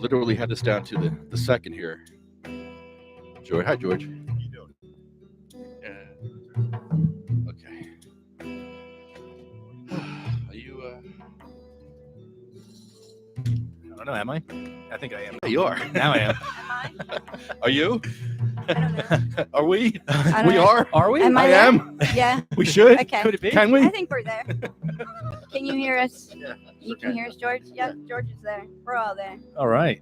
literally had this down to the second here. George, hi George. How you doing? Okay. Are you? I don't know. Am I? I think I am. Yeah, you are. Now I am. Am I? Are you? I don't know. Are we? I don't We know. are. Are we? Am I there? am. Yeah. We should. Okay. Could it be? Can I we? think we're there. Can you hear us? Yeah. You can hear us, George? Yep, George is there. We're all there. All right.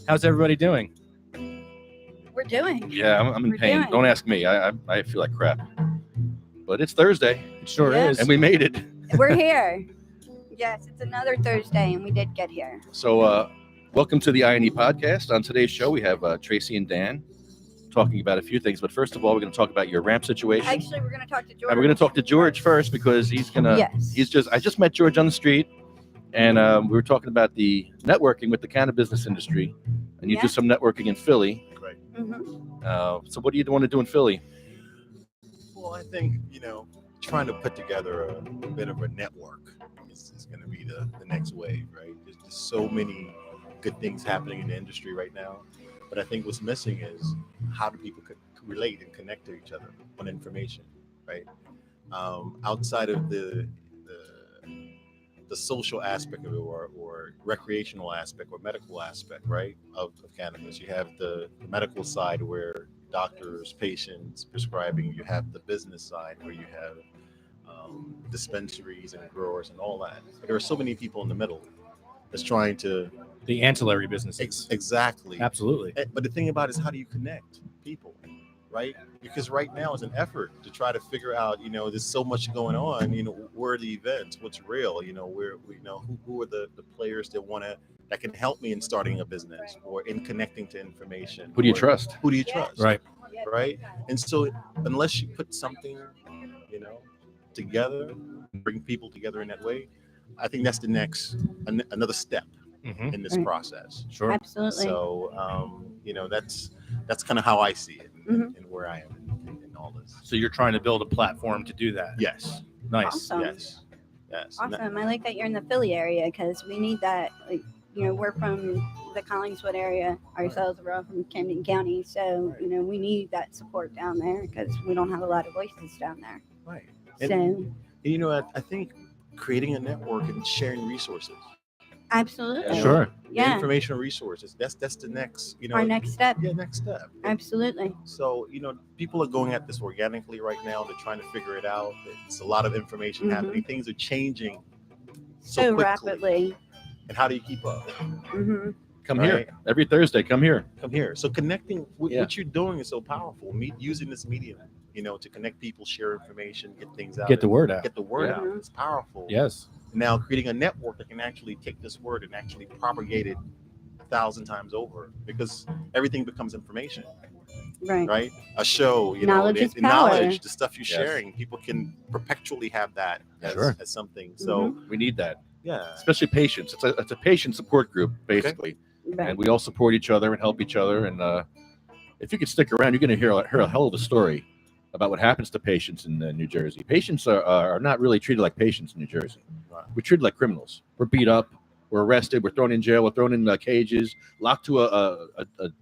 How's everybody doing? We're doing. Yeah, I'm in We're pain. doing. Don't ask me. I feel like crap. But it's Thursday, It sure Yeah. is. and we made it. We're here. Yes, it's another Thursday, and we did get here. So, welcome to the INE Potcast. On today's show, we have Tracy and Dan talking about a few things. But first of all, we're going to talk about your ramp situation. Actually, we're going to talk to George. And we're going to talk to George first because he's gonna. Yes. I just met George on the street, and we were talking about the networking with the cannabis business industry, and you do Yeah. some networking in Philly. Right. Mm-hmm. So what do you want to do in Philly? Well, I think, trying to put together a bit of a network is going to be the next wave, right? There's just so many good things happening in the industry right now. But I think what's missing is how do people relate and connect to each other on information, right? Outside of the social aspect of it or recreational aspect or medical aspect, right, of cannabis. You have the medical side where doctors, patients prescribing. You have the business side where you have dispensaries and growers and all that. But there are so many people in the middle that's trying to The ancillary businesses. exactly. Absolutely. But the thing about it is, how do you connect people, right? Because right now it's an effort to try to figure out, there's so much going on, where are the events, what's real, who are the players that can help me in starting a business or in connecting to information. Who do you or trust? Who do you trust? Right. Right. And so unless you put something, together, bring people together in that way, I think that's the next, another step Mm-hmm. in this Right. process. Sure. Absolutely. So, that's kind of how I see it Mhm. and where I am in all this. So you're trying to build a platform to do that. Yes, Nice. Awesome. yes, yes. And that- Awesome. I like that you're in the Philly area because we need that. Like, we're from the Collingswood area ourselves. We're all from Camden County. So, we need that support down there because we don't have a lot of voices down there. right. So, I think creating a network and sharing resources, absolutely. Sure. Yeah. informational resources. That's the next, Our next step. yeah, next step. Absolutely. So, people are going at this organically right now. They're trying to figure it out. It's a lot of information Mhm. happening. Things are changing So quickly. rapidly. And how do you keep up? Hmm. Come Right. here every Thursday. Come here. Come here. So connecting, Yeah. what you're doing is so powerful. Using this medium, to connect people, share information, get things out. Get the word out. Get the word Yeah. out. It's powerful. Yes. Now creating a network that can actually take this word and actually propagate it 1,000 times over, because everything becomes information, Right. right? A show, Knowledge is the power. knowledge, the stuff you're Yes. sharing, people can perpetually have that as, Sure. as something. So We need that, yeah, especially patients. It's a patient support group basically, Right. and we all support each other and help each other. And if you can stick around, you're going to hear a hell of a story about what happens to patients in New Jersey. Patients are not really treated like patients in New Jersey. Right. We're treated like criminals. We're beat up. We're arrested. We're thrown in jail. We're thrown in cages, locked to a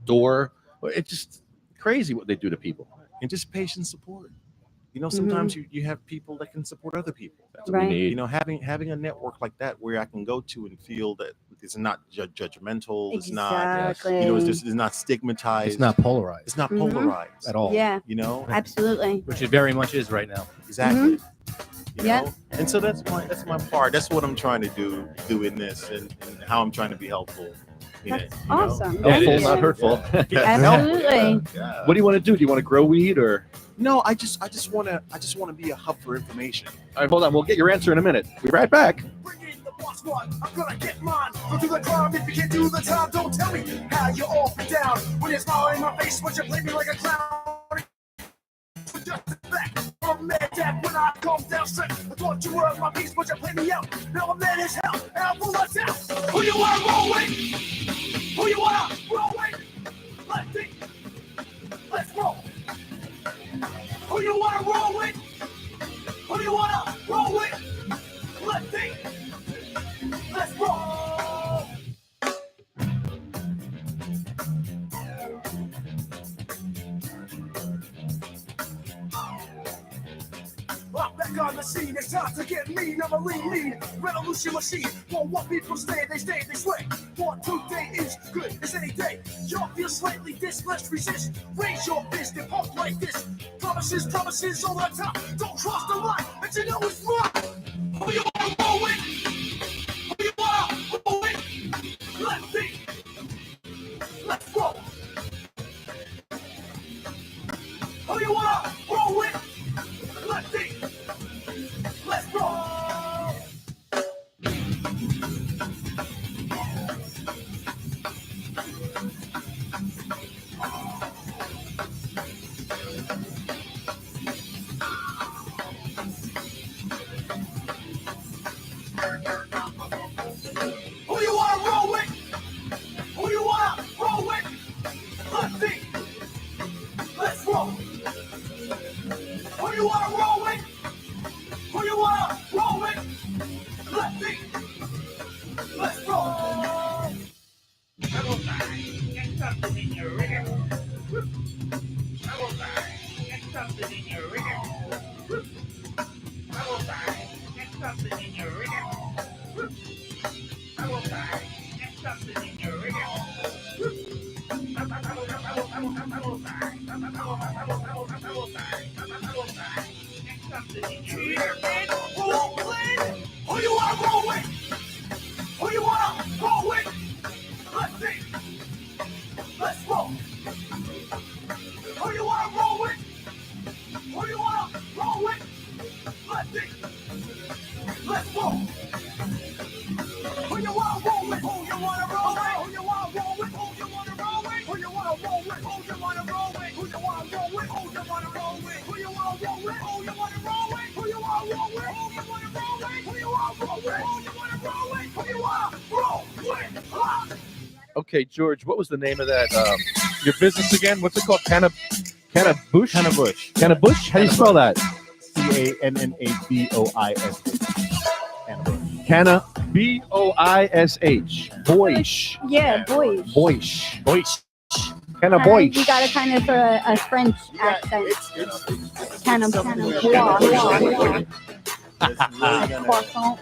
door. It's just crazy what they do to people. and just patient support. Sometimes you have people that can support other people. That's what Right. we need. Having a network like that where I can go to and feel that it's not judgmental, it's not, Exactly. it's not stigmatized, It's not polarized it's not Mhm. polarized at all. Yeah. Absolutely. Which it very much is right now. Exactly. Yeah. And so that's my part. That's what I'm trying to do in this, and how I'm trying to be helpful. in That's it, awesome. Yeah, it Helpful, is. not hurtful. Absolutely. Yeah. What do you want to do? Do you want to grow weed or? No, I just want to be a hub for information. All right, hold on. We'll get your answer in a minute. Be right back. Bring in the boss one. I'm gonna get mine. Go do the crime. If you can't do the time, don't tell me how you all be down. When you smile in my face, when you play me like a clown. Just back from mad dad when I come down straight. I thought you were my piece, but you played me out. Now I'm mad as hell, and I'm full of doubt. Who you wanna roll with? Who you wanna roll with? Let's think. Let's roll. Who you wanna roll with? Who you wanna roll with? Let's think. Let's roll. back on the scene. It's time to get mean. I'm a lean. Revolution machine. Won't want people stay, they sway. 1, 2 day is good as any day. Y'all feel slightly this, let's resist. Raise your fist and pump like this. Promises over the top. Don't cross the line, but you know it's wrong. Who you wanna roll with? Who you wanna roll with? Let's see. Let's roll. Who you wanna roll with? Let's see. Let's roll. Who you wanna roll with? Who you wanna roll with? Let's see. Let's roll. Who you wanna roll with? Who you wanna roll with? Let's see. Let's roll. Double time. Get something in your rigor. Double time. Get something in your rigor. Double time. Get something in your rigor. Double time. Get something in your rigor. Double time. Get something in your rigor. Who you wanna roll with? Who you wanna roll with? Let's see. Let's roll. Who you wanna roll with? Who you wanna roll with? Let's see. Let's roll. Who you wanna roll with? Who you wanna roll with? Who you wanna roll with? Who you wanna roll with? Who you wanna roll with? Who you wanna roll with? Who you wanna roll with? Who you wanna roll with? Who you wanna roll with? Who you wanna roll with? Who you wanna roll with? Who you wanna roll with? Who you wanna roll with? Who you wanna roll with? Who you wanna roll with? Okay, George, what was the name of that your business again? What's it called? Cannabush? Cannabush. Cannabush? How do you spell that? Cannaboish. Canna B-O-I-S-H. Boish. Yeah, boys. Boish. Boys. Cannaboish. You gotta kind of a French accent. Kind of. It's really gonna, Croissant.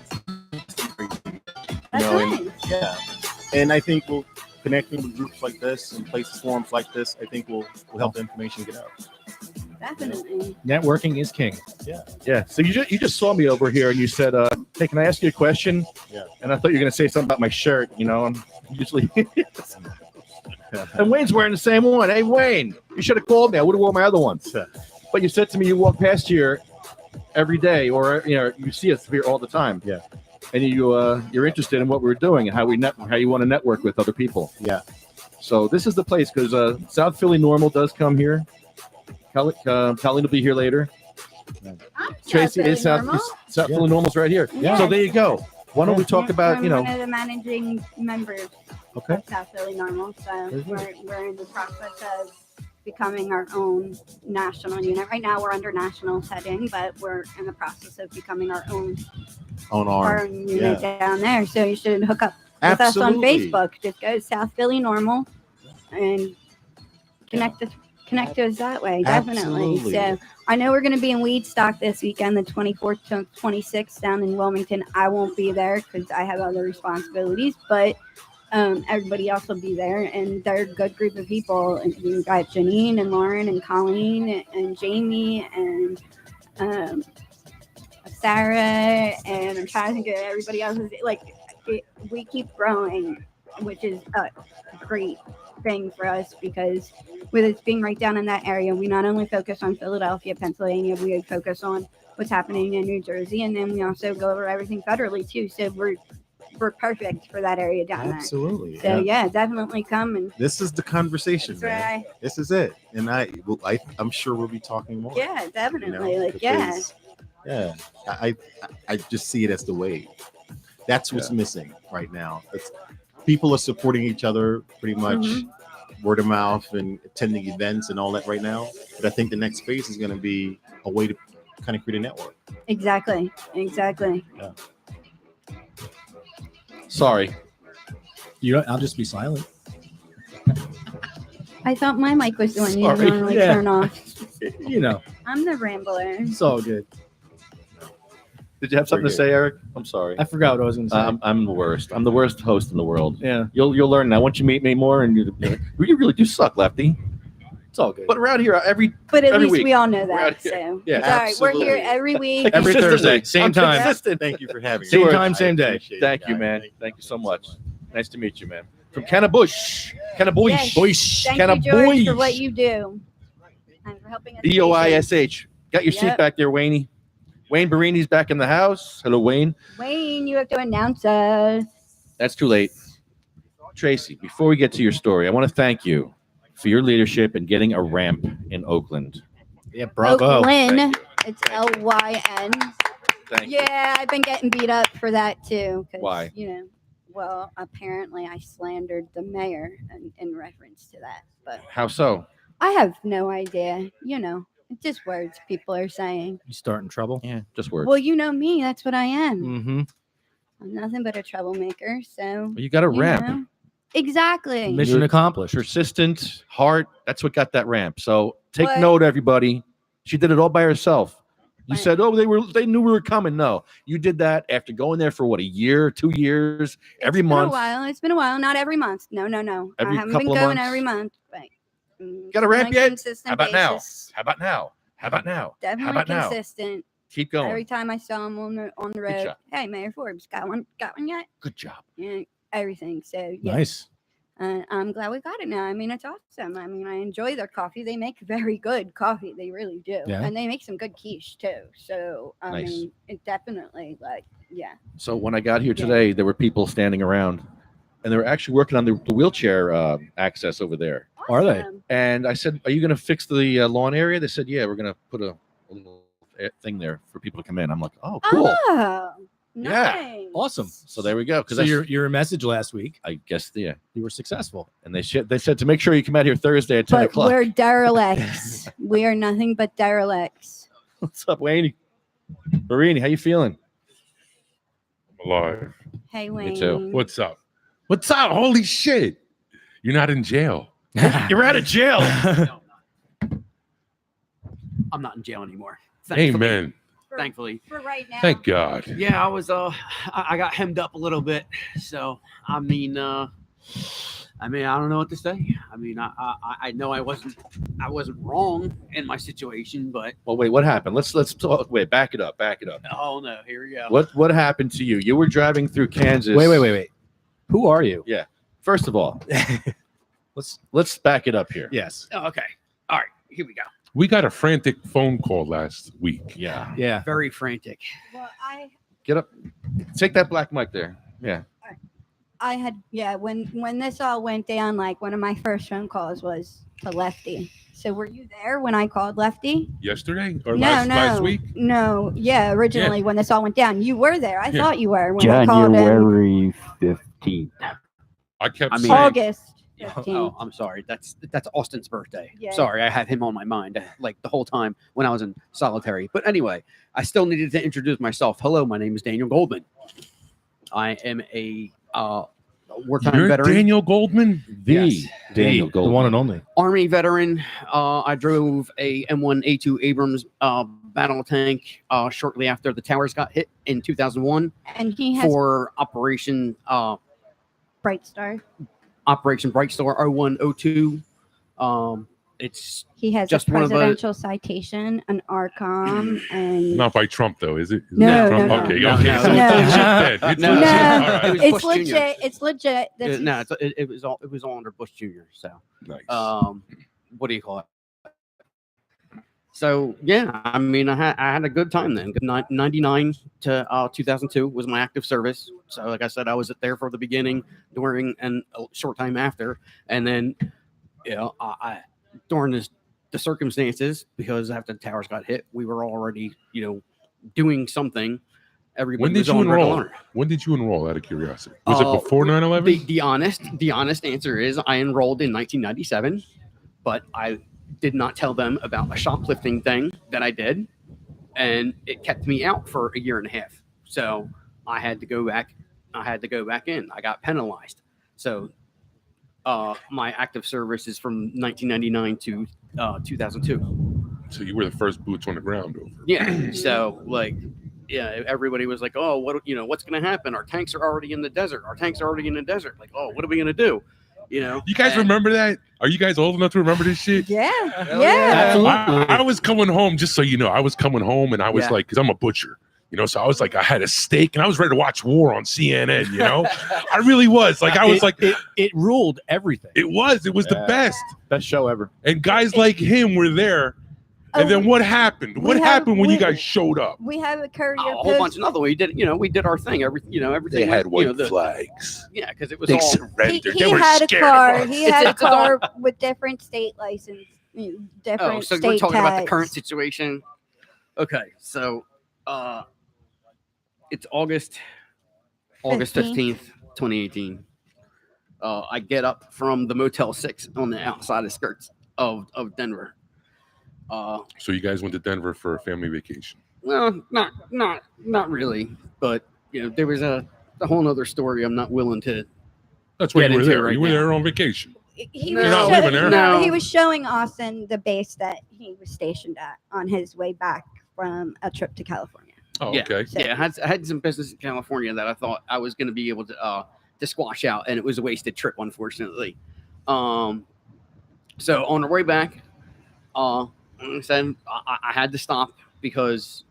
That's and, nice. yeah. And I think we'll connecting with groups like this and places, forums like this, I think will help the information get out. Definitely. Networking is king. Yeah. So you just saw me over here and you said, hey, can I ask you a question? Yeah. And I thought you were going to say something about my shirt. You know, I'm usually. And Wayne's wearing the same one. Hey, Wayne, you should have called me. I would have worn my other ones. But you said to me you walk past here every day, or you see us here all the time. Yeah. And you're interested in what we're doing and how you want to network with other people. Yeah. So this is the place because South Philly Normal does come here. Colleen will be here later. I'm Tracy is Normal. South Philly Normal's right here. Yeah. So there you go. Why don't we talk about I'm one of the managing members of South Philly Normal. So we're in the process of becoming our own national unit. Right now we're under national heading, but we're in the process of becoming our own unit down there. So you should hook up with us on Facebook. Just go South Philly Normal and connect us that way. Definitely. Absolutely. So I know we're going to be in Weedstock this weekend, the 24th to 26th down in Wilmington. I won't be there because I have other responsibilities, but everybody else will be there, and they're a good group of people. We've got Janine and Lauren and Colleen and Jamie and Sarah, and I'm trying to think of everybody else. We keep growing, which is a great thing for us because with us being right down in that area, we not only focus on Philadelphia, Pennsylvania, we focus on what's happening in New Jersey, and then we also go over everything federally too. So we're perfect for that area down Absolutely. there. So yeah, definitely come and. This is the conversation, That's man. right. This is it, and I'm sure we'll be talking more. Yeah, definitely. you know, because, yeah. I just see it as the wave. That's what's missing right now. People are supporting each other pretty much, word of mouth and attending events and all that right now. But I think the next phase is going to be a way to kind of create a network. Exactly. Yeah. Sorry. I'll just be silent. I thought my mic was the one you Sorry. normally Yeah. turn off. You know, I'm the rambler. it's all good. Did you have something to say, Eric? I'm sorry. I forgot what I was going to say. I'm the worst. I'm the worst host in the world. Yeah, You'll learn that once you meet me more, and you really do suck, Lefty. it's all good. But around here, every But at least week. we all know We're out that. here. So Yeah, it's all right. We're here absolutely. every week. Every consistently. Thursday, same I'm time. consistent. Thank you for having me. Same Sure. time, same I day. appreciate it, Thank you, guys. man. Thank you so much. Nice to meet you, man. From Cannabush. Cannabush. Yes. Boish. Thank Kinda you, George, boyish. for what you do and for helping us. BOISH. Got your seat Yep. back there, Wayne. Wayne Barini's back in the house. Hello, Wayne. Wayne, you have to announce us. That's too late. Tracy, before we get to your story, I want to thank you for your leadership in getting a ramp in Oakland. Yeah, bravo. Oaklyn. Thank you. It's Lyn. Thank you. Yeah, I've been getting beat up for that too. 'Cause, Why? Well, apparently I slandered the mayor in reference to that, but How so? I have no idea. It's just words people are saying. You starting trouble? Yeah, just words. Well, you know me. That's what I am. Mm-hmm. I'm nothing but a troublemaker. So You got a you ramp. know. Exactly. Mission You're- accomplished. Persistent, heart. That's what got that ramp. So take But- note, everybody. She did it all by herself. You Right. said, "Oh, they knew we were coming." No, you did that after going there for what, a year, 2 years, every It's month. been a while. It's been a while. Not every month. No. Every I haven't been couple of going months? every month. But Got a on ramp yet? consistent How about now? basis. How about now? How about now? Definitely How about now? consistent. Keep going. Every time I saw him on the road, job. hey, Mayor Forbes, got one yet? Good job. Yeah, everything. So yeah, Nice. I'm glad we got it now. I mean, it's awesome. I mean, I enjoy their coffee. They make very good coffee. They really do, Yeah. and they make some good quiche too. So I Nice. mean, it definitely yeah. So when I got here Yeah. today, there were people standing around, and they were actually working on the wheelchair access over there. Are they? Awesome. And I said, "Are you going to fix the lawn area?" They said, "Yeah, we're going to put a little thing there for people to come in." I'm like, "Oh, cool." Oh, Yeah. nice. Awesome. So there we go. Because So your message last week, I guess yeah. you were successful. And they said to make sure you come out here Thursday at 10 But o'clock. we're derelicts. We are nothing but derelicts. What's up, Wayne? Marini, how you feeling? I'm alive. Hey, Wayne. too. What's up? What's up? Holy shit. You're not in jail. You're out of jail. I'm not in jail anymore. Thankfully. Amen. Thankfully. For right now. Thank God. Yeah, I was I got hemmed up a little bit. So I mean I don't know what to say. I mean I know I wasn't wrong in my situation, but Well, wait, what happened? Let's talk. Wait, back it up. oh no, here we go. What happened to you? You were driving through Kansas. Wait. Who are you? First of all, let's back it up here. Yes. Oh, okay. All right, here we go. We got a frantic phone call last week. Yeah. Yeah. Very frantic. Well, Get up. Take that black mic there. Yeah. I had when this all went down, like one of my first phone calls was to Lefty. So were you there when I called Lefty? Yesterday or No, last week? No, yeah, originally when this all went down, you were there. I thought you were when I called him. January 15th. I kept I mean- saying, August Oh, 15th. I'm sorry. That's Austin's birthday. Yeah. Sorry, I had him on my mind like the whole time when I was in solitary. But anyway, I still needed to introduce myself. Hello, my name is Daniel Goldman. I am a wartime you're veteran, Daniel Goldman? The Daniel The Gold. one and only. Army veteran. I drove a M1A2 Abrams battle tank shortly after the towers got hit in 2001 And he has for Operation Bright Star. Operation Bright Star 0102. It's He has Just a one of the- presidential citation, an ARCOM, and Not by Trump, though, is it? Is No, it Trump? no, no. Okay, No, okay. no. So No. it's legit then. It's No. legit. No. All right. It was it's Bush legit. Jr. It's legit. This no, is- it was all under Bush Jr. So Nice. what do you call it? So yeah, I mean, I had a good time then. 99 to 2002 was my active service. So like I said, I was there for the beginning, during, and a short time after, and then I during the circumstances, because after the towers got hit, we were already doing something. Everybody When did was you on red enroll? alert. When did you enroll, out of curiosity? Was it before 9/11? The honest answer is I enrolled in 1997, but I did not tell them about a shoplifting thing that I did, and it kept me out for a year and a half. So I had to go back. In. I got penalized. So my active service is from 1999 to 2002. So you were the first boots on the ground over. Yeah. So like yeah, everybody was like, oh, what's going to happen? Our tanks are already in the desert. Like, oh, what are we going to do? You guys remember that? Are you guys old enough to remember this shit? Yeah. Hell Yeah. Absolutely. I was coming home, just so you know, I was coming home and I was like, because I'm a butcher, so I was like, I had a steak and I was ready to watch war on CNN, I really was. Like, I was it ruled everything. It was the best. Best show ever. And guys like him were there. And then what happened? What happened when you guys showed up? We have a courier. A whole bunch of nothing. We did our thing. Everything. They had was, white flags. Yeah, because it was They all. surrendered. He They were had a scared car. of us. He had a It's all- car with different state license, different Oh, so state we're talking about the current tags. situation. Okay, so it's August 15th, 2018. I get up from the Motel 6 on the outside of skirts of Denver. So you guys went to Denver for a family vacation? Well, not really, but there was a whole nother story I'm not willing to. That's why get you were into there. right You were now. there on vacation. He You're was not living there. No. he was showing Austin the base that he was stationed at on his way back from a trip to California. Oh, Yeah. okay. So- Yeah, I had some business in California that I thought I was going to be able to squash out, and it was a wasted trip, unfortunately. So on the way back, like I said, I had to stop because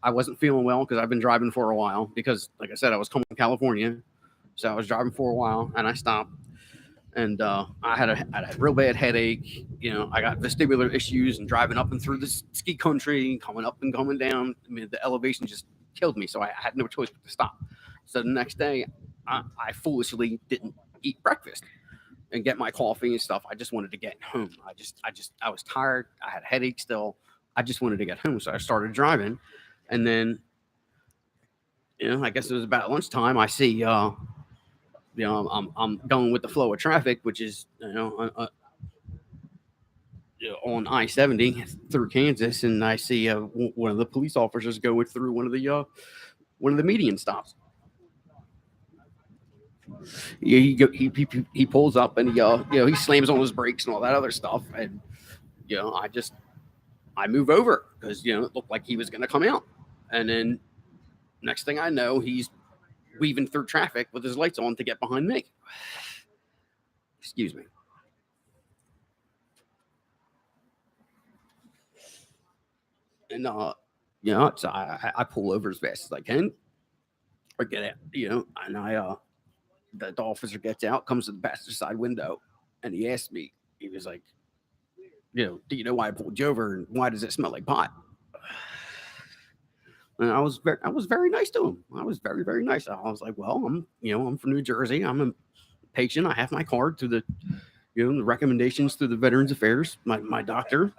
I wasn't feeling well because I've been driving for a while. Because, like I said, I was coming from California, so I was driving for a while, and I stopped. And I had a real bad headache. I got vestibular issues and driving up and through the ski country, coming up and coming down. I mean, the elevation just killed me, so I had no choice but to stop. So the next day, I foolishly didn't eat breakfast and get my coffee and stuff. I just wanted to get home. I was tired. I had a headache still. I just wanted to get home, so I started driving. And then, I guess it was about lunchtime. I see, I'm going with the flow of traffic, which is, on I-70 through Kansas, and I see one of the police officers going through one of the median stops. Yeah, he pulls up and he slams on his brakes and all that other stuff, and I move over because it looked like he was going to come out, and then next thing I know, he's weaving through traffic with his lights on to get behind me. Excuse me. And so I pull over as fast as I can. I get out, and the officer gets out, comes to the passenger side window, and he asked me, he was like, do you know why I pulled you over and why does it smell like pot? And I was very nice to him. I was very, very nice. I was like, well, I'm from New Jersey. I'm a patient. I have my card through the, the recommendations through the Veterans Affairs. My doctor,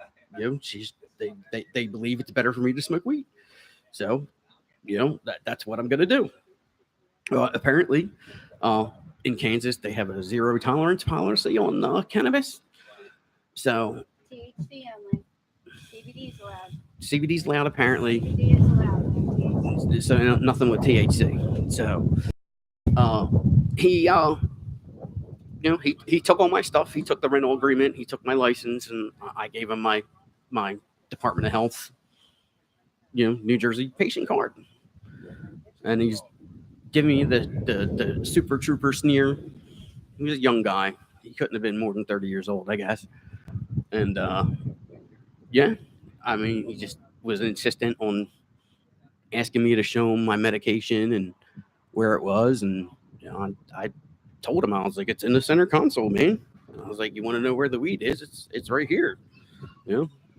they believe it's better for me to smoke weed. So, that's what I'm going to do. Apparently, in Kansas, they have a zero tolerance policy on cannabis. So THC only. CBD's allowed. CBD's allowed, apparently. CBD is allowed. So nothing with THC. So he took all my stuff. He took the rental agreement. He took my license, and I gave him my Department of Health, New Jersey patient card. And he's giving me the Super Trooper sneer. He was a young guy. He couldn't have been more than 30 years old, I guess. And he just was insistent on asking me to show him my medication and where it was. And I told him, I was like, it's in the center console, man. I was like, you want to know where the weed is? It's right here.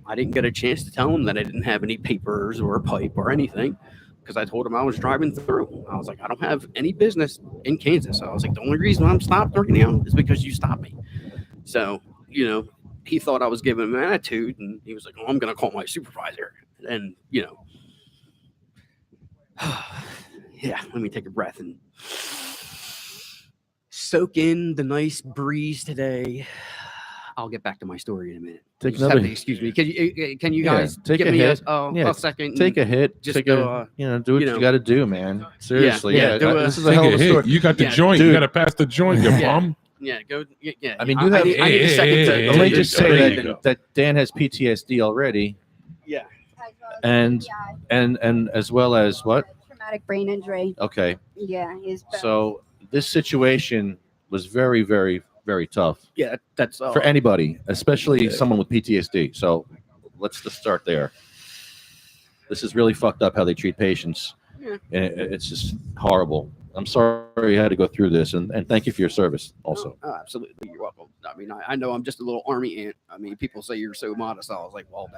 I didn't get a chance to tell him that I didn't have any papers or a pipe or anything, because I told him I was driving through. I was like, I don't have any business in Kansas. I was like, the only reason I'm stopped right now is because you stopped me. So, he thought I was giving him an attitude, and he was like, oh, I'm going to call my supervisor. And, let me take a breath and soak in the nice breeze today. I'll get back to my story in a minute. Take another. Excuse me. Can you Yeah, guys take give a me hit. a second? Take a hit. Just Take go, do what you got to do, man. Seriously, yeah, do this is a Take hell a of a hit. story. You got the Yeah, joint. You dude. got to pass the joint, you Yeah. bum. Yeah, go. Yeah. I mean, you have- need a second to. Hey, Let me hey, just hey, say there you that, go. that Dan has PTSD already. Yeah. and as well as what? Traumatic brain injury. Okay, Yeah, so this situation was very, very, very tough Yeah, that's for anybody, especially Yeah. someone with PTSD. So let's just start there. This is really fucked up how they treat patients. Yeah. And it's just horrible. I'm sorry you had to go through this, and thank you for your service also. Oh, absolutely. You're welcome. I mean, I know I'm just a little army ant. I mean, people say you're so modest. I was like, well,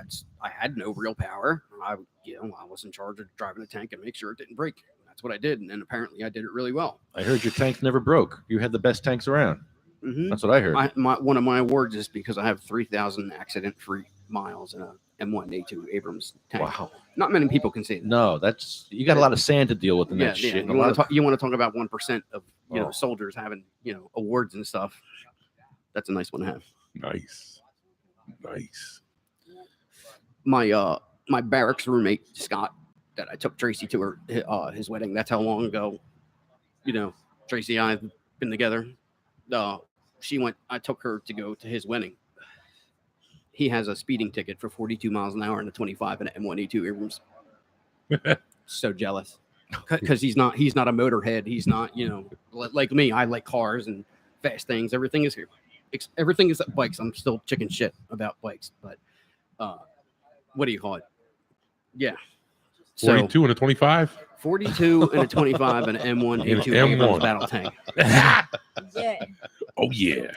I had no real power. I was in charge of driving the tank and make sure it didn't break. That's what I did. And then apparently I did it really well. I heard your tank never broke. You had the best tanks around. Mm-hmm. That's what I heard. One of my awards is because I have 3,000 accident-free miles in a M1A2 Abrams tank. Wow. Not many people can say that. No, you got a lot of sand to deal with in that shit. You want to talk about 1% of soldiers having awards and stuff. That's a nice one to have. Nice. My barracks roommate Scott, that I took Tracy to his wedding. That's how long ago, Tracy and I have been together. I took her to go to his wedding. He has a speeding ticket for 42 miles an hour and a 25 in an M1A2 Abrams. So jealous because he's not a motorhead. He's not, like me. I like cars and fast things. Everything is bikes. I'm still chicken shit about bikes, but what do you call it? Yeah. 42 and a 25. 42 and a 25 and an M1A2 Abrams battle tank. Yeah. Oh yeah.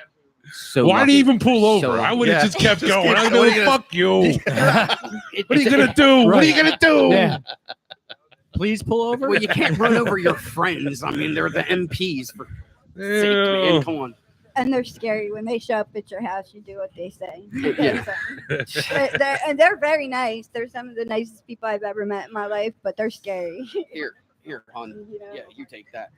So why did he lucky. even pull over? So I would have just kept going. kept I'd going. go, fuck you. What are you gonna do? Right. What are you gonna do? Yeah. Please pull over. Well, you can't run over your friends. I mean, they're the MPs. For sake, Yeah. man. Come on. And they're scary. When they show up at your house, you do what they say. Yeah. They're very nice. They're some of the nicest people I've ever met in my life, but they're scary. Here, hon. Yeah, you take that.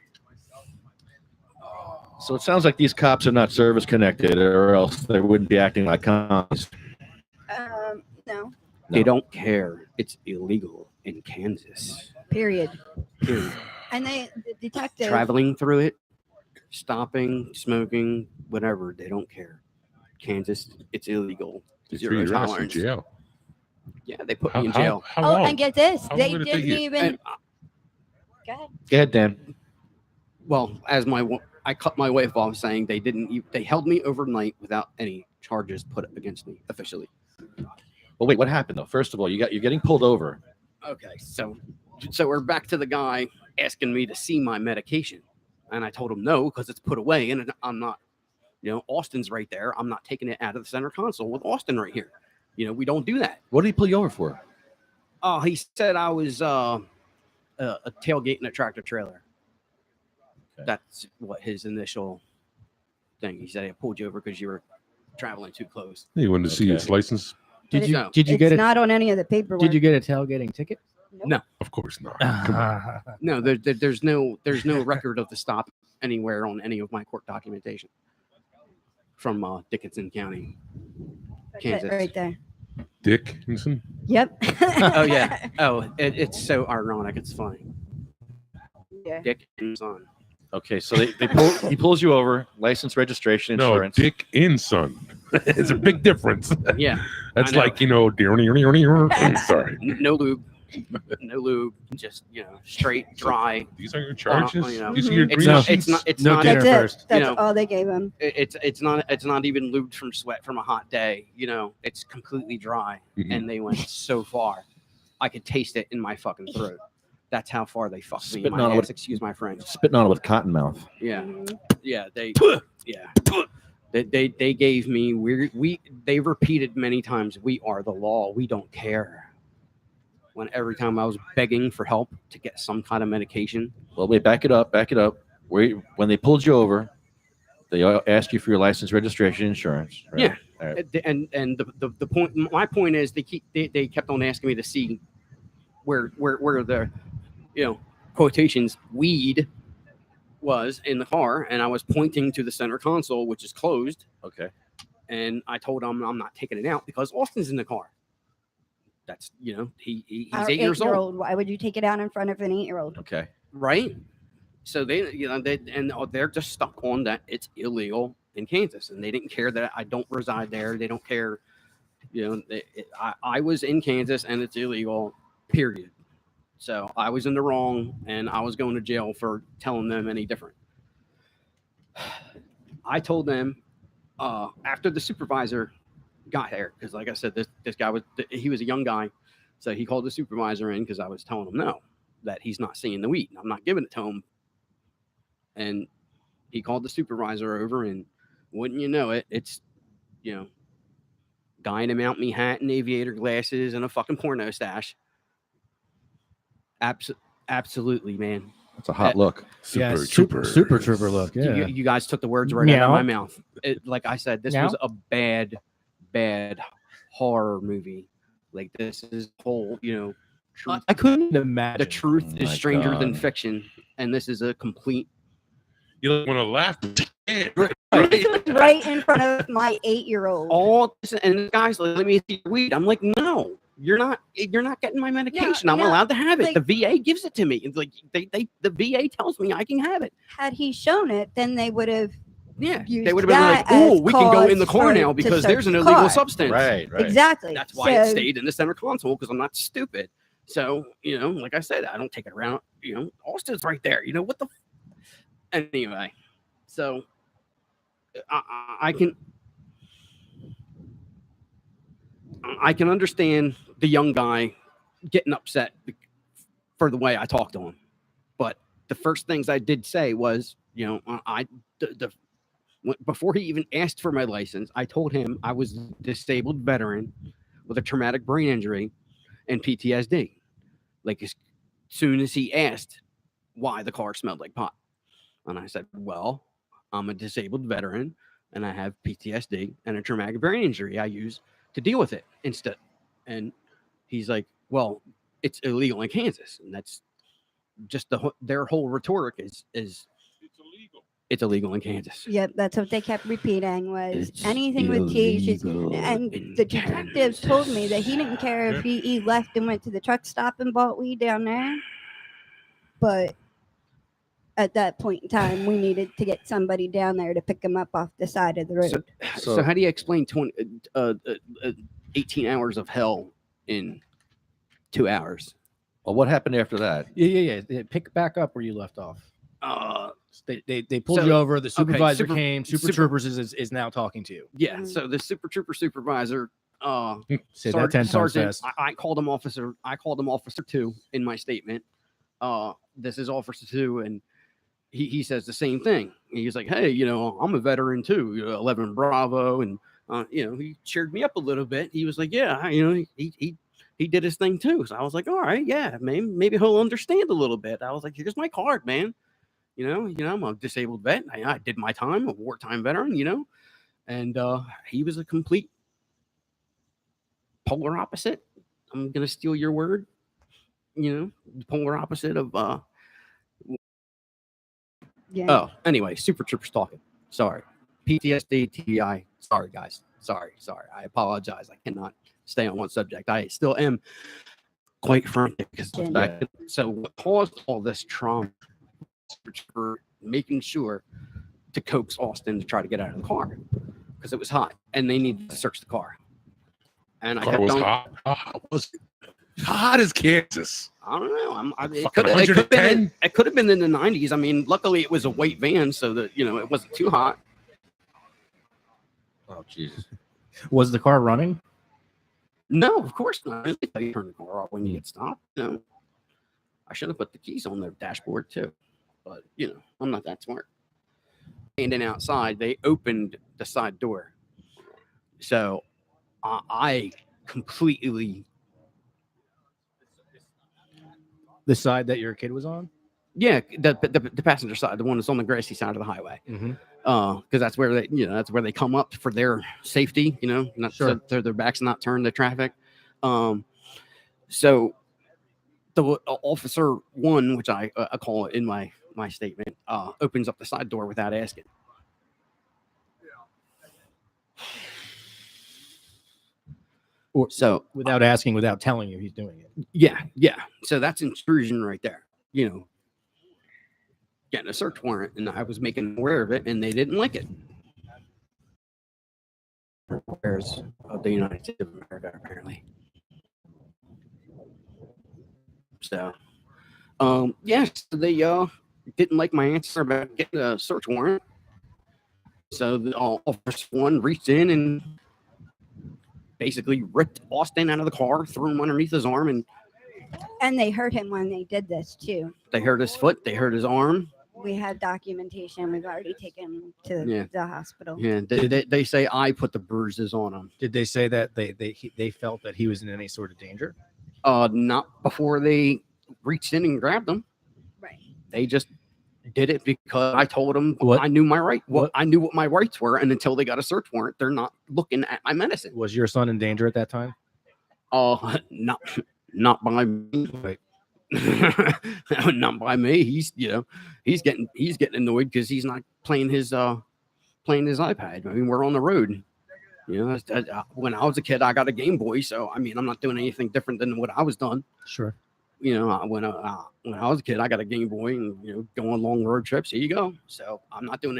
So it sounds like these cops are not service connected, or else they wouldn't be acting like commies. No. They don't care. It's illegal in Kansas. Period. And the detective. Traveling through it, stopping, smoking, whatever. They don't care. Kansas, it's illegal. They Zero threw your ass in tolerance. jail. Yeah, they put me in jail. How Oh, long? and get this. How They long did it didn't take you? even. And, Go ahead. Go ahead, Dan. well, I cut my wife off saying they held me overnight without any charges put against me officially. Well, wait, what happened though? First of all, you're getting pulled over. Okay, so we're back to the guy asking me to see my medication, and I told him no because it's put away, and I'm not. Austin's right there. I'm not taking it out of the center console with Austin right here. We don't do that. What did he pull you over for? Oh, he said I was a tailgate in a tractor trailer. Okay. That's what his initial thing. He said I pulled you over because you were traveling too close. He wanted to see Okay. his license. Did you No. did you It's get it? not on any of the paperwork. Did you get a tailgating ticket? Nope. Of course not. Come on. No, there's no record of the stop anywhere on any of my court documentation from Dickinson County, That's Kansas. it right there. Dickinson. Yep. Oh yeah. Oh, it's so ironic. It's funny. Yeah. Dickinson. Okay, so he pulls you over, license, registration, No, insurance. Dick in son. It's a big difference. Yeah. That's I know. like, sorry. No lube. No lube. Just straight dry. These are your charges? you know, These are your It's green not. sheets? It's No not. dinner That's it. first. That's You know. all they gave him. It's not even lubed from sweat from a hot day. It's completely dry, Mhm. and they went so far, I could taste it in my fucking throat. That's how far they fucked me in Spitting my on it ass. with- Excuse my French. Spitting on it with cotton mouth. Yeah, Mhm. yeah. They gave me they repeated many times. We are the law. We don't care. When every time I was begging for help to get some kind of medication. Well, wait, back it up. When they pulled you over, they asked you for your license, registration, insurance. Right? Yeah. All right. And the point, my point is they kept on asking me to see where the quotations weed was in the car, and I was pointing to the center console, which is closed, Okay. and I told him I'm not taking it out because Austin's in the car. That's he's Our 8 years old, 8-year-old. Why would you take it out in front of an 8-year-old? Okay. right? So they're just stuck on that it's illegal in Kansas, and they didn't care that I don't reside there. They don't care You know, I was in Kansas and it's illegal, period. So I was in the wrong and I was going to jail for telling them any different. I told them after the supervisor got there, because like I said, this guy he was a young guy. So he called the supervisor in because I was telling him no, that he's not seeing the wheat. I'm not giving it to him. And he called the supervisor over, and wouldn't you know it, it's, you know, guy in a Mount Me hat and aviator glasses and a fucking porno stash. Absolutely, man. That's a hot look. Super trooper look. Yeah. You guys took the words right out of my mouth. Like I said, this was a bad horror movie. Like this is whole, you know, truth. I couldn't imagine. The truth is stranger than God. fiction, and this is a complete. You don't want to laugh. This was right in front of my 8-year-old. All this, and the guy's like, "Let me see your weed." I'm like, "No, you're not getting my medication. I'm allowed to have it. Like, the VA gives it to me. It's like the VA tells me I can have it." Had he shown it, then they would have. Yeah, used they would have been like, that "Oh, as we can go in the cause car for- now to because search there's an the illegal car. substance." Right. Exactly. That's why it So- stayed in the center console, because I'm not stupid. So, you know, like I said, I don't take it around. You know, Austin's right there. You know what the. Anyway, so I can understand the young guy getting upset for the way I talked to him, but the first things I did say was, you know, before he even asked for my license, I told him I was a disabled veteran with a traumatic brain injury and PTSD. Like as soon as he asked why the car smelled like pot, and I said, well, I'm a disabled veteran and I have PTSD and a traumatic brain injury I use to deal with it instead. And he's like, well, it's illegal in Kansas. And that's just their whole rhetoric is It's illegal. it's illegal in Kansas. Yep, that's what they kept repeating was It's anything with THC. illegal And in the detective told me that he didn't care if he left and went to the truck stop and bought weed down there. But at that point in time, we needed to get somebody down there to pick him up off the side of the road. So how do you explain 18 hours of hell in 2 hours? Well, what happened after that? Yeah. Pick back up where you left off. They pulled So- you over. The supervisor super- came. Super super- Troopers is now talking to you. Yeah. Mhm. So the super trooper supervisor, Say that 10 times Sergeant, fast. I called him officer. I called him Officer 2 in my statement. This is Officer 2, and he says the same thing. He's like, hey, you know, I'm a veteran too, 11 Bravo, and you know, he cheered me up a little bit. He was like, yeah, you know, he did his thing too. So I was like, all right, yeah, maybe he'll understand a little bit. I was like, here's my card, man. You know, I'm a disabled vet. I did my time, a wartime veteran, you know, and he was a complete polar opposite. I'm gonna steal your word. You know, the polar opposite of Yeah. Oh, anyway, Super Troopers talking. Sorry. PTSD, TBI. Sorry, guys. Sorry. I apologize. I cannot stay on one subject. I still am quite frantic because so what caused all this trauma for making sure to coax Austin to try to get out of the car because it was hot and they needed to search the car. And I Car kept was on, hot. How was it? How hot is Kansas? I don't know. It Fucking could have been in the 90s. I mean, luckily it was a white van, so that you know it wasn't too hot. Oh, Jesus. Was the car running? No, of course not. They tell you to turn the car off when you get stopped. No, I should have put the keys on their dashboard too, but you know I'm not that smart. And then outside, they opened the side door, so I completely. The side that your kid was on? Yeah, the passenger side, the one that's on the grassy side of the highway. Mm-hmm. Because that's where they come up for their safety, you know, not Sure. so their backs not turned to traffic. So the officer 1, which I call it in my statement, opens up the side door without asking. Or So without asking, without telling you he's doing it. yeah. So that's intrusion right there. You know, getting a search warrant, and I was making them aware of it, and they didn't like it. affairs of the United States of America, apparently. So, yes, they didn't like my answer about getting a search warrant. So the officer one reached in and basically ripped Austin out of the car, threw him underneath his arm, and they hurt him when they did this too. they hurt his foot, they hurt his arm. We have documentation. We've already taken him to the hospital. Yeah, they say I put the bruises on him. Did they say that they felt that he was in any sort of danger? Not before they reached in and grabbed him. Right. They just did it because I told them What? I knew my right. What? I knew what my rights were, and until they got a search warrant, they're not looking at my medicine. Was your son in danger at that time? Not by me. Right. Not by me. He's getting annoyed because he's not playing his iPad. I mean, we're on the road. When I was a kid, I got a Game Boy, so I mean, I'm not doing anything different than what I was done. Sure. When I was a kid, I got a Game Boy, and go on long road trips. Here you go. So I'm not doing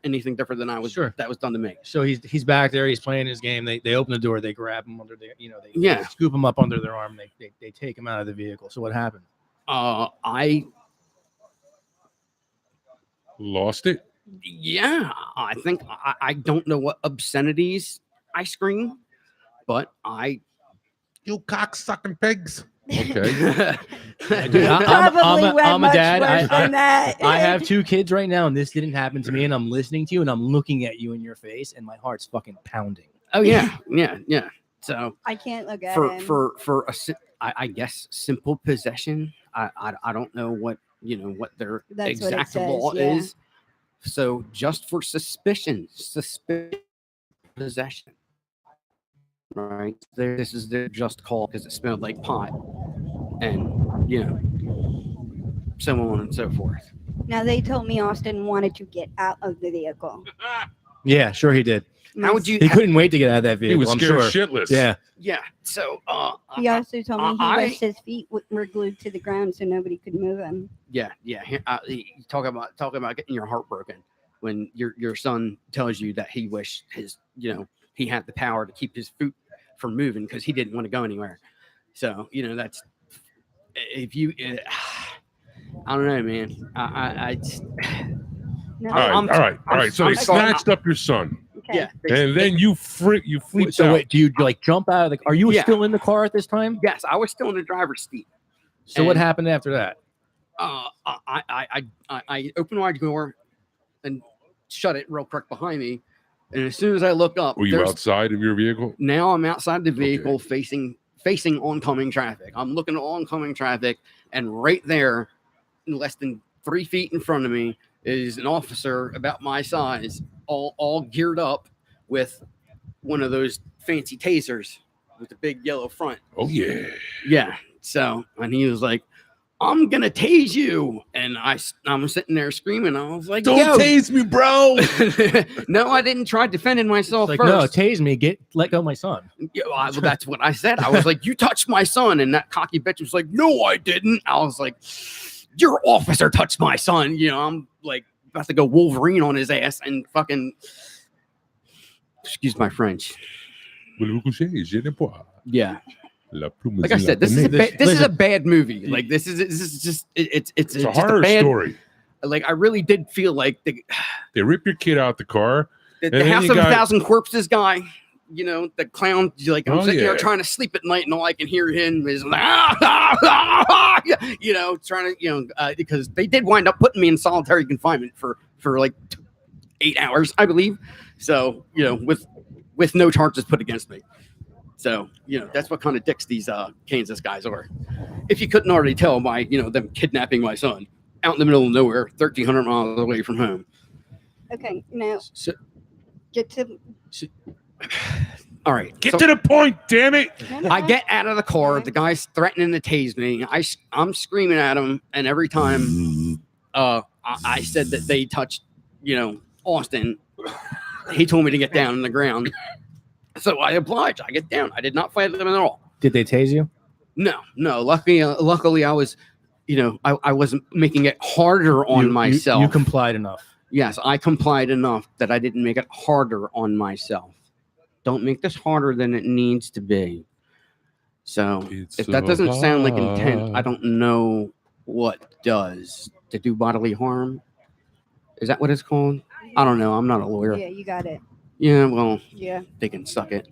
anything different than I was. Sure. That was done to me. So he's back there. He's playing his game. They open the door. They grab him under their, Yeah. scoop him up under their arm. They take him out of the vehicle. So what happened? I Lost it. I think I don't know what obscenities I screamed, but You cocksucking pigs. Okay. Dude, I'm a dad. That. I have 2 kids right now, and this didn't happen to me. And I'm listening to you, and I'm looking at you in your face, and my heart's fucking pounding. Oh yeah. So I can't look at him. for I guess simple possession. I don't know what their That's exact what it law says, yeah. is. So just for suspicion possession. Right. This is their just call because it smelled like pot. And so on and so forth. Now they told me Austin wanted to get out of the vehicle. Yeah, sure he did. How would you He couldn't wait to get out of that He vehicle. was I'm scared sure. shitless. Yeah. Yeah. So He also told me he I- wished his feet were glued to the ground so nobody could move him. Yeah. You talk about getting your heart broken when your son tells you that he wished he had the power to keep his foot from moving because he didn't want to go anywhere. So that's if you I don't know, man. I just, No. All right. So I'm they sorry. snatched up your son, Okay. yeah. and then you freaked So out. wait, do you jump out of the? Are you Yeah. still in the car at this time? Yes, I was still in the driver's seat. So what And- happened after that? I opened my door and shut it real quick behind me. And as soon as I look up, Were you outside of your vehicle? now I'm outside the vehicle facing oncoming traffic. I'm looking at oncoming traffic, and right there, less than 3 feet in front of me, is an officer about my size, all geared up with one of those fancy tasers with the big yellow front. Oh yeah. Yeah. So, and he was like, "I'm gonna tase you," and I'm sitting there screaming. I was like, Don't "Yo." tase me, bro. No, I didn't try defending myself Like, first. no, tase me. Let go of my son. Yeah, well, that's what I said. I was like, "You touched my son," and that cocky bitch was like, "No, I didn't." I was like, "Your officer touched my son." I'm like about to go Wolverine on his ass and fucking. Excuse my French. Yeah, like I said, this is a bad movie. Like this is just it's It's a just horror bad, story. Like I really did feel like They rip your kid out the car. the then House you of a got- Thousand Corpses guy. The clown. Like I'm Oh, sitting there yeah. trying to sleep at night, and all I can hear him is like, trying to because they did wind up putting me in solitary confinement for like 8 hours, I believe. So with no charges put against me. So that's what kind of dicks these Kansas guys are. If you couldn't already tell by them kidnapping my son out in the middle of nowhere, 1,300 miles away from home. Okay, now So, get to. All right, Get to the point, damn it. I get out of the car. The guy's threatening to tase me. I'm screaming at him, and every time I said that they touched, Austin, he told me to get down on the ground. So I obliged. I get down. I did not fight them at all. did they tase you? No. Luckily, I was, I wasn't making it harder on myself. You complied enough. Yes, I complied enough that I didn't make it harder on myself. Don't make this harder than it needs to be. So It's if that so doesn't sound like intent, I hard. don't know what does. To do bodily harm? Is that what it's called? I don't know. I'm not a lawyer. Yeah, you got it. Yeah, well, Yeah. they can suck it.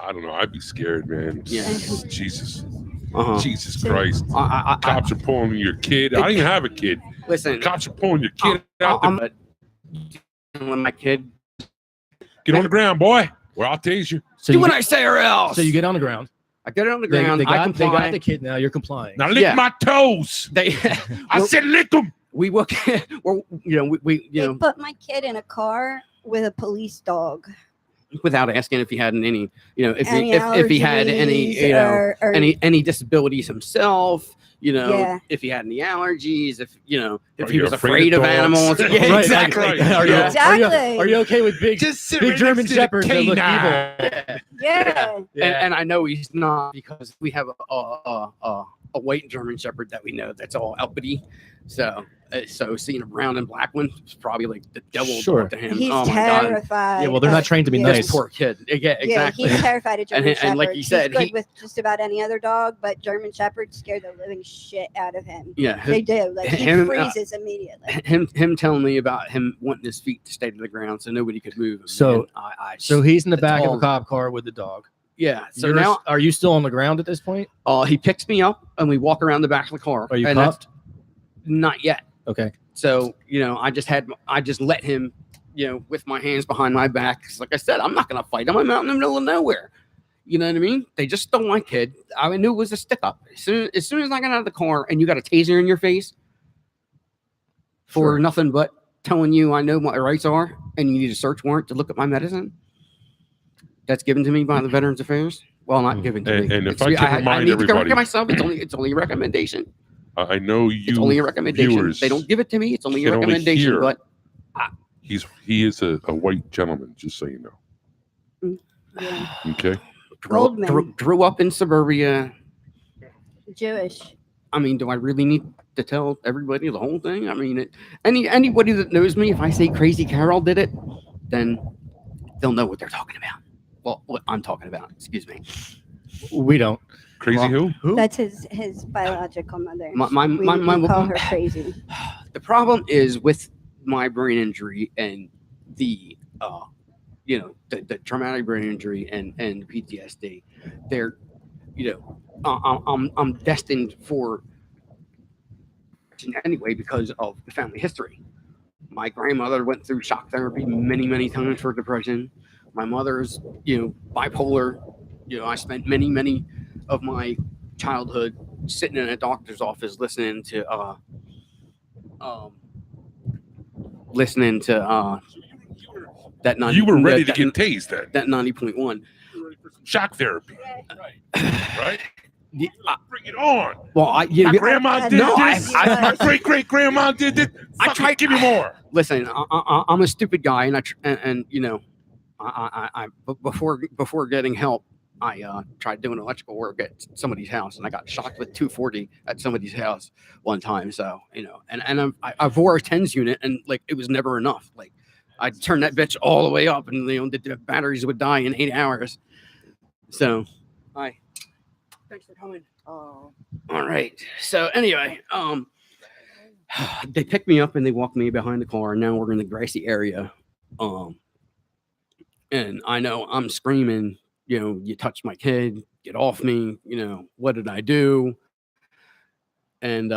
I don't know. I'd be scared, man. Yeah. Jesus. Uh-huh. Jesus Christ. I, Cops are pulling your kid. I don't even have a kid. listen, Cops are pulling your kid out there. when my kid Get on the ground, boy, or I'll tase you. So do you what get, I say or else. so you get on the ground. I get it on the They, ground. they I got, they comply. got the kid now. You're complying. Now lick Yeah. my toes. They, I said lick them. we look. Well, we They put my kid in a car with a police dog. without asking if he had any, if Any he had any, allergies or any disabilities himself. Yeah. If he had any allergies, if Are he you was afraid afraid of of animals. dogs? Yeah, Right, exactly. right. Are you, Exactly. Are you okay with big Just German shepherds that look Yeah. Yeah. And I know he's not, because we have a white German Shepherd that we know that's all uppity. So seeing a brown and black one is probably like the devil Sure. to him. He's Oh my God. terrified. Yeah, well, they're not trained to be yeah. This nice. poor kid. Yeah, exactly. Yeah, he's terrified of German And Shepherds. like you said, he's good he- with just about any other dog, but German Shepherds scare the living shit out of him. Yeah. They do. Like he him- freezes immediately. Him telling me about him wanting his feet to stay to the ground so nobody could move him. So- And I So he's in the That's back of all. a cop car with the dog. yeah. So You're- now are you still on the ground at this point? he picks me up and we walk around the back of the car. Are you and that's- cuffed? Not yet. Okay. So, I just let him, with my hands behind my back. 'Cause like I said, I'm not going to fight him. I'm out in the middle of nowhere. You know what I mean? They just stole my kid. I knew it was a stick up. As soon as I got out of the car and you got a taser in your face for Sure. nothing but telling you I know what my rights are and you need a search warrant to look at my medicine, that's given to me by the Veterans Affairs. Well, not given to me. And if It's- I can remind need to correct everybody- myself. It's only a recommendation. I know It's only a you recommendation. viewers They don't give it to me. It's only a can only recommendation. hear. But he is a white gentleman, just so you know. Yeah. Okay. Goldman. grew up in suburbia. Jewish. I mean, do I really need to tell everybody the whole thing? I mean, anybody that knows me, if I say Crazy Carol did it, then they'll know what they're talking about. Well, what I'm talking about. Excuse me. We don't. Crazy who? That's his biological mother. My we call her crazy. The problem is with my brain injury and the the traumatic brain injury and PTSD. They're I'm destined for anyway because of the family history. My grandmother went through shock therapy many times for depression. My mother's bipolar. I spent many of my childhood sitting in a doctor's office listening to that 90, You were ready to that, get tased then. that 90.1. Shock therapy. Right? Yeah, Bring it on. well, My grandma did No, this. My great grandma did this. I Fuck it, tried- give me more. listen. I'm a stupid guy, and before getting help, I tried doing electrical work at somebody's house, and I got shocked with 240 at somebody's house one time. So and I wore a TENS unit, and like it was never enough. Like I turned that bitch all the way up, and the batteries would die in 8 hours. So, hi. Thanks for coming. All right. So anyway, they picked me up and they walked me behind the car. And now we're in the grassy area. And I know I'm screaming, you touched my kid, get off me, what did I do? And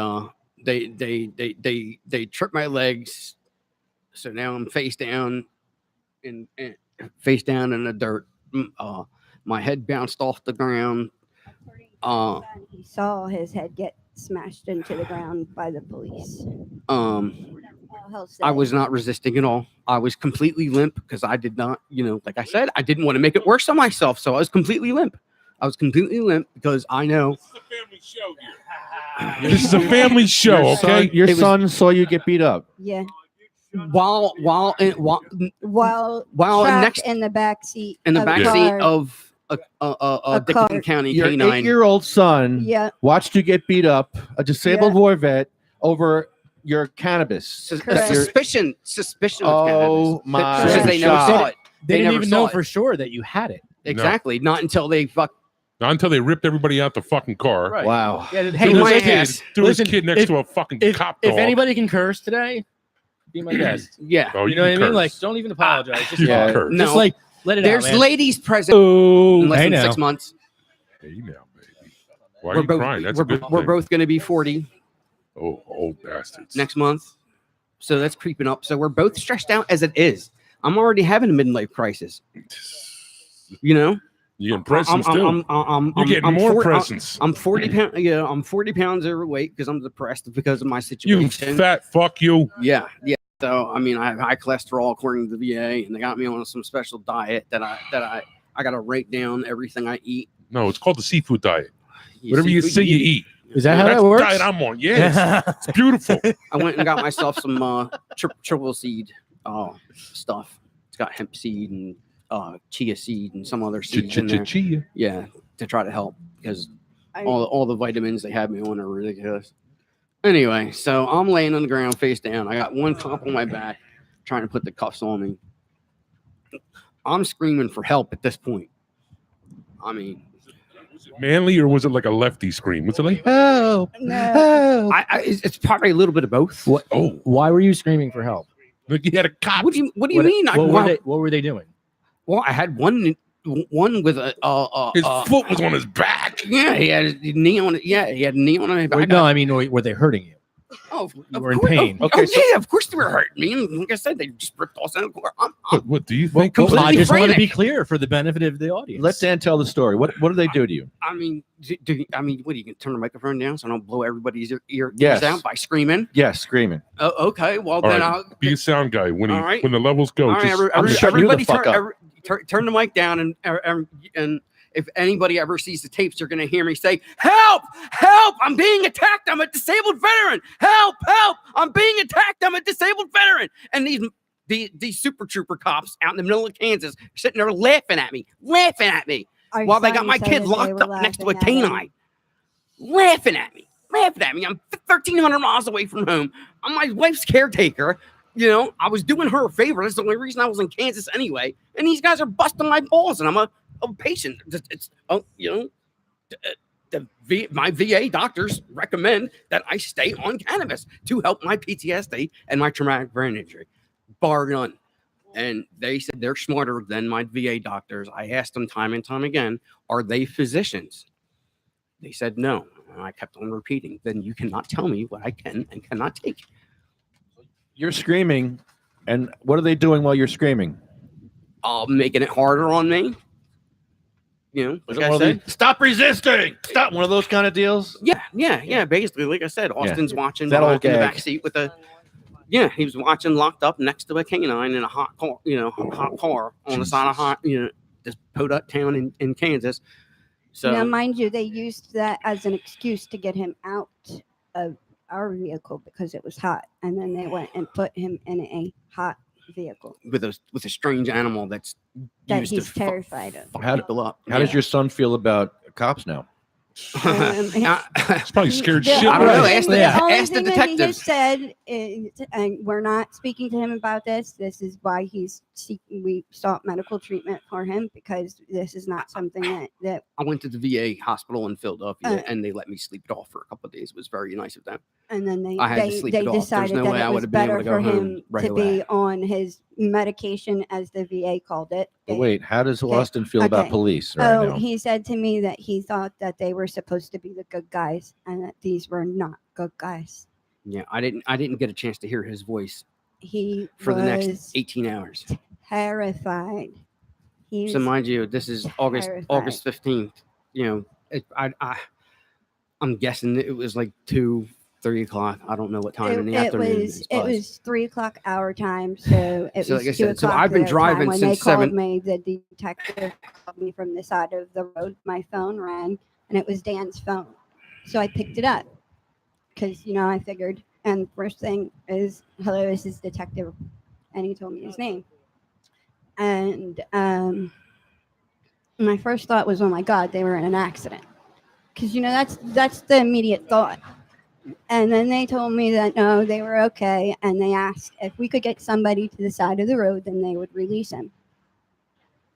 they tripped my legs. So now I'm face down in the dirt. My head bounced off the ground. He saw his head get smashed into the ground by the police. I was not resisting at all. I was completely limp because I did not, like I said, I didn't want to make it worse on myself. So I was completely limp. Because I know. This is a family show, Your okay? son, your It was- son saw you get beat up. Yeah. While Trapped next in the back seat. in the of back a seat car. of a Dickinson car. County Your K9. 8-year-old son Yeah. watched you get beat up, a disabled war vet, over your cannabis. Correct. Suspicion of Oh cannabis. my Because they never saw God. it. They didn't never even saw know it. for sure that you had it. Exactly. Not until they Not until they ripped everybody out the fucking car. Right. Wow. Yeah, Hey, Threw my his kid, ass. threw his Listen, kid next if- to a fucking If, cop dog. if anybody can curse today, be my guest. Yeah. Oh, You know what I can mean? curse. Like, don't even apologize. Just, You can Yeah. curse. No. just like let it There's out, man. ladies present Oh, in less hey than now. 6 months. Hey now, baby. Why are We're you both crying? That's we're, a good we're thing. both going to be 40 Oh, old bastards. next month. So that's creeping up. So we're both stressed out as it is. I'm already having a midlife crisis. You know? You getting presents too. You're getting I'm more 40 presents. I'm 40 pounds. Yeah, I'm 40 pounds overweight because I'm depressed because of my You situation. fat fuck you. Yeah. So I mean, I have high cholesterol according to the VA, and they got me on some special diet that I got to write down everything I eat. No, it's called the seafood diet. Whatever you say you eat. Is that how That's that the works? diet I'm on. Yeah, it's beautiful. I went and got myself some triple seed stuff. It's got hemp seed and chia seed and some other seeds in there. Chia. Yeah, to try to help because I, all the vitamins they have me on are ridiculous. Anyway, so I'm laying on the ground face down. I got one cop on my back trying to put the cuffs on me. I'm screaming for help at this point. I mean, Was it manly or was it like a lefty scream? Was it like Help! no. Help! it's probably a little bit of both. What? oh, Why were you screaming for help? like you had a cop? What do you mean? What were they doing? Well, I had one with a His foot was on his back. yeah, he had a knee on it. Yeah, he had a knee on it. Wait, no, I mean, were they hurting you? Oh, You were in pain. Okay, yeah, of course they were hurting me. And like I said, they just ripped us out of the car. What do you think? completely I just want to frantic. be clear for the benefit of the audience. Let Dan tell the story. What do they do to you? I mean, what? You can turn the microphone down so I don't blow everybody's ears Yes. out by screaming. Yes, screaming. Oh, okay. Well, All then right, I'll be a sound guy when All right. when the levels go. All right, just, I'm shutting you the everybody fuck up. turn the mic down, and if anybody ever sees the tapes, you're going to hear me say, "Help! Help! I'm being attacked. I'm a disabled veteran. Help! Help! I'm being attacked. I'm a disabled veteran." And these super trooper cops out in the middle of Kansas are sitting there laughing at me Our while they got son my said kid that they locked were up next to a laughing at him. canine, laughing at me. I'm 1,300 miles away from home. I'm my wife's caretaker. You know, I was doing her a favor. That's the only reason I was in Kansas anyway. And these guys are busting my balls, and I'm a patient. My VA doctors recommend that I stay on cannabis to help my PTSD and my traumatic brain injury, bar none. And they said they're smarter than my VA doctors. I asked them time and time again, are they physicians? They said no. And I kept on repeating, then you cannot tell me what I can and cannot take. You're screaming, and what are they doing while you're screaming? Making it harder on me. You know, Is like it I one of said. these, stop resisting? Stop, one of those kind of deals? Yeah. Basically, like I said, Austin's watching That old in the gag. back seat with a. Yeah, he was watching locked up next to a canine in a hot car. Hot car on the side of this podunk town in Kansas. So Now, mind you, they used that as an excuse to get him out of our vehicle because it was hot, and then they went and put him in a hot vehicle with a strange animal that's that used he's to terrified of. fuck How- people up. How does your son feel about cops now? He's probably scared The shit. I don't know. only Ask thing- the- only ask the thing that he has detectives. said is, and we're not speaking to him about this. This is why we sought medical treatment for him because this is not something that I went to the VA hospital in Philadelphia Uh, and they let me sleep it off for a couple of days. It was very nice of them. and then I had to they sleep it off. There's decided no that way I it was would've been able better to go for home him right to away. be on his medication, as the VA called it. But wait, how does Okay, Austin feel about okay. police right now? He said to me that he thought that they were supposed to be the good guys and that these were not good guys. Yeah, I didn't get a chance to hear his voice He for the next was 18 hours. terrified. He So was mind you, this is August terrified. 15th. You know, I'm guessing it was like 2-3 o'clock. I don't know what time in the afternoon it was 3:00 our time, so it So was like I 2 said, so o'clock I've been their time. driving When since they called 7. me, the detective called me from the side of the road. My phone rang, and it was Dan's phone, so I picked it up because I figured. And first thing is, "Hello, this is Detective," and he told me his name. And my first thought was, "Oh my God, they were in an accident," because that's the immediate thought. And then they told me that no, they were okay, and they asked if we could get somebody to the side of the road, then they would release him.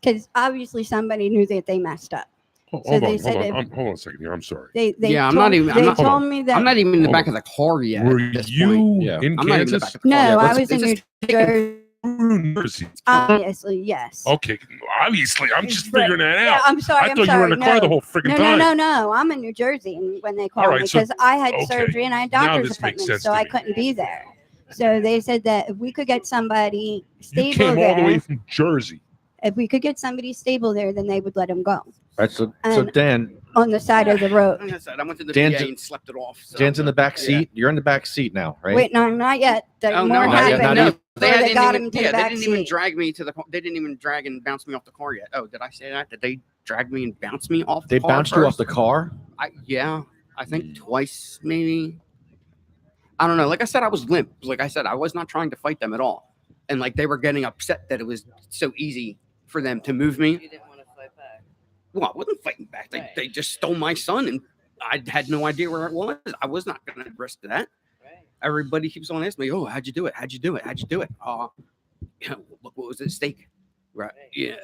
because obviously somebody knew that they messed up. Hold So they on, said hold on a second here. I'm sorry. They Yeah, I'm told, not even- I'm They not- hold told on. me that I'm not even in the Hold back on. of the car yet. Were at this you point. Yeah. in I'm not even in the Kansas? back of the car. no, yet. I Let's- was in let's New just take a- Jersey. New Jersey. Obviously, yes. Okay, obviously, I'm just But- figuring that Yeah, out. I'm sorry. I I'm thought sorry. you were in the car no. the whole freaking No, time. no. I'm in New Jersey, and when they called All right, me, so- because I had okay. surgery and I had Now doctor's this makes appointments, sense so to I me. couldn't be there. So they said that if we could get somebody You stable came all the way there, from Jersey. if we could get somebody stable there, then they would let him go Right, so And- Dan, on the side of the road. Like I said, I went to the Dan's- VA and slept it off. So. Dan's in the back Yeah. seat. You're in the back seat now, right? Wait, no, not yet. The Oh, more no, not yet, happened not no, yet. before they didn't got even, him to yeah, the they back didn't even seat. drag me to the car. They didn't even drag and bounce me off the car yet. Oh, did I say that? Did they drag me and bounce me off the They car bounced you off first? the car. Yeah, I think twice maybe. I don't know. Like I said, I was limp. Like I said, I was not trying to fight them at all. And like they were getting upset that it was so easy for them to move me. You didn't want to fight back. Well, I wasn't fighting back. They, Right. they just stole my son and I had no idea where it was. I was not going to risk that. Right. Everybody keeps on asking me, "Oh, how'd you do it? How'd you do it? How'd you do it?" Look what was at stake. Right? Yeah.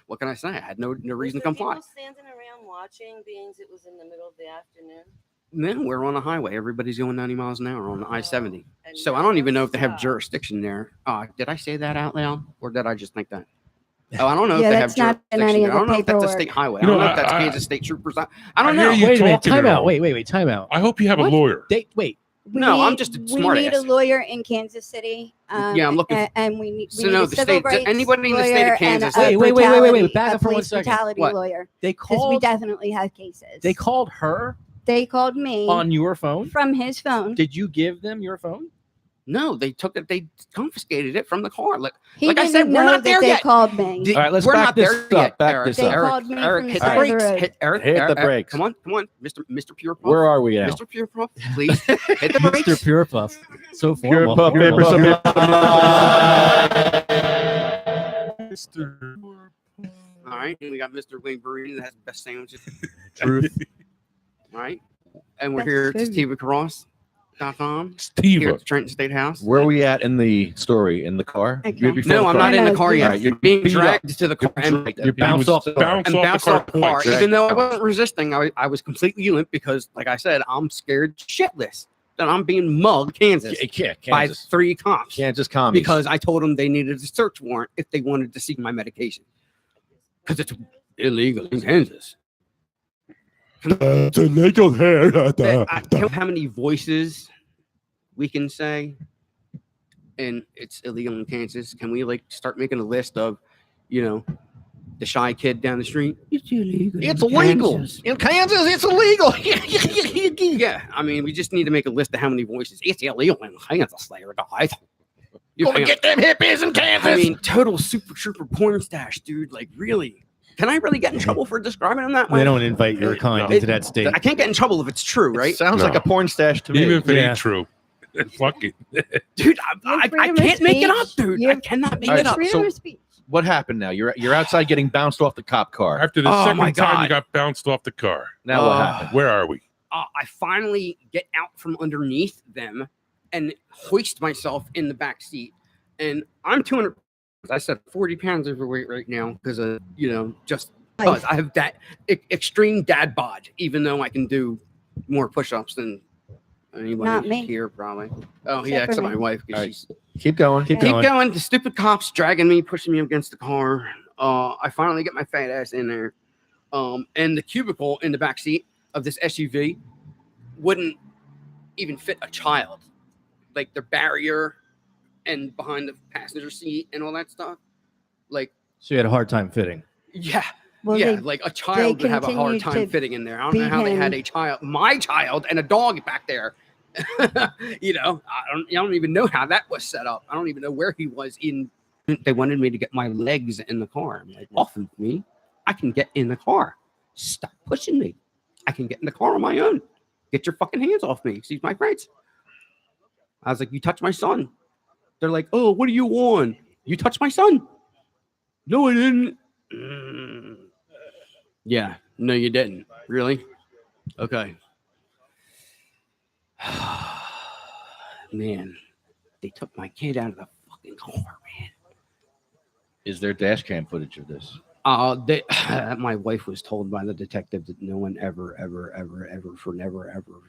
What can I say? I had no reason to comply. People standing around watching, being it was in the middle of the afternoon. Man, we're on a highway. Everybody's going 90 miles an hour on the I-70. And So I no don't even one know if they have stopped. jurisdiction there. Did I say that out loud, or did I just think that? Oh, I don't know Yeah, if they have that's not in jurisdiction any there. of I don't the know if that's a paperwork. state highway. You I don't know, know if that's I- Kansas State Troopers. I don't I hear know. you Wait a minute. talking Time out. earlier. Wait. Time out. I hope you have a What? lawyer. Wait. We No, I'm need- just a We smart need ass. a lawyer in Kansas City. Yeah, I'm looking for- And we need, So we need no, a the civil state- rights anybody in the state of lawyer and Kansas- a Wait. brutality- Back a up for 1 police second. brutality What? lawyer. They Because we called. definitely have cases. They called her They called me on your phone. from his phone. Did you give them your phone? No, they took it. They confiscated it from the car. Like He like I didn't said, we're know not that there they yet. called me. The- All right, let's we're back not this there up, yet, back Eric. this They up. Eric, called me Eric, from hit the the side of the brakes. road. Hit Eric. Hit the Eric, brakes. Come on, Mr. Pure Puff. Where are we now? Mr. Pure Puff, please hit the Mr. brakes. Pure Puff. So Pure formal. puff, paper, All right, and we got Mr. Wayne Burrito that has the best sandwiches. Truth. All right, and we're Best here at food. SteveCross.com here Steve. at the Trenton State House. Where are we at in the story? In the car? Okay. You're before No, the I'm car. not in the No, car you're yet. right, you're being beat up. dragged to the car and You're bounced off the car. Bounced off bounced the off the car. Right. Even though I wasn't resisting, I was completely limp because, like I said, I'm scared shitless that I'm being mugged, Kansas, Yeah, by Kansas. 3 cops Kansas commies. because I told them they needed a search warrant if they wanted to see my medication because it's illegal in Kansas. It's illegal here. I don't know how many voices we can say, and it's illegal in Kansas. Can we like start making a list of, the shy kid down the street? It's illegal. It's in illegal. Kansas. In Kansas, it's illegal. Yeah, I mean, we just need to make a list of how many voices. It's illegal in Kansas, there, guys. Gonna get them hippies in Kansas. I mean, total super trooper porn stash, dude. Like, really? Can I really get in trouble for describing him that way? They don't invite your kind into that state. I can't get in trouble if it's true, right? It sounds No. like a porn stash to me. Even if it Yeah. ain't true. Fuck it. Dude, You have I freedom of can't make it up, speech. dude. You I have- cannot make All right, it up. Freedom so- of speech. What happened now? You're outside getting bounced off the cop car. After the Oh, second my time you God. got bounced off the car. Now what happened? Where are we? I finally get out from underneath them and hoist myself in the back seat. And I'm 200, as I said, 40 pounds overweight right now because of, just because I have that extreme dad bod, even though I can do more push-ups than anybody Not me. here probably. Oh, Except yeah, for except me. my wife. 'Cause All right. she's Keep going. Keep Keep going. going. The stupid cops dragging me, pushing me against the car. I finally get my fat ass in there. And the cubicle in the back seat of this SUV wouldn't even fit a child. Like the barrier and behind the passenger seat and all that stuff. Like, So you had a hard time fitting. yeah. Well, yeah, they- like a child would have a hard continued time to fitting in there. I don't know beat how they had him. a child, my child, and a dog back there. I don't even know how that was set up. I don't even know where he was in. They wanted me to get my legs in the car. I'm like, off of me. I can get in the car. Stop pushing me. I can get in the car on my own. Get your fucking hands off me. Excuse my French. I was like, you touched my son. They're like, oh, what are you on? You touched my son. No, I didn't. Yeah, no, you didn't. Really? Okay. Man, they took my kid out of the fucking car, man. Is there dash cam footage of this? My wife was told by the detective that no one ever, for never, ever,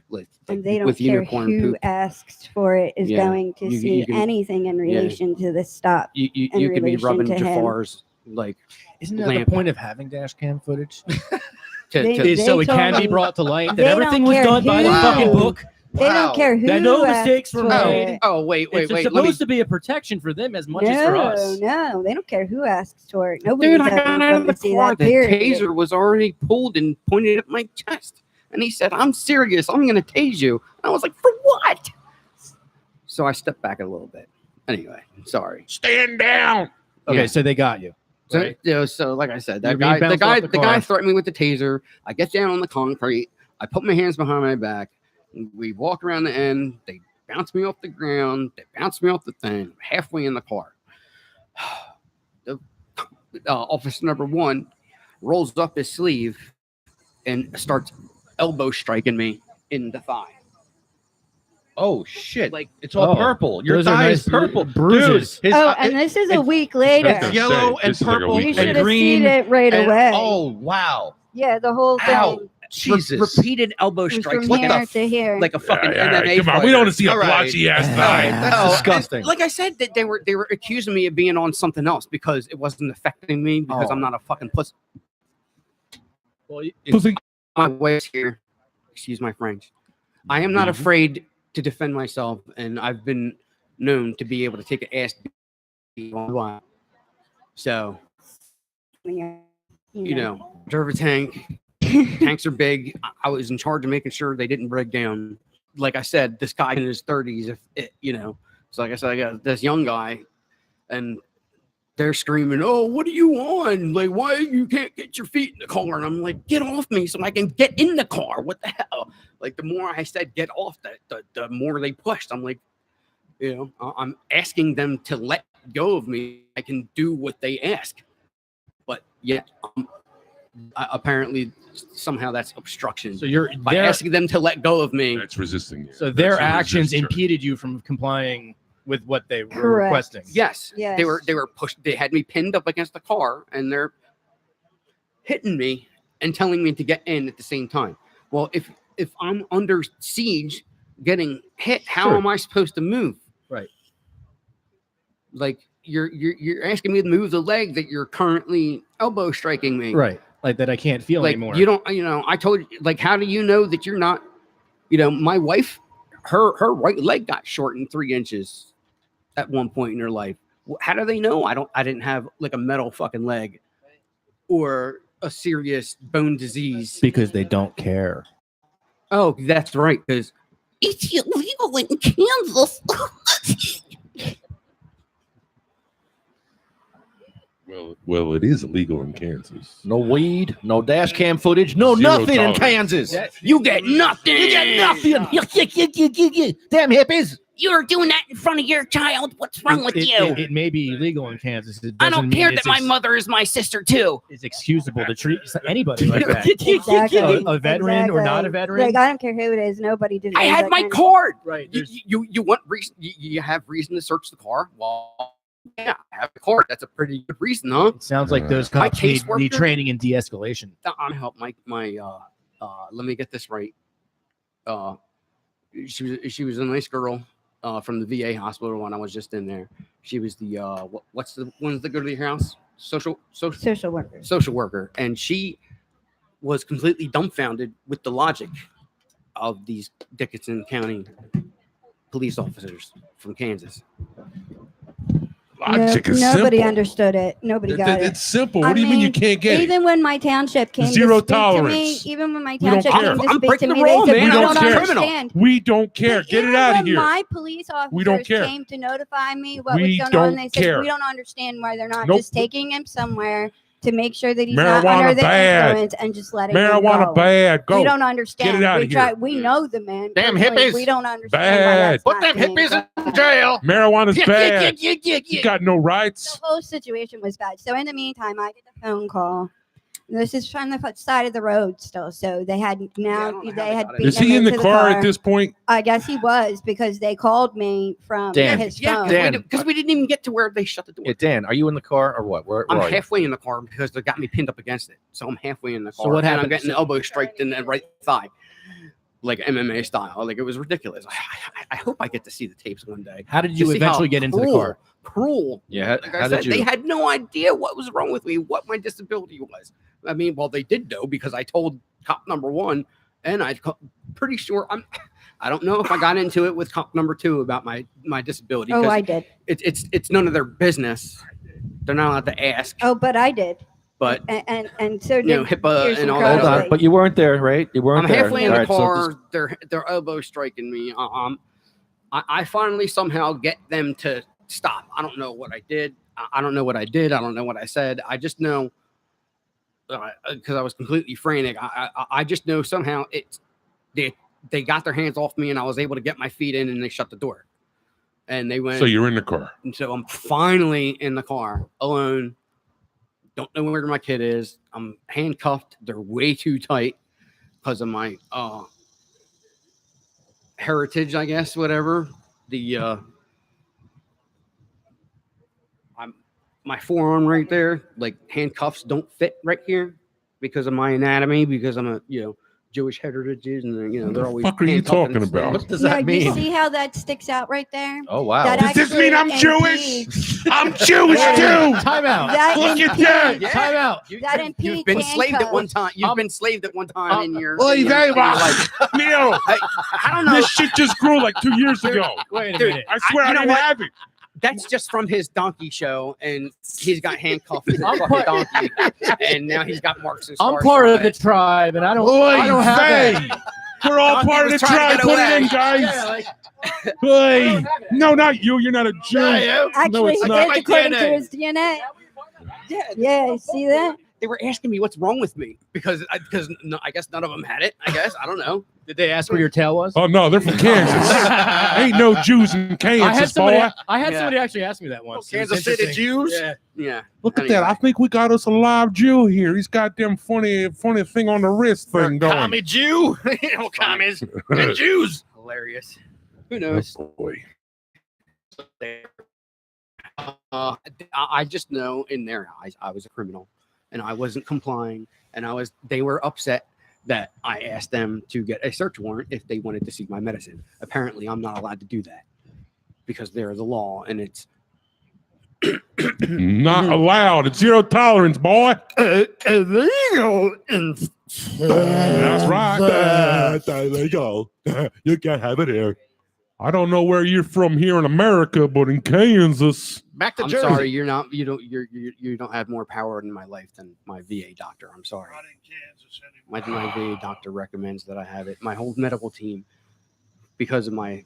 And they don't with care unicorn who poop. asks for it is Yeah. going to You see can- anything in relation to the stop. You in could be relation rubbing to him. Jafar's like. Isn't that lamp the point of having dash cam footage? They So it told can be me brought to light that they everything don't was care done by the who- fucking book. They don't care who That no asks mistakes were for made. it. Oh wait. It's Let me. supposed to be a protection for them as much as for us. No, they don't care who asks for it. Nobody's Dude, I ever got out going of the to see car. that. The Period. taser was already pulled and pointed at my chest, and he said, "I'm serious. I'm going to tase you." And I was like, "For what?" So I stepped back a little bit. Anyway, sorry. Stand down. Okay, Yeah. so they got you. So, Right. so like I said, You're that being guy, bounced off the the car. guy threatened me with the taser. I get down on the concrete. I put my hands behind my back. We walk around the end. They bounce me off the ground. They bounce me off the thing. I'm halfway in the car. The officer number one rolls up his sleeve and starts elbow striking me in the thigh. Oh shit! Like, It's all Oh, purple. Your those are thigh nice is purple. bruises. Dude, his, Oh, and this is a week later. it's yellow and This is like a purple week You should and have green. seen it right and- away. Oh wow! Yeah, the whole Ow! thing Jesus! repeated elbow was strikes from like here to here. a fucking Yeah, MMA come on, we fighter. don't want to see a All right. blotchy ass thigh. That's Oh, disgusting. and like I said, that they were accusing me of being on something else because it wasn't affecting me because Oh. I'm not a fucking pussy. Well, Pussy. My wife's here. Excuse my French. I am not afraid to defend myself, and I've been known to be able to take an ass beat on the line. So, you know, drive a tank. Tanks are big. I was in charge of making sure they didn't break down. Like I said, this guy in his 30s, so like I said, I got this young guy, and they're screaming, "Oh, what are you on? Like, why you can't get your feet in the car?" And I'm like, "Get off me so I can get in the car." What the hell? Like, the more I said, "Get off," the more they pushed. I'm like, I'm asking them to let go of me. I can do what they ask, but yet apparently somehow that's obstruction. so you're By asking them to let go of me. That's resisting you. so their That's a actions resistor. impeded you from complying with what they were Correct. requesting. Yes, Yes. they were pushed. They had me pinned up against the car, and they're hitting me and telling me to get in at the same time. Well, if I'm under siege, getting hit, how Sure. am I supposed to move? Right. Like you're asking me to move the leg that you're currently elbow striking me. Right. Like that I can't feel Like anymore. you don't. I told you. Like, how do you know that you're not? My wife, her right leg got shortened 3 inches at one point in her life. How do they know? I didn't have like a metal fucking leg or a serious bone disease. because they don't care. Oh, that's right. Because it's illegal in Kansas. Well, it is illegal in Kansas. No weed, no dash cam footage, no Zero nothing tolerance. in Kansas. You get nothing. You get nothing. Damn hippies. You're doing that in front of your child. What's wrong with you? It may be illegal in Kansas. It I doesn't don't mean care it's that my mother is my sister too. It's excusable to treat anybody like that. Exactly. A veteran or not a Exactly. veteran. Like, I don't care who it is. Nobody deserves I had that my kind of- card. Right. You want reason? You have reason to search the car? Well, yeah, I have the card. That's a pretty good reason, huh? It sounds like those My cops need caseworker- training in de-escalation. I'm help my let me get this right. She was a nice girl from the VA hospital when I was just in there. She was the what's the ones that go to your house? Social worker, and she was completely dumbfounded with the logic of these Dickinson County police officers from Kansas. Logic is Nobody simple. understood it. Nobody got it. It's simple. What do you mean you can't get it? Even when my township came Zero to speak tolerance. to me, even when my We don't township care. came to I'm speak to breaking me, the they law, said man. we I'm don't not a criminal. understand. We don't care. But Get it even out of when here. My police officers We don't care. came to notify me what We was going don't on. They said care. we don't understand why they're not Nope. just taking him somewhere to make sure that he's not Marijuana under the bad. influence and just letting him Marijuana go. bad. Go. We don't understand. Get it out we of here. We know the man. Damn personally. hippies. We don't understand Bad. why that's Put not them being hippies done. in jail. Marijuana's bad. You got no rights. The whole situation was bad. So in the meantime, I get the phone call This is from the side of the road still. So they had they had beaten Is he him in the into car at this point? I guess he was because they called me from Dan, his Yeah, phone. because we didn't even get to where they shut the door. Yeah, Dan, are you in the car or what? Where I'm are you? halfway in the car because they got me pinned up against it. So I'm halfway in the car. So what and happened? I'm getting elbow striked in the right thigh, like MMA style. Like it was ridiculous. I hope I get to see the tapes one day. How did to you see eventually how get into the car? Cruel. Yeah, Like how I did said, you? they had no idea what was wrong with me, what my disability was. I mean, well, they did know because I told cop number one, and pretty sure I don't know if I got into it with cop number two about my disability. Oh, 'cause I did. It's none of their business. They're not allowed to ask. Oh, but I did. But and so did HIPAA and all Hold that. on, but you weren't there, right? You weren't I'm there. halfway in the All right, so car. just- They're elbow striking me. I finally somehow get them to stop. I don't know what I did. I don't know what I did. I don't know what I said. I just know because I was completely frantic. I just know somehow they got their hands off me and I was able to get my feet in and they shut the door. And they went. So you're in the car. And so I'm finally in the car alone. Don't know where my kid is. I'm handcuffed. They're way too tight because of my heritage, I guess, whatever. My forearm right there, like handcuffs don't fit right here because of my anatomy, because I'm a Jewish heritage, and they're always. What the fuck are you handcuffed talking and about? What does No, that mean? you see how that sticks out right there? Oh wow! That Does this mean I'm actually Jewish? impedes- I'm Jewish too. Time out. That Look at impedes- that. Yeah. Time out. That impedes You've been slaved at one handcuffs. time. You've been slaved at one time in your. Well, in your- in your life. Neil, I don't know. this shit just grew like 2 years ago. Wait a Dude, minute. I swear I you know didn't what? have it. That's just from his donkey show, and he's got handcuffed to the I'm fucking part- donkey, and now he's got marks and I'm scars. part from of the it. tribe, and I don't Oy have vey. that. We're all Donkey part of the was trying tribe. to get Put it away. in, guys. Yeah, like, Hey. No, not you. You're not a Jew. Actually, it's he not. did according to his DNA. Yeah, see that? They were asking me what's wrong with me because I guess none of them had it. I guess I don't know. did they ask where your tail was? Oh no, they're from Kansas. Ain't no Jews in I Kansas, had somebody. boy. Yeah. Somebody actually ask me that once. It was Kansas City interesting. Jews? Yeah. Yeah. Look at that. I think we got us a live Jew here. He's got them funny thing on the wrist thing going. Commie Jew, commies and Jews. Hilarious. Who knows? Oh, boy. I just know in their eyes I was a criminal, and I wasn't complying, and they were upset that I asked them to get a search warrant if they wanted to see my medicine. Apparently, I'm not allowed to do that because there's a law, and it's Not allowed. It's zero tolerance, boy. Illegal. That's right. That's illegal. You can't have it here. I don't know where you're from here in America, but in Kansas. Back to I'm Jersey. sorry, you don't have more power in my life than my VA doctor. I'm sorry. My VA doctor recommends that I have it. My whole medical team, because of my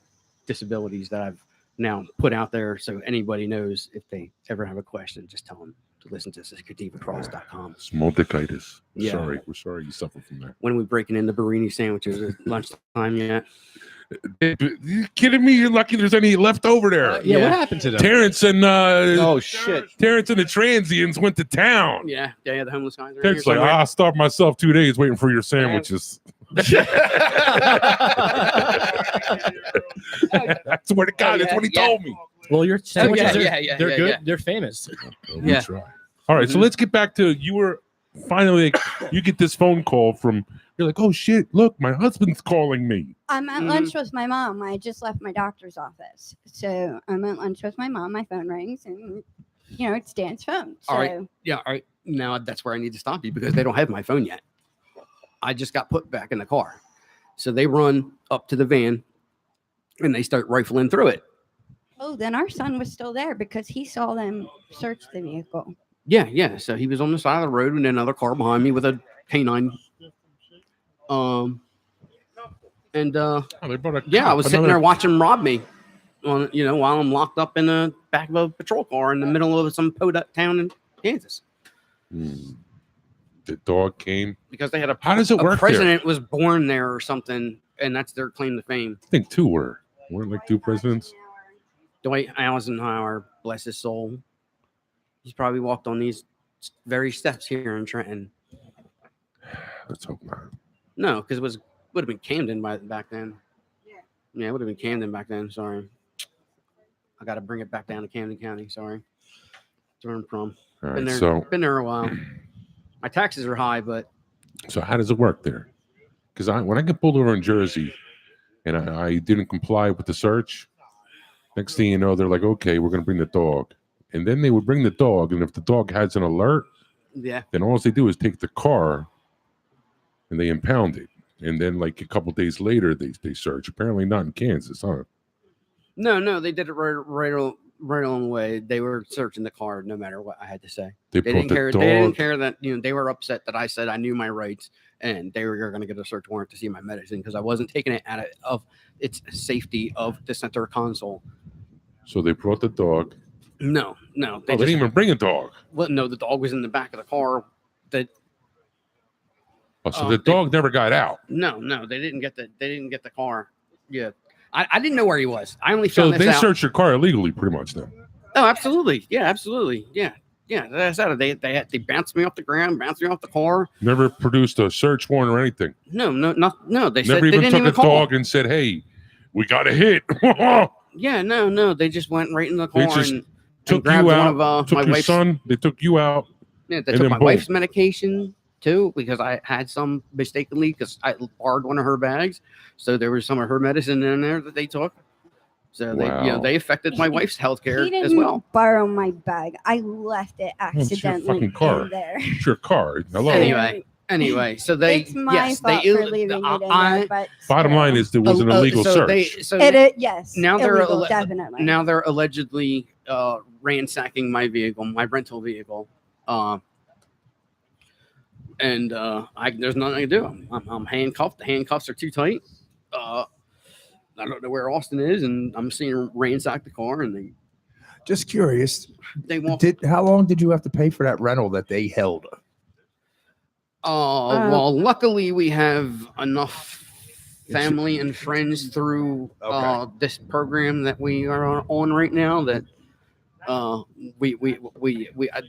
disabilities that I've now put out there, so anybody knows if they ever have a question, just tell them to listen to secretivacross.com. Small dickitis. Yeah. Sorry. We're sorry you suffer from that. When are we breaking in the Barini sandwiches at lunchtime yet? You kidding me? You're lucky there's any left over there. Yeah, what happened to them? Terrence and Oh shit! Terrence and the transients went to town. Yeah, the homeless guys. Are here Terrence like, somewhere. I stopped myself 2 days waiting for your sandwiches. That's what it got. That's what he told me. Well, your sandwiches yeah, they're good. yeah. They're famous. Yeah. Try. All right, so let's get back to you were finally you get this phone call from you're like, oh shit, look, my husband's calling me. I'm at lunch with my mom. I just left my doctor's office. So I'm at lunch with my mom. My phone rings and, it's Dan's phone. So All right. Yeah, all right. Now that's where I need to stop you because they don't have my phone yet. I just got put back in the car. So they run up to the van and they start rifling through it. Oh, then our son was still there because he saw them search the vehicle. Yeah. So he was on the side of the road and another car behind me with a canine. Oh, they brought a Yeah, I cop, was sitting another- there watching him rob me on, while I'm locked up in the back of a patrol car in the middle of some podunk town in Kansas. The dog came. Because they had a How does it work there? president was born there or something, and that's their claim to fame. I think two weren't like two presidents. Dwight Eisenhower, bless his soul. He's probably walked on these very steps here in Trenton. Let's hope not. No, because it would have been Camden back then. Yeah, it would have been Camden back then. Sorry, I got to bring it back down to Camden County. Sorry, that's where I'm from. All Been right. there, So been there a while. My taxes are high, but how does it work there? Because when I get pulled over in Jersey and I didn't comply with the search, next thing you know, they're like, okay, we're going to bring the dog. And then they would bring the dog. And if the dog has an alert, yeah, then all they do is take the car and they impound it. And then like a couple days later, they search. Apparently not in Kansas, huh? no, they did it right along the way. They were searching the car no matter what I had to say. They didn't brought care. the They didn't dog. care that they were upset that I said I knew my rights and they were going to get a search warrant to see my medicine because I wasn't taking it out of its safety of the center console. So they brought the dog. No, They didn't even bring a dog. Well, no, the dog was in the back of the car. So the dog never got out. No, they didn't get the car. Yeah, I didn't know where he was. I only So found this they out. searched your car illegally, pretty much. Then. Oh, absolutely. Yeah, absolutely. Yeah. That's out of they bounced me off the ground, bounced me off the car. Never produced a search warrant or anything. No. They said Never they even didn't took even a call. dog and said, "Hey, we got a hit." Yeah, no. They just went right in the car They just and took grabbed you one out. of Took my your wife's son. They took you out. Yeah, they and took then my boom. wife's medication too because I had some mistakenly because I borrowed one of her bags, so there was some of her medicine in there that they took. So Wow. they affected my wife's health care He didn't as well. borrow my bag. I left it It's your accidentally fucking car. in there. It's your car. Hello. Anyway, so they It's my yes, fault they for leaving it in I- there, but Bottom still. line is there was an illegal search. Yes. Now they're illegal, definitely. Now they're allegedly ransacking my vehicle, my rental vehicle, and there's nothing I can do. I'm handcuffed. The handcuffs are too tight. I don't know where Austin is, and I'm seeing her ransack the car, and Just curious. they won't. How long did you have to pay for that rental that they held? Well, luckily we have enough family and friends through this program that we are on right now that we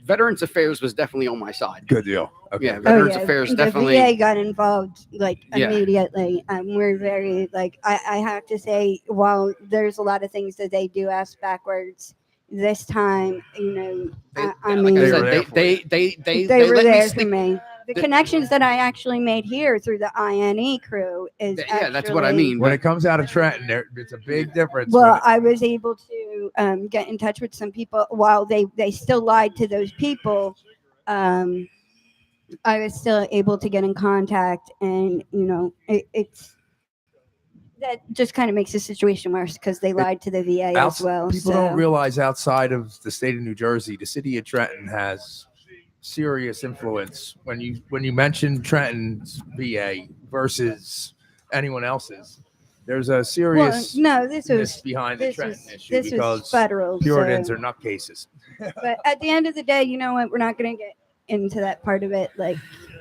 Veterans Affairs was definitely on my side. Good deal. Okay. Yeah, Veterans Affairs the definitely. VA got involved Yeah. immediately. We're very I have to say, while there's a lot of things that they do ask backwards, this time, I mean, Like I said, they were let me there for stick- me. The connections that I actually made here through the INE crew is that's what I mean. When it comes out of Trenton, it's a big difference. Well, I was able to get in touch with some people while they still lied to those people. I was still able to get in contact, and it's that just kind of makes the situation worse because they lied to the VA as well. People don't realize outside of the state of New Jersey, the city of Trenton has serious influence. When you mention Trenton's VA versus anyone else's, there's a serious this was behind the this Trenton was- issue this was because federal, Puritans so- are nutcases. But at the end of the day, you know what? We're not going to get into that part of it. Like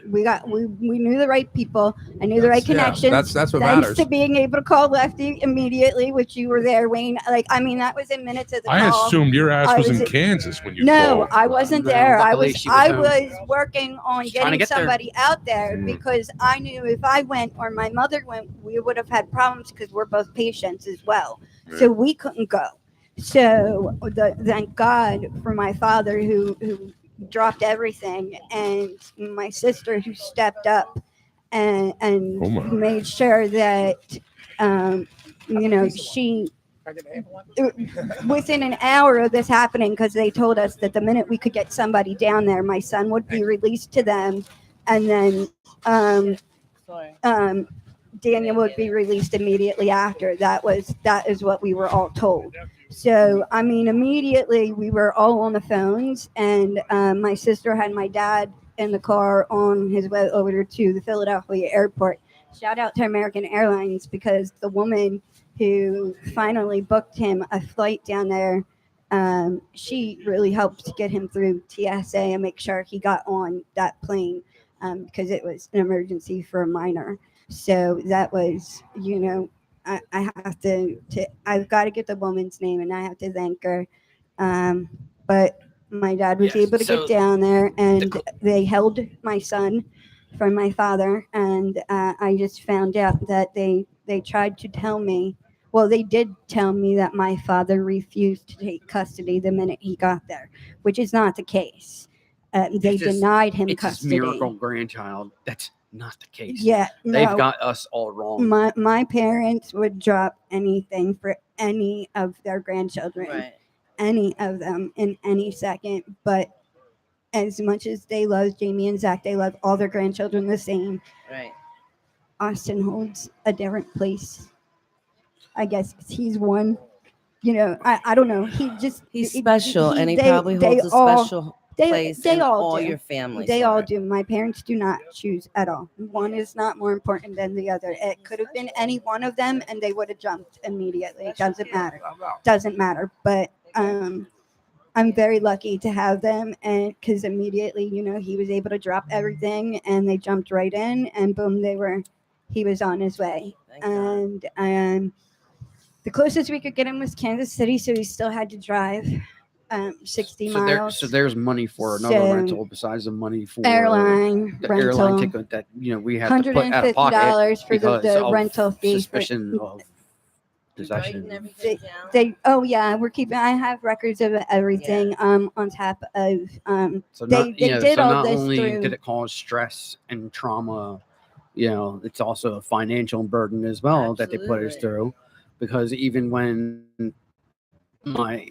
we knew the right people. I knew the right connections. That's what Thanks matters. to being able to call Lefty immediately, which you were there, Wayne. That was in minutes of the I call. assumed your ass I was in was- Kansas when you No, called. I wasn't No, there. luckily she was I home. was working on Trying to getting get there. somebody out there Mm. because I knew if I went or my mother went, we would have had problems because we're both patients as well. So we couldn't go. So thank God for my father who dropped everything, and my sister who stepped up and Oh my. made sure that she within an hour of this happening, because they told us that the minute we could get somebody down there, my son would be released to them, and then Daniel would be released immediately after. That is what we were all told. So I mean, immediately we were all on the phones, and my sister had my dad in the car on his way over to the Philadelphia airport. Shout out to American Airlines, because the woman who finally booked him a flight down there, she really helped to get him through TSA and make sure he got on that plane, because it was an emergency for a minor. So that was, I have to I've got to get the woman's name, and I have to thank her. But my dad was Yes, able to so get down there, and they held my son, from my father, and I just found out that they tried to tell me. Well, they did tell me that my father refused to take custody the minute he got there, which is not the case. They It's his- denied him It's his custody. miracle grandchild. That's not the case. Yeah, They've no. got us all wrong. My parents would drop anything for any of their grandchildren, Right. any of them in any second. But as much as they love Jamie and Zach, they love all their grandchildren the same. Right. Austin holds a different place. I guess 'cause he's one. You know, I don't know. He just He's special, and he probably they holds a all- special they place they in all do. your families. They all do. My parents do not choose at all. One is not more important than the other. It could have been any one of them, and they would have jumped immediately. It doesn't matter. Doesn't matter. But I'm very lucky to have them, and because immediately, you know, he was able to drop everything, and they jumped right in, and boom, he was on his way. And the closest we could get him was Kansas City, so he still had to drive 60 miles. So there's money for another So, rental besides the money for airline the rental. airline ticket that we have to put out of pocket $150 for the because of rental fee. suspicion of possession. We're keeping. I have records of everything. On top of So they not, did so all not this only through. did it cause stress and trauma, it's also a financial burden as well that they put us through, because even when my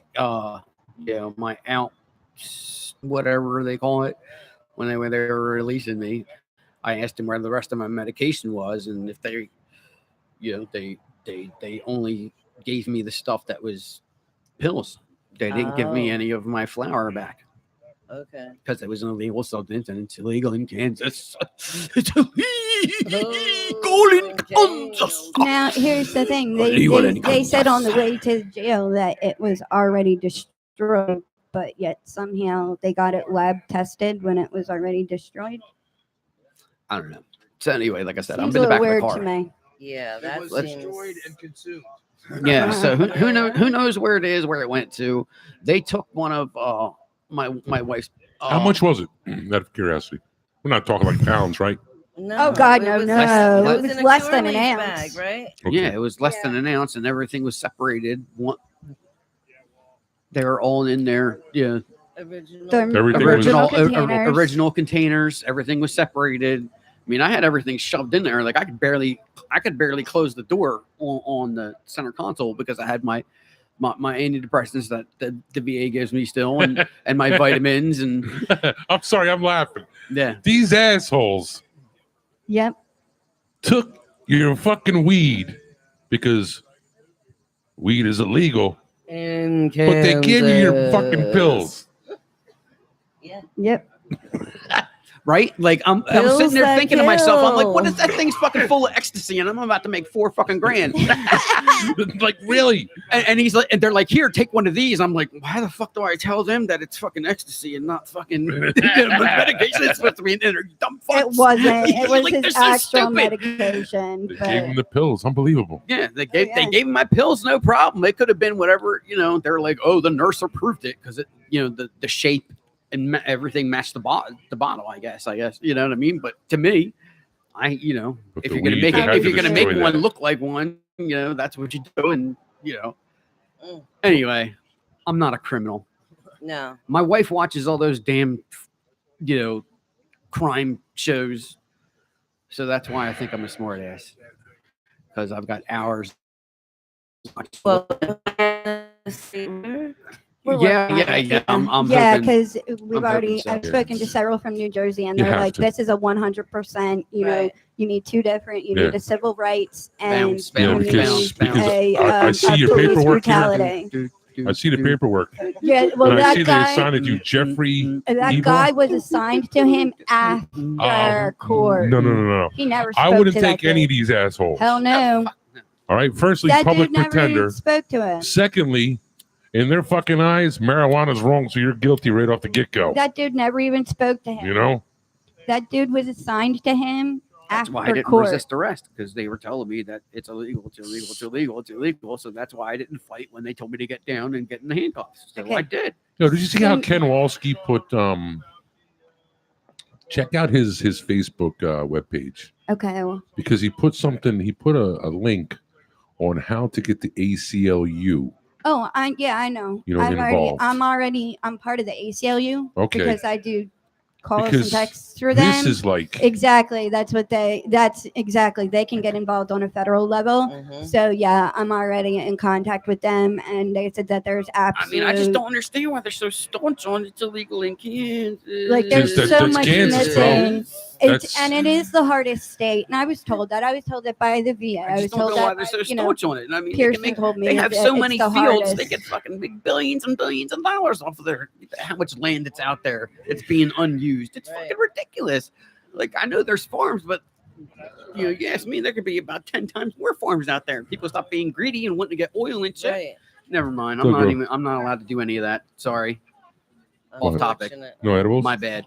my out, whatever they call it, when they were releasing me, I asked them where the rest of my medication was, and if they they only gave me the stuff that was pills. They didn't give me Oh. any of my flour back Okay. because it was an illegal substance and it's illegal in Kansas. It's illegal in Kansas. Now here's the thing. Illegal in They said on the Kansas. way to jail that it was already destroyed, but yet somehow they got it lab tested when it was already destroyed. I don't know. So anyway, like I said, Seems I'm in a the back little of the weird car. to me. Yeah, that was seems. destroyed and consumed. Yeah. So who knows where it is, where it went to? They took one of my wife's. How much was it? Out of curiosity. We're not talking like pounds, right? No, Oh God, it no, was no! less- It was in a less than an Curly's ounce. bag, right? Okay. Yeah, it was less than an ounce, and everything was separated. They were all in there. Yeah. Original. The Everything original was- containers. Original containers. Everything was separated. I mean, I had everything shoved in there. Like I could barely close the door on the center console because I had my antidepressants that the VA gives me still, and my vitamins, and I'm sorry, I'm laughing. yeah. These assholes Yep. took your fucking weed because weed is illegal, In but they give you your fucking Kansas. pills. Yep. Right? Like I was Pills sitting there that thinking to myself, I'm like, kill. what is that thing's fucking full of ecstasy, and I'm about to make $4 fucking grand. Like, really? And he's like, and they're like, here, take one of these. I'm like, why the fuck do I tell them that it's fucking ecstasy and not fucking medication? It's supposed to be in there, you dumb fucks. It wasn't. It was Like, they're his so actual stupid. medication. They But gave him the pills. Unbelievable. Yeah, they gave him my pills, no problem. It could have been whatever, They're like, oh, the nurse approved it because it, the shape and everything matched the bottle. I guess, you know what I mean. But to me, But if the you're gonna weed, make they it, had if to you're gonna make destroy one that. look like one, that's what you do. And anyway, I'm not a criminal. No. My wife watches all those damn, crime shows, so that's why I think I'm a smart ass, because I've got hours. Well, we're Yeah. working on it. I'm yeah, hoping- because we've I'm already. hoping so. I've spoken to several from New Jersey, and You they're have like, to. "This is a 100%. You know, Right. you need two different. You Yeah. need a civil rights and Bounce, You know, you because need a, I see a your police paperwork here. brutality. I see the paperwork. Yeah, well, and I that see they guy. assigned it to Jeffrey. That Ebel? guy was assigned to him after court. No. He never spoke I wouldn't to take that any kid. of these assholes. Hell no. All right. Firstly, That public dude never pretender. even spoke to him. Secondly, in their fucking eyes, marijuana's wrong, so you're guilty right off the get-go. That dude never even spoke to him. You know? That dude was assigned to him That's why I after didn't court. resist arrest, because they were telling me that it's illegal, it's illegal, it's illegal, it's illegal. So that's why I didn't fight when they told me to get down and get in the handcuffs. So Okay. I did. Yo, did you see how Ken Walski put check out his Facebook webpage Okay. Well, because he put something. He put a link on how to get the ACLU. oh, I know. You know, I'm involved. I'm part of the ACLU. Okay. Because I do calls Because and texts for them. this is like Exactly. That's exactly. They can get involved on a federal level. Mhm. So yeah, I'm already in contact with them, and they said that there's I absolute. mean, I just don't understand why they're so staunch on it's illegal in Kansas. Like there's That- so that's much Kansas, bro. missing. That's- And it is the hardest state. And I was told that. I was told that by the VA. I I was just don't told know why that they're so by, staunch on it. And I mean, they, Pearson can make, told me they have that so it's many the fields. hardest. They get fucking big billions and billions of dollars off of their how much land that's out there. It's being unused. It's fucking ridiculous. Like I know there's farms, but you ask me, there could be about 10 times more farms out there. People stop being greedy and wanting to get oil and shit. Right. Never mind. Look, bro. I'm not allowed to do any of that. Sorry. Off topic. Unfortunate. no edibles. My bad.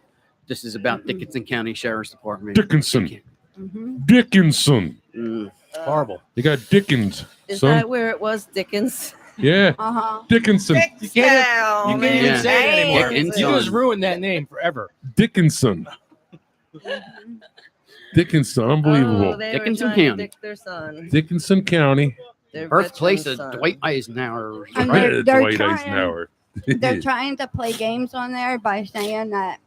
This is about Dickinson County Sheriff's Department. Dickinson. Mhm. Dickinson. Mm. Horrible. You got Dickens. Is son. that where it was, Dickens? Yeah. Uh-huh. Dickinson. You can't even Yeah. say it anymore. Dickinson. You just ruined that name forever. Dickinson. Dickinson. Unbelievable. Oh, they Dickinson were trying County. to dick their son. Dickinson County. Their Birthplace veteran of son. Dwight Eisenhower. And Right, they're Dwight trying- Eisenhower. They're trying to play games on there by saying that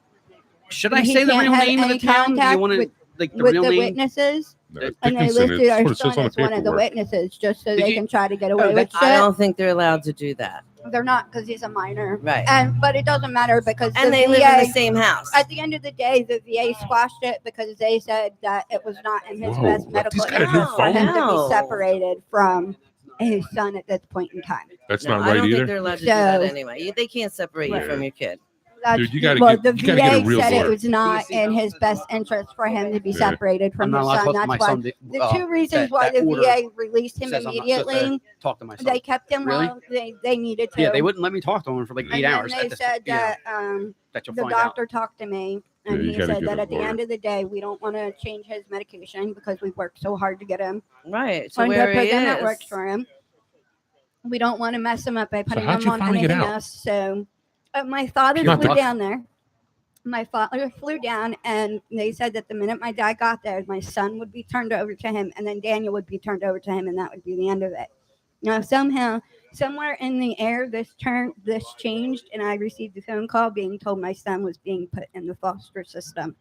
Should I he say the can't real have name of the any town? Do you contact want to with- like the with real the name? witnesses, No, and they Dickinson. listed It's our what it says son on as the one of the paperwork. witnesses just so Did they you- can try to get away with I shit. don't think they're allowed to do that. They're not because he's a minor. Right. But it doesn't matter because And the they live VA, in the same house. at the end of the day, the VA squashed it because they said that it was not in his Whoa, best he's medical got a new interest for him to phone? be separated from his son at this point in time. That's No, not I right don't think either. they're allowed to do that So- anyway. They can't separate Right. you from your kid. Dude, you gotta well, get- the you gotta get a VA real said lawyer. it was not in his best interest for him to be Yeah. separated I'm from not his allowed to son. talk to That's my why son. the two reasons why that the order VA released him says I'm not supposed to immediately. talk to my son. They kept him Really? while they needed to. Yeah, they wouldn't let me talk to him for like 8 and hours. then they said that that you'll the find out. doctor talked to me, Yeah, and you he gotta said get that a at the lawyer. end of the day, we don't want to change his medication because we worked so hard to get him. Right. So Find a where he program that is. works for him. We don't want to mess him up by putting how'd him you on finally get anything out? else. So my father Pure flew luck. down there. My father flew down, and they said that the minute my dad got there, my son would be turned over to him, and then Daniel would be turned over to him, and that would be the end of it. Now, somehow, somewhere in the air, this changed, and I received a phone call being told my son was being put in the foster system.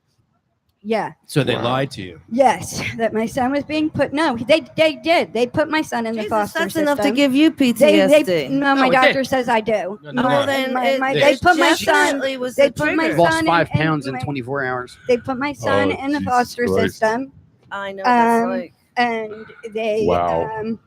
Yeah. So they Wow. lied to you. Yes, that my son was being put. No, they did. They put my son in the Jesus, foster that's system. enough to give you PTSD. No, No, my it doctor did. says I do. No, no, My- no. Well, then my- it they put my son. definitely was They the put my trigger. son. Lost 5 in pounds in my- 24 hours. They put my son Oh, in the Jesus foster Christ. system, I know what that's Um, like. and they Wow.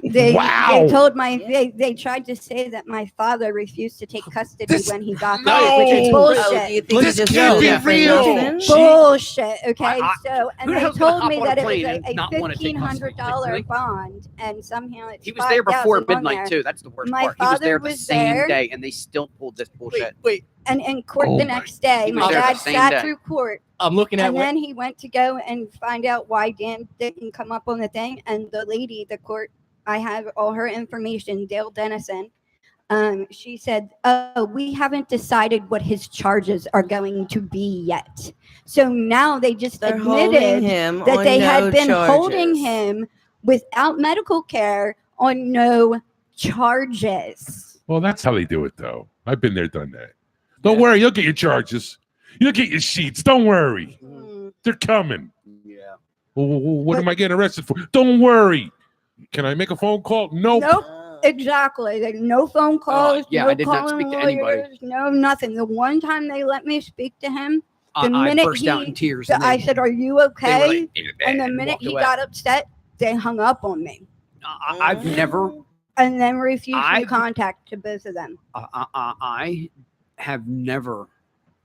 they Wow. told my Yeah. they tried to say that my father refused to take custody when he got No. there, which is Oh, bullshit. do you think This he just can't wrote be that for real. nothing? Bullshit. Okay, so and who the they hell's gonna told hop me on a that it was plane a and not wanna take $1,500 custody? Like, bond, and somehow it's He was there before 5,000 on midnight there. too. That's the worst My part. He was father there the was same there. day, and they still pulled this bullshit. Wait. And in court Oh the my- next day, He was my there the dad same sat day. through court. I'm looking at And what then he went to go and find out why Dan didn't come up on the thing. And the lady, the court, I have all her information, Dale Dennison. She said, "Oh, we haven't decided what his charges are going to be yet." So now they just They're holding admitted him that on they no had been charges. holding him without medical care on no charges. Well, that's how they do it, though. I've been there, done that. Don't worry, you'll get your charges. You'll get your sheets. Don't worry. Mm. They're coming. Yeah. Well, what am I getting arrested for? Don't worry. Can I make a phone call? Nope. Nope. Exactly. There's no phone calls. yeah, no I did not calling speak to anybody. lawyers, no nothing. The one time they let me speak to him, the I minute burst out in tears. and I they- said, "Are you they were okay?" like, And the and minute walked he away. got upset, they hung up on me I've never, and then refused I- me contact to both of them. I have never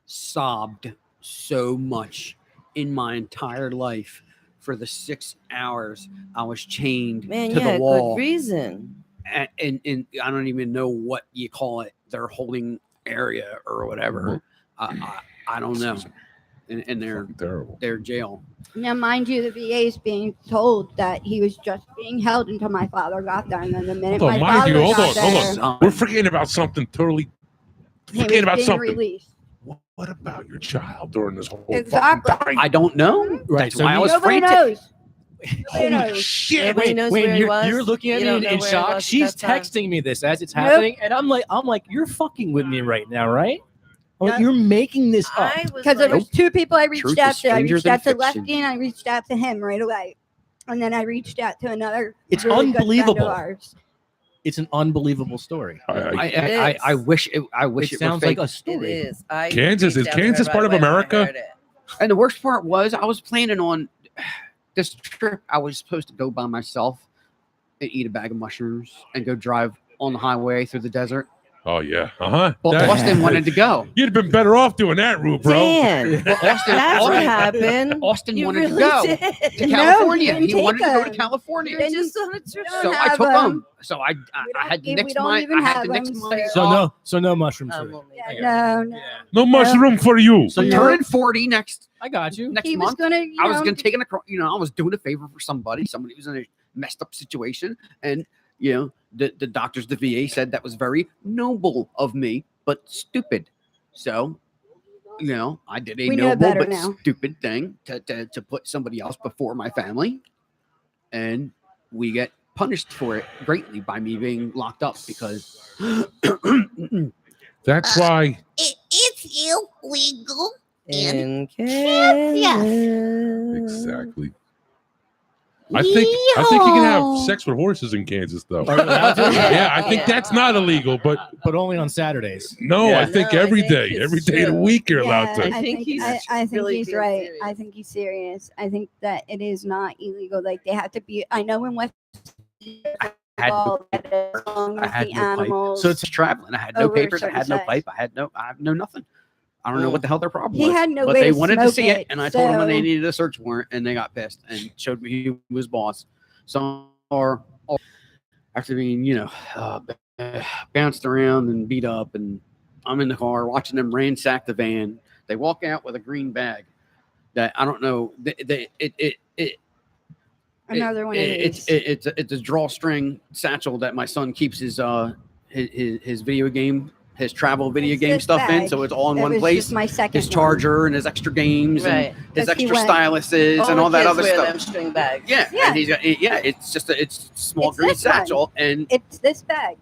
sobbed so much in my entire life for the 6 hours I was chained Man, to yeah, the wall. good reason. And I don't even know what you call it, their holding area or whatever. I don't know. In their Fucking terrible. their jail. Now, mind you, the VA is being told that he was just being held until my father got there, and then the minute Hold on, my mind father you, hold got on, there, hold on. We're forgetting about something totally. he Forgetting was about being something. released. What about your child during this whole Exactly. fucking time? I don't know. Right, That's so why I was Nobody frantic. knows. Holy knows. shit! Nobody Wait, knows wait, where he was. you're looking at You me don't in know where he shock. was at She's that time. texting me this as it's Nope. happening, and I'm like, you're fucking with me right now, right? I'm like, No. you're making this up. I was Because there like, was two people I reached Truth out is to. I stranger reached than out to fiction. Lefty and I reached out to him right away. And then I reached out to another It's really good friend unbelievable. of ours. It's an unbelievable story. I wish it. I wish It it sounds were like fake. a story. it is. I Kansas- reached is out to her Kansas right part of away when I America? heard it. And the worst part was, I was planning on this trip. I was supposed to go by myself and eat a bag of mushrooms and go drive on the highway through the desert. Oh yeah, uh-huh. But That- Austin wanted to go. You'd have been better off doing that route, bro. Dan, Well, Austin, that's what Austin, happened. Austin You wanted really to go did. to No, California. you He didn't wanted to take go to him. California. You're just on a trip. don't So I have took them. him. So I had we nixed don't my. even I had have to nix them, my. So no mushrooms. I'm for you. only- Yeah, no. No mushroom for you. So I'm you're turning 40 next I got you. He was month. gonna, I was gonna take I was doing a favor for somebody who was in a messed up situation, and the doctors, the VA said that was very noble of me, but stupid. So, I did a We know noble better but now. stupid thing to put somebody else before my family, and we get punished for it greatly by me being locked up because. That's why. It's illegal. In Yes. Exactly. I think you can have sex with horses in Kansas, though. Yeah, I think that's not illegal, but only on Saturdays. No, Yeah. I think No, I every think day, it's every day of the true. week you're allowed to. I think he's I think really he's being right. serious. I think he's serious. I think that it is not illegal. Like they have to be. I know in West. had Well, that as long I as had the no pipe. animals. So it's traveling. I had no over a papers. I certain had no size. pipe. I have no nothing. I don't know what the hell their problem He was. had no but way they to wanted to smoke see it, it, and I told them so- they needed a search warrant, and they got pissed and showed me who was boss. So, or after being, bounced around and beat up, and I'm in the car watching them ransack the van. They walk out with a green bag that I don't know. Another one of these. It's a drawstring satchel that my son keeps his video game, his travel video It's game this stuff in, bag. so it's all in That one was place. just my second His one. charger and his extra games Right. and his 'Cause he extra went- styluses and the all that kids other wear stuff. them string bags. Yeah, Yeah. and he's got it's just it's small It's green this one. satchel, and It's this bag.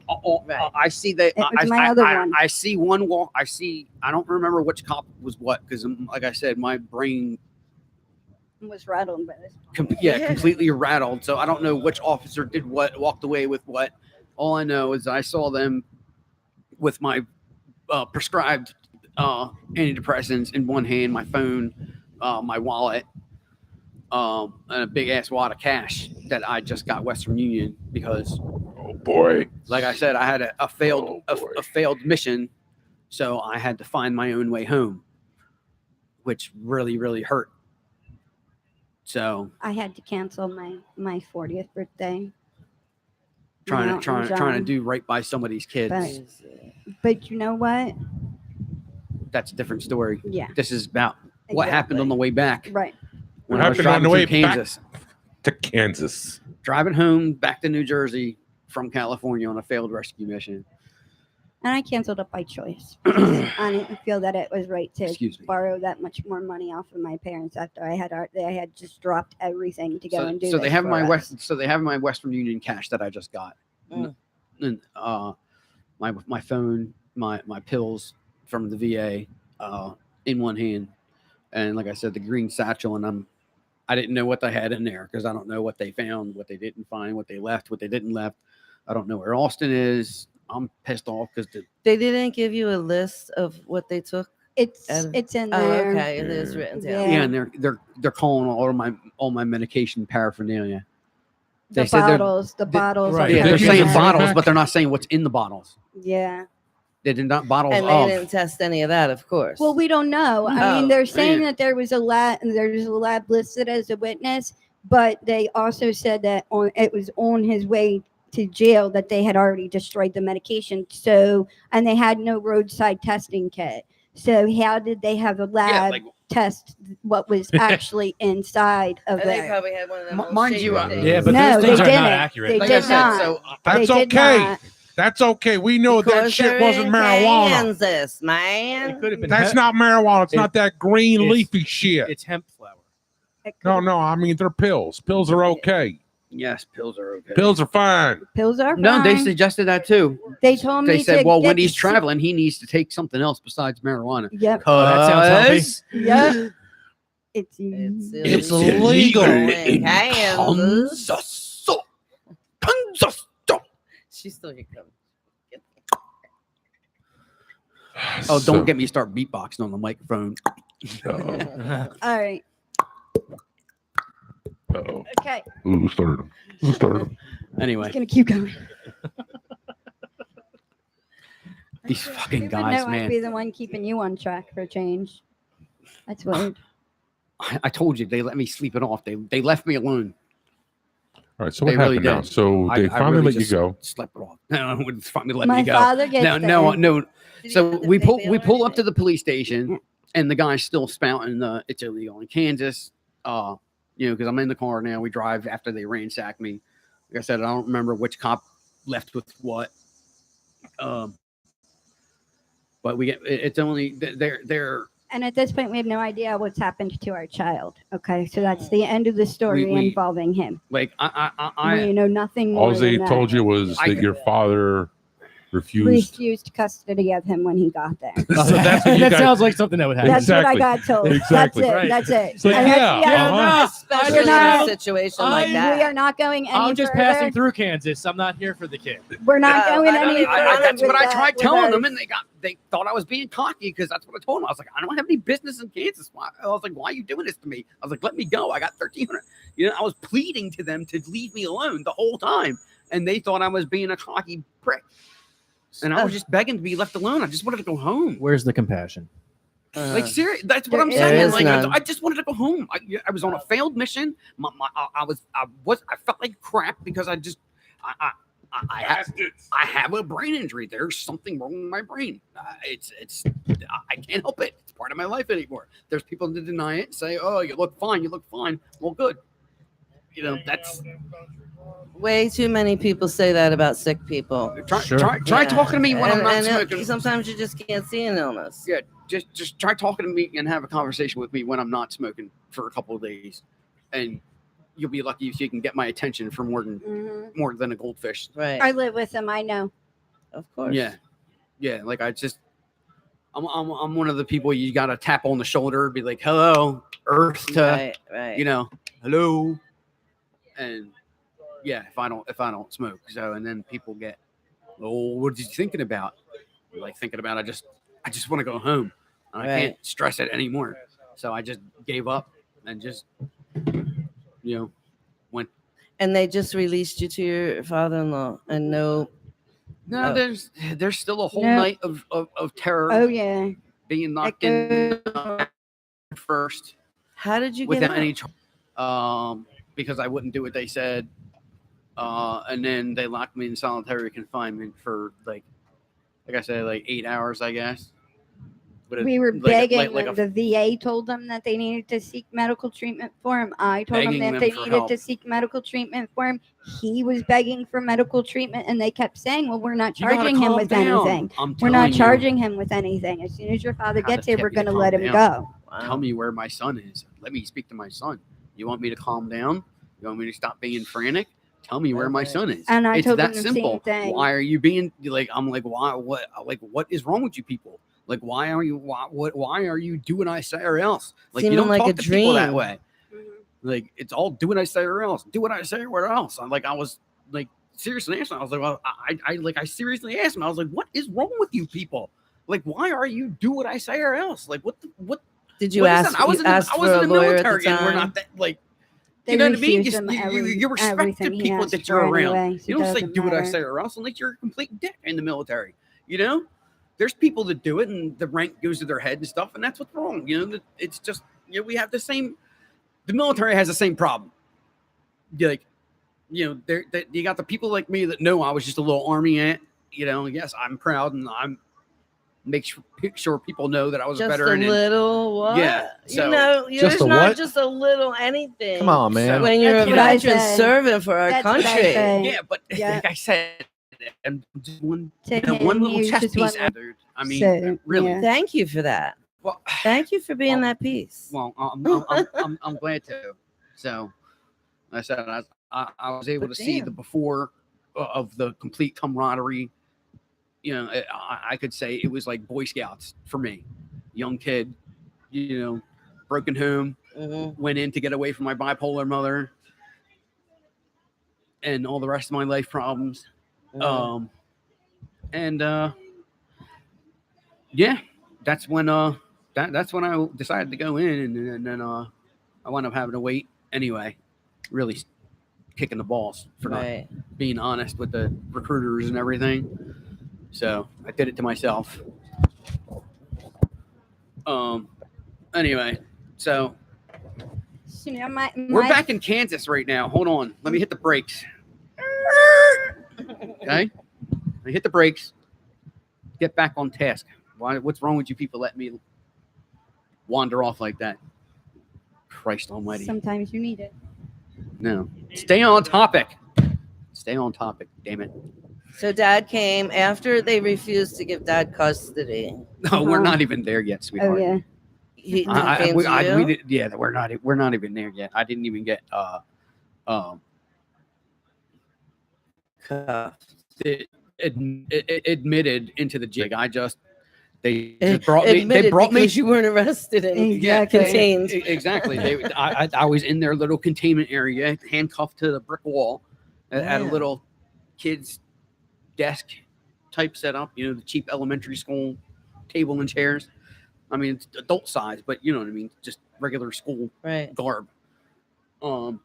I see that. It was my other one. I see one wall. I don't remember which cop was what because, like I said, my brain Was rattled by this. completely rattled. So I don't know which officer did what, walked away with what. All I know is I saw them with my prescribed antidepressants in one hand, my phone, my wallet, and a big ass wad of cash that I just got Western Union because, oh boy, like I said, I had a failed a failed mission, so I had to find my own way home, which really hurt. So I had to cancel my 40th birthday. trying Out in to John. do right by somebody's kids. But you know what? That's a different story. Yeah. This is about what happened on the way back. Right. When What I was happened on driving the way through back Kansas. to Kansas? Driving home back to New Jersey from California on a failed rescue mission. And I canceled it by choice. Because I didn't feel that it was right to Excuse me. borrow that much more money off of my parents after I had just dropped everything to go and do So they this have for my us. they have my Western Union cash that I just got. Mm. And my phone, my pills from the VA in one hand. And like I said, the green satchel, and I didn't know what they had in there because I don't know what they found, what they didn't find, what they left, what they didn't left. I don't know where Austin is. I'm pissed off because They didn't give you a list of what they took. It's in there. Okay, it is written down. yeah, and they're calling all my medication paraphernalia. The said they're- bottles, the bottles. right. are Yeah, they're in saying there. bottles, but they're not saying what's in the bottles. Yeah. They did not bottles And they of. didn't test any of that, of course. Well, we don't know. I Oh, mean, they're saying man. that there's a lab listed as a witness, but they also said that it was on his way to jail that they had already destroyed the medication. So, and they had no roadside testing kit. So how did they have a lab like- test what was actually inside of And they there? probably had one of them. Mind you, things. Yeah, but No, those things they are didn't. not accurate. They Like did I said, not. so They That's did okay. not. That's okay. We know that Because shit they're wasn't in marijuana. Kansas, man. It could have been. That's hemp. not marijuana. It's not that green it's- leafy shit. It's hemp flower. No. I mean, they're pills. Pills are okay. Yes, pills are okay. Pills are fine. Pills are No, they fine. suggested that too. They told me They said, to well, get when he's the- traveling, he needs to take something else besides marijuana. Yep. Oh, that sounds healthy. Yep. It's illegal in Kansas. She's still here coming. Oh, So- don't get me start beatboxing on the microphone. All right. Uh-oh. Okay. Who started him? Who started him? Anyway, It's gonna keep going. these fucking Even guys, though I'd man. be the one keeping you on track for change. That's weird. I told you they let me sleep it off. They left me alone. All right. So They what really happened now? did. So they finally really let you just go. Slept it off. No, it wouldn't finally let My me go. father gets No. Did So you have to we pay pull bail we or pull up to anything? the police station, and the guy's still spouting it's illegal in Kansas. Because I'm in the car now. We drive after they ransack me. Like I said, I don't remember which cop left with what. But we get it's only they're And at this point, we have no idea what's happened to our child. Okay, so that's the end of the story We- involving him. like We know nothing more. All they than told that. you was that your father refused. custody of him when he got there. So that's You that guys- sounds like something that would happen. That's Exactly. what I got told. Exactly. That's it. Right. That's it. It's like, And that's- yeah, Especially We're in not- a situation like that. We are not going any I'm just further. passing through Kansas. I'm not here for the kid. We're not No, going I don't any even- further. that's what with I that- tried with telling us. them, and they thought I was being cocky because that's what I told them. I was like, I don't have any business in Kansas. I was like, why are you doing this to me? I was like, let me go. I got 1,300. I was pleading to them to leave me alone the whole time, and they thought I was being a cocky prick. And I was just begging to be left alone. I just wanted to go home. Where's the compassion? Like seriously, that's what There I'm is saying. none. Like I just wanted to go home. I was on a failed mission. I felt like crap because I have a brain injury. There's something wrong with my brain. I can't help it. It's part of my life anymore. There's people that deny it, say, "Oh, you look fine. You look fine." Well, good. That's Way too many people say that about sick people. try talking to me when I'm not And smoking. sometimes you just can't see an illness. Yeah, just try talking to me and have a conversation with me when I'm not smoking for a couple of days, and you'll be lucky if you can get my attention for more than a goldfish. Right. I live with him. I know. Of course. Yeah. Like I'm one of the people you got to tap on the shoulder, be like, "Hello, Earth," to Right. hello, and yeah, if I don't smoke, so and then people get, "Oh, what are you thinking about?" You're like thinking about I just want to go home. And I can't stress it anymore. So I just gave up and just went. And they just released you to your father-in-law, and No, there's still a whole No. night of terror. Oh yeah. Being knocked in first How did you get without out? any because I wouldn't do what they said, and then they locked me in solitary confinement for like I said, like 8 hours, I guess. But We were like begging like them. The VA told them that they needed to seek medical treatment for him. I told them Begging that them they for needed help. to seek medical treatment for him. He was begging for medical treatment, and they kept saying, "Well, we're not You gotta charging him calm with down. anything. I'm We're not telling you. charging him with anything. As soon as your father Have gets to here, get we're me to going to calm let him down. go." Tell me where my son is. Let me speak to my son. You want me to calm down? You want me to stop being frantic? Tell me where my son is. And I it's told that him the same simple. thing. Why are you being like? I'm like, why? What? Like, what is wrong with you people? Like, why are you? Why are you do what I say or else? Like, you Seeming don't like talk a to people that dream. way. Like, it's all do what I say or else. Do what I say or else. I'm like, I was like seriously asking. I was like, well, I seriously asked him. I was like, what is wrong with you people? Like, why are you do what I say or else? Like, what? Did you what is ask? that? I was you in asked I was for in a the lawyer at the military, and we're time? not that like. They You know what I mean? refused him You respect the everything he people asked that you're for around. anyway, so You it don't say doesn't do what I matter. say or else unless you're a complete dick in the military. You know, there's people that do it and the rank goes to their head and stuff, and that's what's wrong. It's just we have the same. The military has the same problem. You you got the people like me that know I was just a little army ant. Yes, I'm proud and I'm make sure people know that I was Just a veteran. a little what? Yeah, so- there's Just a not what? just a little anything. Come on, man. When you're That's a what I veteran say. serving for our That's what I country. say. Yeah, but Yeah. like I said, and just one, To you know, him, one he little was chess just piece. one- I mean, So, really. yeah. Thank you for that. Well, Thank you for being that piece. well, I'm glad to. So, like I said I was able But to see the damn. before of the complete camaraderie. You know, I could say it was like Boy Scouts for me, young kid. You know, broken home, went in to get away from my bipolar mother and all the rest of my life problems. And yeah, that's when that's when I decided to go in, and then I wound up having to wait anyway. Really kicking the balls for Right. not being honest with the recruiters and everything. So I did it to myself. Anyway, so You know, my we're back in Kansas right now. Hold on, let me hit the brakes. Okay, I hit the brakes. Get back on task. What's wrong with you people? Let me wander off like that. Christ Almighty! Sometimes you need it. No, stay on topic. Stay on topic. Damn it! So dad came after they refused to give dad custody. No, we're not even there yet, sweetheart. Oh yeah. He came we, to you? we did, yeah, we're not even there yet. I didn't even get admitted into the jig. They just brought me. They Admitted brought me because you weren't arrested and contained. Exactly. I was in their little containment area, handcuffed to the brick wall at a Wow. little kids desk type setup. You know, the cheap elementary school table and chairs. I mean, it's adult size, but you know what I mean, just regular school garb. I'm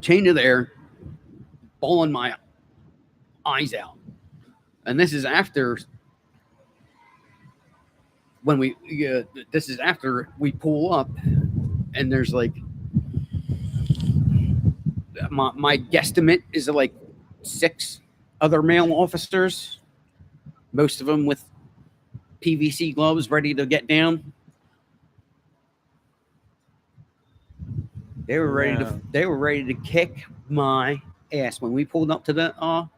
chained to there, bawling my eyes out, and this is after this is after we pull up, and there's like my guesstimate is like 6 other male officers, most of them with PVC gloves ready to get down. They were ready to kick my ass when we pulled up to the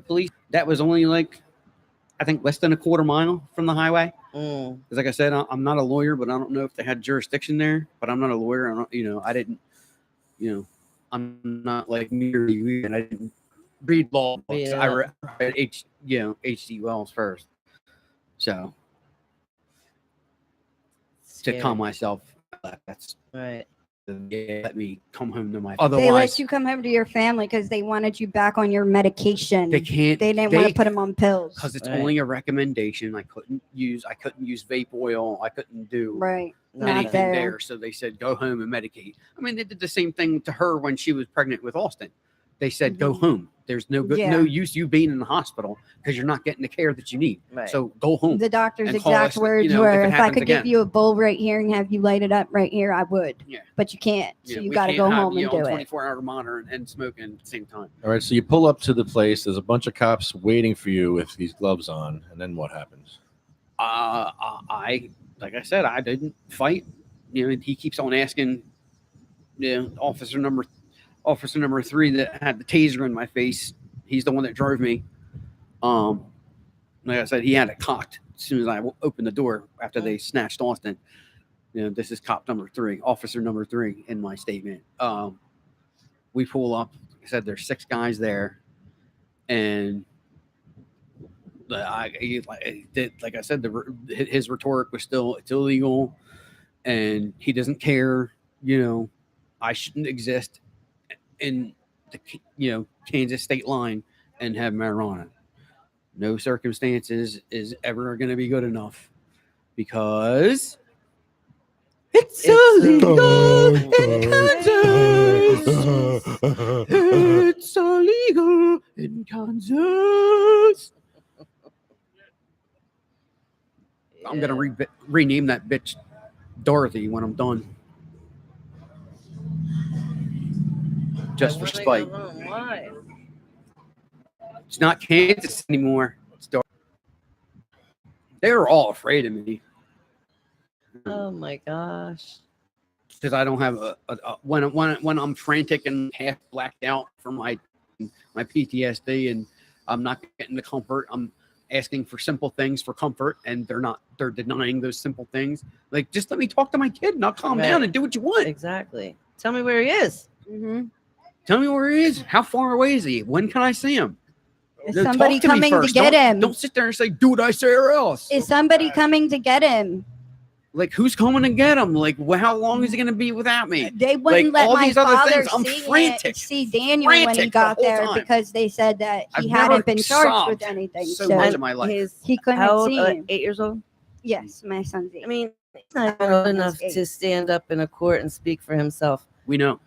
police. That was only like, I think, less than a quarter mile from the highway. Because like I said, I'm not a lawyer, but I don't know if they had jurisdiction there. But I'm not a lawyer. I didn't, I'm not like near you, and I didn't read law books. Yeah. I read H.G. Wells first. So to calm myself, that's right. Let me come home to my. They Otherwise, let you come home to your family because they wanted you back on your medication. they can't. They didn't want to put them on pills. Because it's only a recommendation. I couldn't use vape oil. I couldn't do Not anything there. there. So they said go home and medicate. I mean, they did the same thing to her when she was pregnant with Austin. They said go home. There's no use you being in the hospital because you're not getting the care that you need. Right. So go home. The doctor's and call exact us, words if were, it if I happens could again. give you a bowl right here and have you light it up right here, I would. Yeah. But you can't. So you we got to can't go have home you and on do it. 24-hour monitor and smoking at the same time. All right, so you pull up to the place. There's a bunch of cops waiting for you with these gloves on, and then what happens? Like I said, I didn't fight. He keeps on asking. Officer number 3 that had the taser in my face. He's the one that drove me. Like I said, he had it cocked as soon as I opened the door after they snatched Austin. This is cop number 3, officer number 3 in my statement. We pull up. Like I said, there's 6 guys there, and like I said, his rhetoric was still it's illegal, and he doesn't care. I shouldn't exist in the Kansas state line and have marijuana. No circumstances is ever going to be good enough because it's illegal in Kansas. It's illegal in Kansas. I'm going to rename that bitch Dorothy when I'm done. Just for spite. Why? It's not Kansas anymore. It's Dorothy. They were all afraid of me. Oh my gosh. Because I don't have when I'm frantic and half blacked out from my my PTSD, and I'm not getting the comfort. I'm asking for simple things for comfort, and they're denying those simple things. Like, just let me talk to my kid and I'll calm down and do what you want. Exactly. Tell me where he is. Mm-hmm. Tell me where he is. How far away is he? When can I see him? Is No, somebody talk to me coming to first. get Don't- him? Don't sit there and say, do what I say or else. Is somebody coming to get him? Like, who's coming to get him? Like, how long is he going to be without me? They wouldn't Like, let all my these other father things, I'm see frantic. see Daniel when he Frantic got the whole there time. because they said that I've he never hadn't been charged sobbed with anything. so So much in my life. he couldn't How old? see him. 8 years old? Yes, my son's 8. I mean, he's not even old enough to stand up in a court and speak for himself. We know.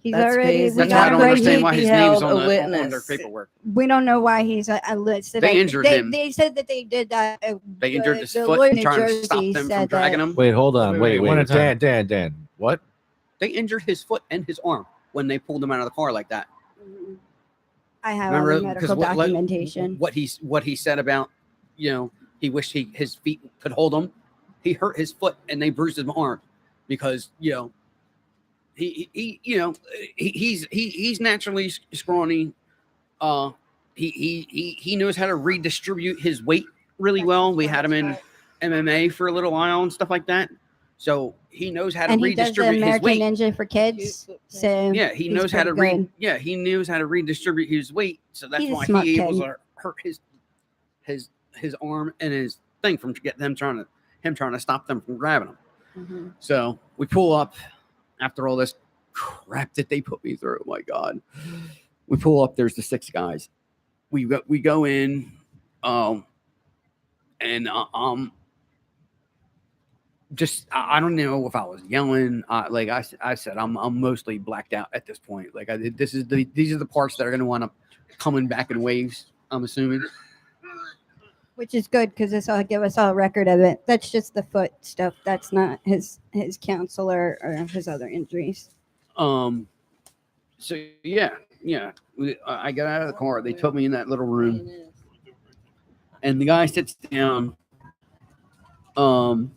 He's That's already. crazy. That's why I don't understand why his name is Beheld on, a on witness. their paperwork. We don't know why he's listed. They injured him. They said that they did that. They injured his the foot lawyer in trying New to stop Jersey them from said dragging that- him. Wait, hold on. Wait. one at a time. Dan. What? They injured his foot and his arm when they pulled him out of the car like that. I have all the medical documentation. What he said about, he wished his feet could hold him. He hurt his foot and they bruised his arm because he's naturally scrawny. He knows how to redistribute his weight really well. We had him in MMA for a little while and stuff like that. So he knows how to And he does the redistribute his American weight. Mm-hmm. Ninja for kids. So Yeah, he he's knows how to pretty good. he knows how to redistribute his weight. So that's He's a why smart he able kid. to hurt his arm and his thing from get them trying to stop them from grabbing him. Mm-hmm. So we pull up after all this crap that they put me through. Oh my God. We pull up, there's the 6 guys. We go in, just I don't know if I was yelling. Like I said, I'm mostly blacked out at this point. Like these are the parts that are going to wind up coming back in waves, I'm assuming. Which is good because this will give us all a record of it. That's just the foot stuff. That's not his counselor or his other injuries. So yeah. I got out of the car. They put me in that little room, and the guy sits down. I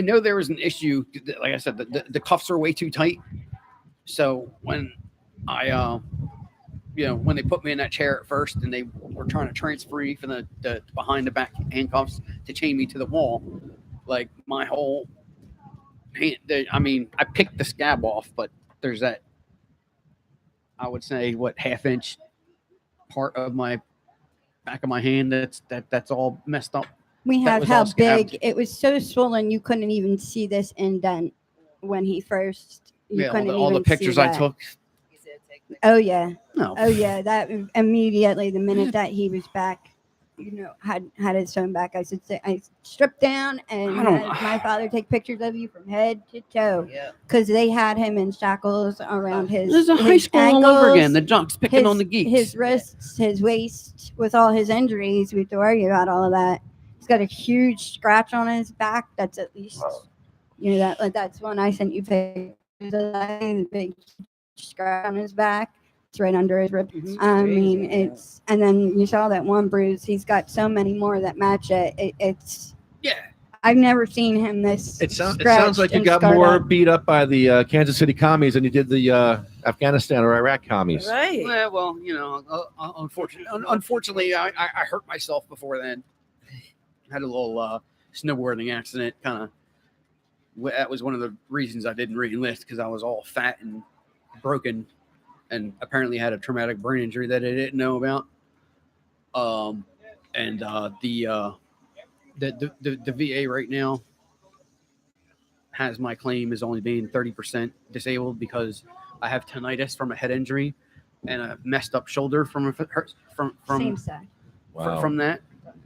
know there was an issue. Like I said, the cuffs are way too tight. So when when they put me in that chair at first and they were trying to transfer me from the behind the back handcuffs to chain me to the wall, like my whole hand, I picked the scab off, but there's that, I would say, half-inch part of my back of my hand that's all messed up. We That have was how all scabbed. big it was, so swollen you couldn't even see this indent when he first. You couldn't all the even pictures see I that. took. Oh yeah. No. Oh yeah. That immediately, the minute that he was back, had his phone back. I stripped down and had my father take pictures of you from head to toe, because they had him in shackles around his. This is a high his school all over ankles, again. The jocks picking on the geeks. His wrists, his waist, with all his injuries. We have to worry about all of that. He's got a huge scratch on his back. That's at least, that's one I sent you pictures of. The big scratch on his back. It's right under his rib. I mean, it's, and then you saw that one bruise. He's got so many more that match it. It's. Yeah. I've never seen him this. It sounds like you got more beat up by the Kansas City commies than you did the Afghanistan or Iraq commies. Right. Yeah, well, unfortunately, I hurt myself before then. Had a little snowboarding accident. That was one of the reasons I didn't re-enlist, because I was all fat and broken, and apparently had a traumatic brain injury that I didn't know about. The VA right now has my claim as only being 30% disabled because I have tinnitus from a head injury and a messed up shoulder from Same side. from that.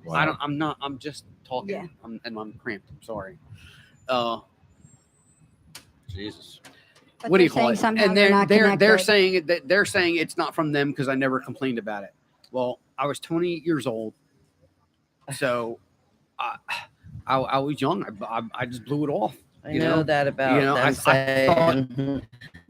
Wow. I'm just talking. Yeah. I'm cramped. I'm sorry. Jesus. But What do you they're call saying it? somehow And they're not they're connected. saying that they're saying it's not from them because I never complained about it. Well, I was 28 years old, so I was young. I just blew it off. I know that about them I saying thought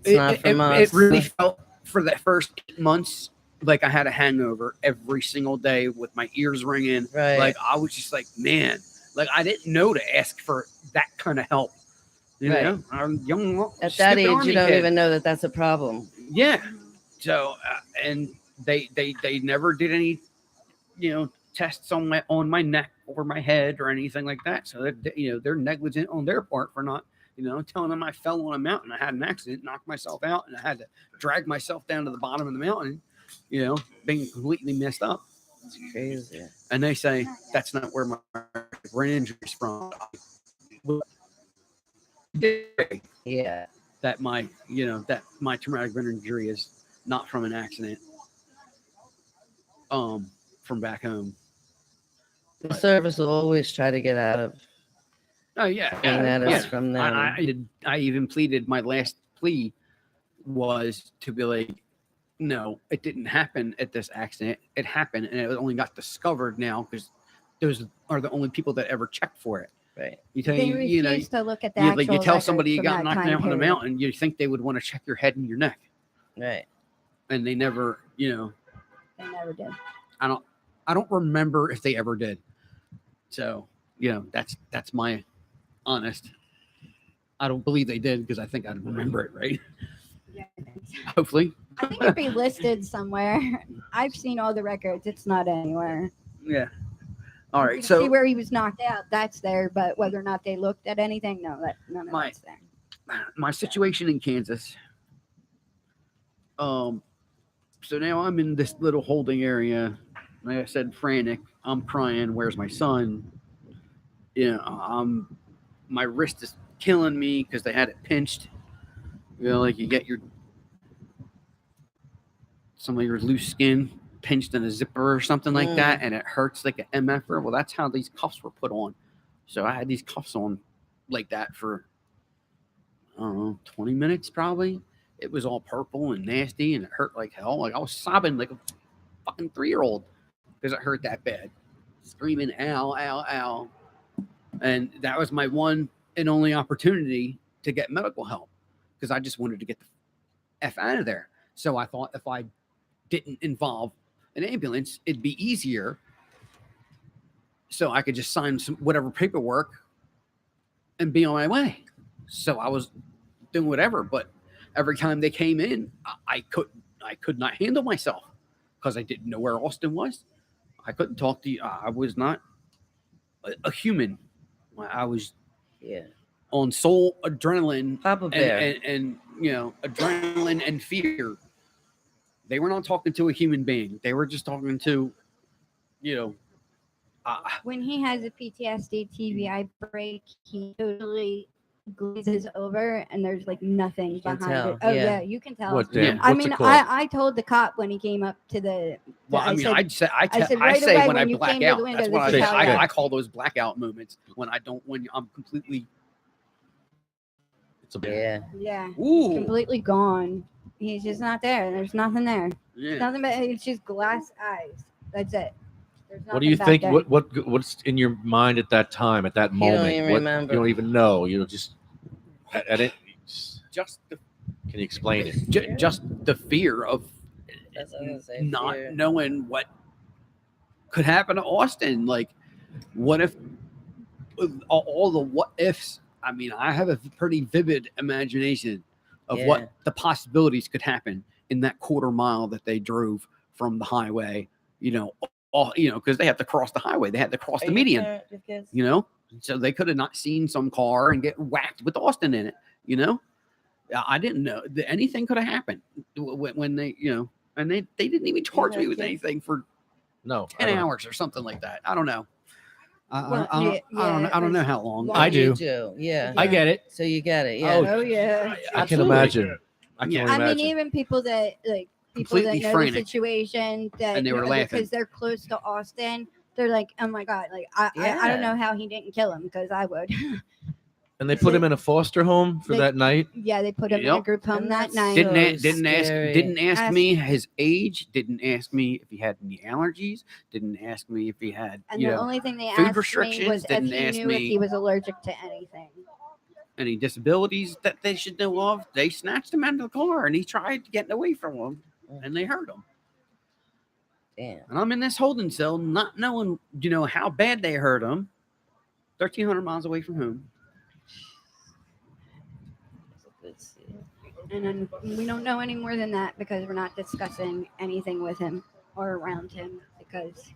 it's not from us. It really felt for the first 8 months like I had a hangover every single day with my ears ringing. Right. Like I was just like, man, like I didn't know to ask for that kind of help. You Right. know, I'm young. At that stupid age, Army you don't kid. even know that that's a problem. Yeah. So and they never did any, tests on my neck or my head or anything like that. So that, they're negligent on their part for not, telling them I fell on a mountain. I had an accident, knocked myself out, and I had to drag myself down to the bottom of the mountain. Being completely messed up. It's crazy. And they say that's not where my brain injury's from. Yeah. That my traumatic brain injury is not from an accident. From back home. The service will always try to get out of. Oh yeah, Coming at us from them. I even pleaded. My last plea was to be like, no, it didn't happen at this accident. It happened, and it only got discovered now because those are the only people that ever checked for it. Right. They refuse to look at the you actual tell somebody you records got from knocked that out on a time mountain, you think they would want to check your head and your neck, Right. and they never, period. They never did. I don't remember if they ever did. So, that's my honest. I don't believe they did because I think I'd remember it, right? Yeah, Hopefully. I think it'd be listed somewhere. I've seen all the records. It's not anywhere. Yeah. All You right. can So see where he was knocked out. That's there, but whether or not they looked at anything, no, none of that's there. my situation in Kansas. So now I'm in this little holding area. Like I said, frantic. I'm crying. Where's my son? My wrist is killing me because they had it pinched. Like you get some of your loose skin pinched in a zipper or something like that, and it hurts like an MFer. Well, that's how these cuffs were put on. So I had these cuffs on like that for, I don't know, 20 minutes probably. It was all purple and nasty, and it hurt like hell. Like I was sobbing like a fucking 3-year-old because it hurt that bad. Screaming, ow, ow, ow. And that was my one and only opportunity to get medical help because I just wanted to get the F out of there. So I thought if I didn't involve an ambulance, it'd be easier. So I could just sign some whatever paperwork and be on my way. So I was doing whatever, but every time they came in, I could not handle myself because I didn't know where Austin was. I couldn't talk to you. I was not a human. I was on soul adrenaline, Papa Bear. and adrenaline and fear. They were not talking to a human being. They were just talking to, When he has a PTSD TBI break, he totally glazes over, and there's like nothing behind tell, it. Oh yeah. yeah, you can tell. What, Dan? I What's mean, it called? I told the cop when he came up to the. Well, I said say right away when I you black came to out. the window, That's what I this say. is how you I act. call those blackout moments when I'm completely. Yeah, Ooh. he's completely gone. He's just not there. There's nothing there. Yeah. Nothing but it's just glass eyes. That's it. There's What do you nothing think? back there. What's in your mind at that time, at that You don't moment? even remember. You don't even know. You just at it. Just the, Can you explain it? just the fear of That's what I was gonna say, not fear. knowing what could happen to Austin. Like, what if all the what ifs? I mean, I have a pretty vivid imagination of Yeah. what the possibilities could happen in that quarter mile that they drove from the highway. Because they have to cross the highway. They had to cross Are the you median. parent with kids? So they could have not seen some car and get whacked with Austin in it. I didn't know that anything could have happened when they, and they didn't even charge me with anything for No, 10 hours or something like that. I don't know. I Well, don't know how long. Well, I you do. Yeah. I get it. So you get it. Yeah. Oh yeah. I can Absolutely. imagine. I can Yeah. only I mean, imagine. even people that Completely know frantic. the situation that And they were laughing. because they're close to Austin. They're like, oh my god, like I don't Yeah. know how he didn't kill him because I would. And they put him in a foster home for They- that night. Yeah, they put him in a Yep. group home And that that's night. Didn't ask Ask- me his age. Didn't ask me if he had any allergies. Didn't ask me if he had And the only thing they food asked me restrictions. was if Didn't he ask knew if me he was allergic to anything. any disabilities that they should know of. They snatched him out of the car and he tried getting away from them, and they hurt him. Damn. And I'm in this holding cell, not knowing, how bad they hurt him. 1,300 miles away from home. Let's see. And then we don't know any more than that because we're not discussing anything with him or around him because,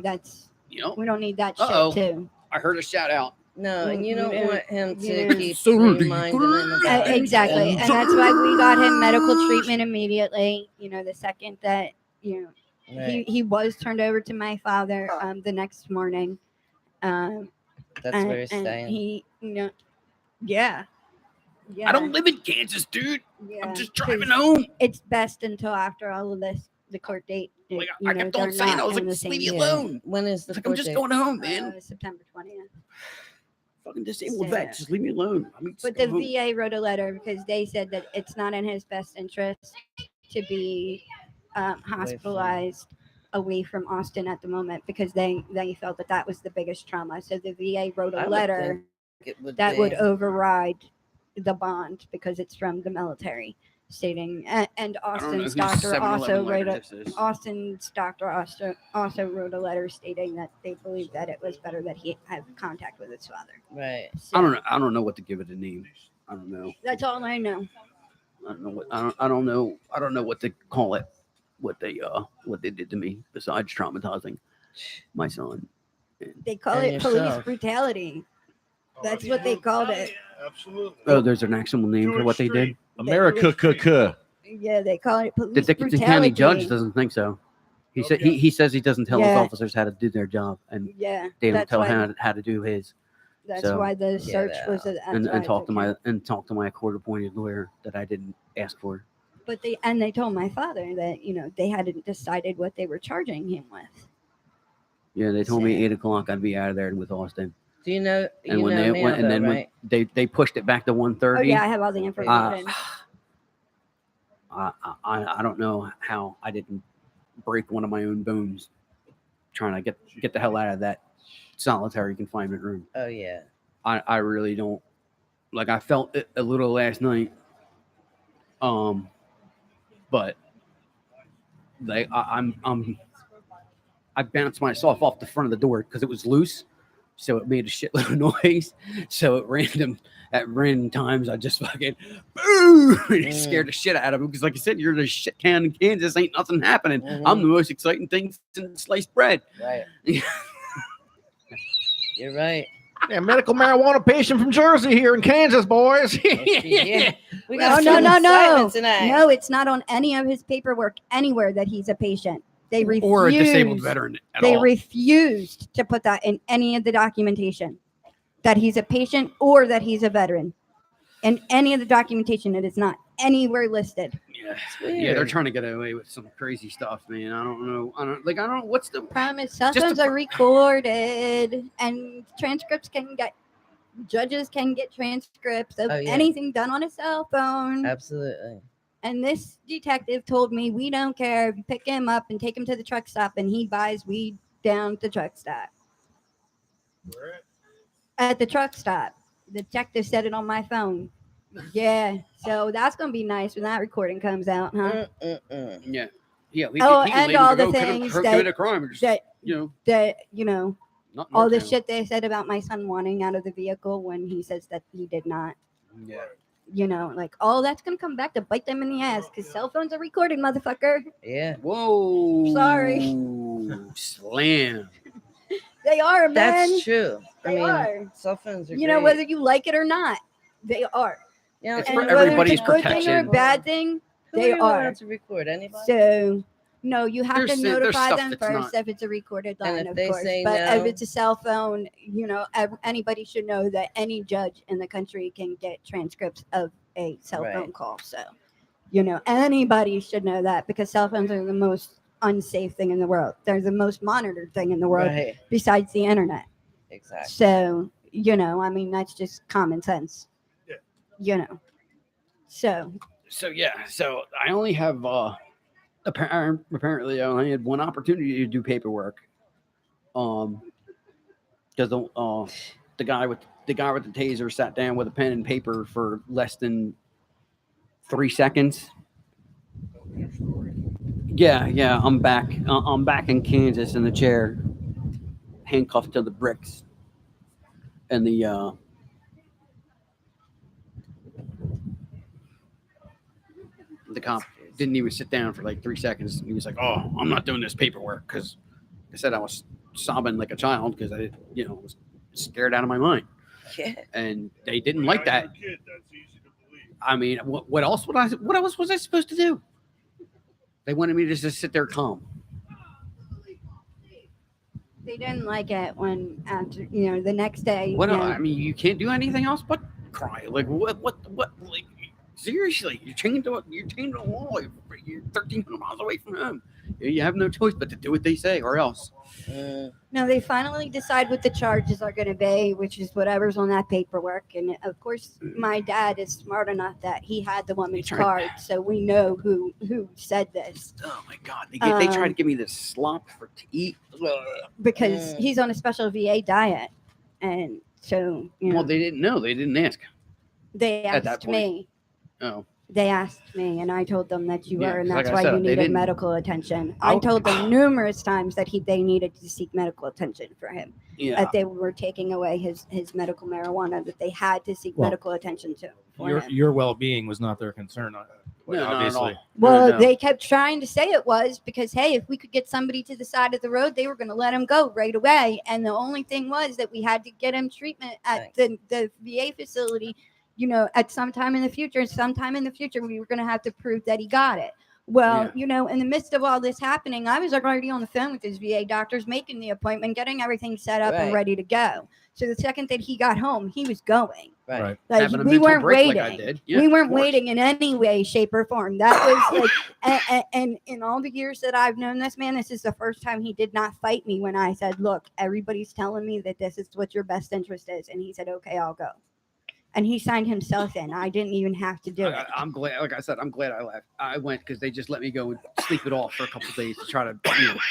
that's we don't need that Uh-oh. shit too. I heard a shout out. No, and you don't want him to Yeah. keep reminding him about Exactly, and that's why we got him medical treatment immediately. The second that he was turned over to my father the next morning. That's where he's and staying. He, yeah. I don't live in Kansas, dude. Yeah, I'm just driving 'cause home. It's best until after all of this, the court date. Like, I kept on they're saying, I not was in like, the just same leave me year. alone. When is the It's like, I'm court just date? going home, man. September 20th. Fucking disabled So- vet. Just leave me alone. I mean, just But go the home. VA wrote a letter because they said that it's not in his best interest to be hospitalized away from Austin at the moment because they felt that was the biggest trauma. So the VA wrote I a would letter think it would that be. would override the bond because it's from the military, stating and I don't know Austin's whose doctor 7-Eleven also letter wrote this is. Austin's doctor also wrote a letter stating that they believe that it was better that he had contact with his father. Right. So I don't know. I don't know what to give it a name. I don't know. that's all I know. I don't know what. I don't know. I don't know what to call it. What they did to me besides traumatizing my son. They call And it police yourself. brutality. That's what they called it. Absolutely. Oh, there's an actual name for what they did. America. Yeah, they call it police The brutality. county judge doesn't think so. He said he says he doesn't tell his Yeah. officers how to do their job, and Yeah, they don't that's tell why. how to do his. That's so- why the search was. And talk to my court-appointed lawyer that I didn't ask for. But they told my father that they hadn't decided what they were charging him with. Yeah, they told me 8 o'clock I'd be out of there with Austin. Do you know? And You when know they now, went, and though, then right? when they pushed it back to 1:30. Oh yeah, I have all the information. I don't know how I didn't break one of my own bones trying to get the hell out of that solitary confinement room. Oh yeah. I really don't. Like, I felt it a little last night. But like I bounced myself off the front of the door because it was loose, so it made a shitload of noise. So at random times, I just fucking boo, and it scared the shit out of him because, like I said, you're in a shit town in Kansas, ain't nothing happening. I'm the most exciting thing since sliced bread. Right. You're right. Yeah, medical marijuana patient from Jersey here in Kansas, boys. Yeah. We No, got no, some no, excitement tonight. no. It's not on any of his paperwork anywhere that he's a patient. They refused. Or a disabled veteran at They all. refused to put that in any of the documentation that he's a patient or that he's a veteran. In any of the documentation, it is not anywhere listed. Yeah, they're trying to get away with some crazy stuff, man. I don't know. What's the Promise cell Just phones the are recorded and transcripts judges can get transcripts of Oh, yeah. anything done on a cell phone. Absolutely. And this detective told me, we don't care. If you pick him up and take him to the truck stop and he buys weed down at the truck stop. At the truck stop. The detective said it on my phone. Yeah. So that's going to be nice when that recording comes out, huh? Yeah. Yeah. He Oh, can and label all to the go things commit a crime or just, that not in all our the town. shit they said about my son wanting out of the vehicle when he says that he did not. Yeah. That's gonna come back to bite them in the ass because cell phones are recorded, motherfucker. Yeah. Whoa. Sorry. Slam. They are, man. That's true. They are. Cell phones are Whether great. you like it or not, they are. You know, It's And for whether everybody's it's a good thing or a protection. bad thing, Who they are you are. allowed to record? Anybody? So, no, you have There's to there's notify stuff them that's first not- if it's a recorded And line, if of they course. say But no- if it's a cell phone, anybody should know that any judge in the country can get transcripts of a cell Right. phone call. So, anybody should know that because cell phones are the most unsafe thing in the world. They're the most monitored thing in the world Right. besides the internet. Exactly. So, that's just common sense. So, So I only have apparently I only had one opportunity to do paperwork. Because the guy with the taser sat down with a pen and paper for less than 3 seconds. Yeah, I'm back. I'm back in Kansas in the chair, handcuffed to the bricks, and the cop didn't even sit down for like 3 seconds. He was like, "Oh, I'm not doing this paperwork," because I said I was sobbing like a child because I, was scared out of my mind. Yeah. And they didn't like that. I mean, what else was I supposed to do? They wanted me to just sit there calm. They didn't like it when after the next day. What? I mean, you can't do anything else but cry. Like what? Like seriously, you're chained to a wall. You're 1,300 miles away from home. You have no choice but to do what they say, or else. No, they finally decide what the charges are going to be, which is whatever's on that paperwork. And of course, my dad is smart enough that he had the woman's card, so we know who said this. Oh my God! They try to give me this slop to eat because he's on a special VA diet, and so Well, they didn't know. They didn't ask. They at that asked point. me. Oh. They asked me, and I told them that you Yeah, were, and 'cause that's like I why said, you they needed didn't- medical attention. I Oh. told them numerous times that they needed to seek medical attention for him. Yeah. That they were taking away his medical marijuana, that they had to seek Well, medical attention to. for Your him. your well-being was not their concern. No, not at obviously. all. Well, they kept trying to say it was because, hey, if we could get somebody to the side of the road, they were going to let him go right away. And the only thing was that we had to get him treatment at the VA facility, at sometime in the future. Sometime in the future, we were going to have to prove that he got it. Well, in the midst of all this happening, I was already on the phone with his VA doctors, making the appointment, getting everything set up and Right. ready to go. So the second that he got home, he was going. Right. Like Having a we mental weren't break waiting. like I did. Yeah, we of weren't course. waiting in any way, shape, or form. That was like, and in all the years that I've known this man, this is the first time he did not fight me when I said, "Look, everybody's telling me that this is what your best interest is," and he said, "Okay, I'll go." And he signed himself in. I didn't even have to do it. I'm glad. Like I said, I'm glad I left. I went because they just let me go and sleep it off for a couple of days to try to.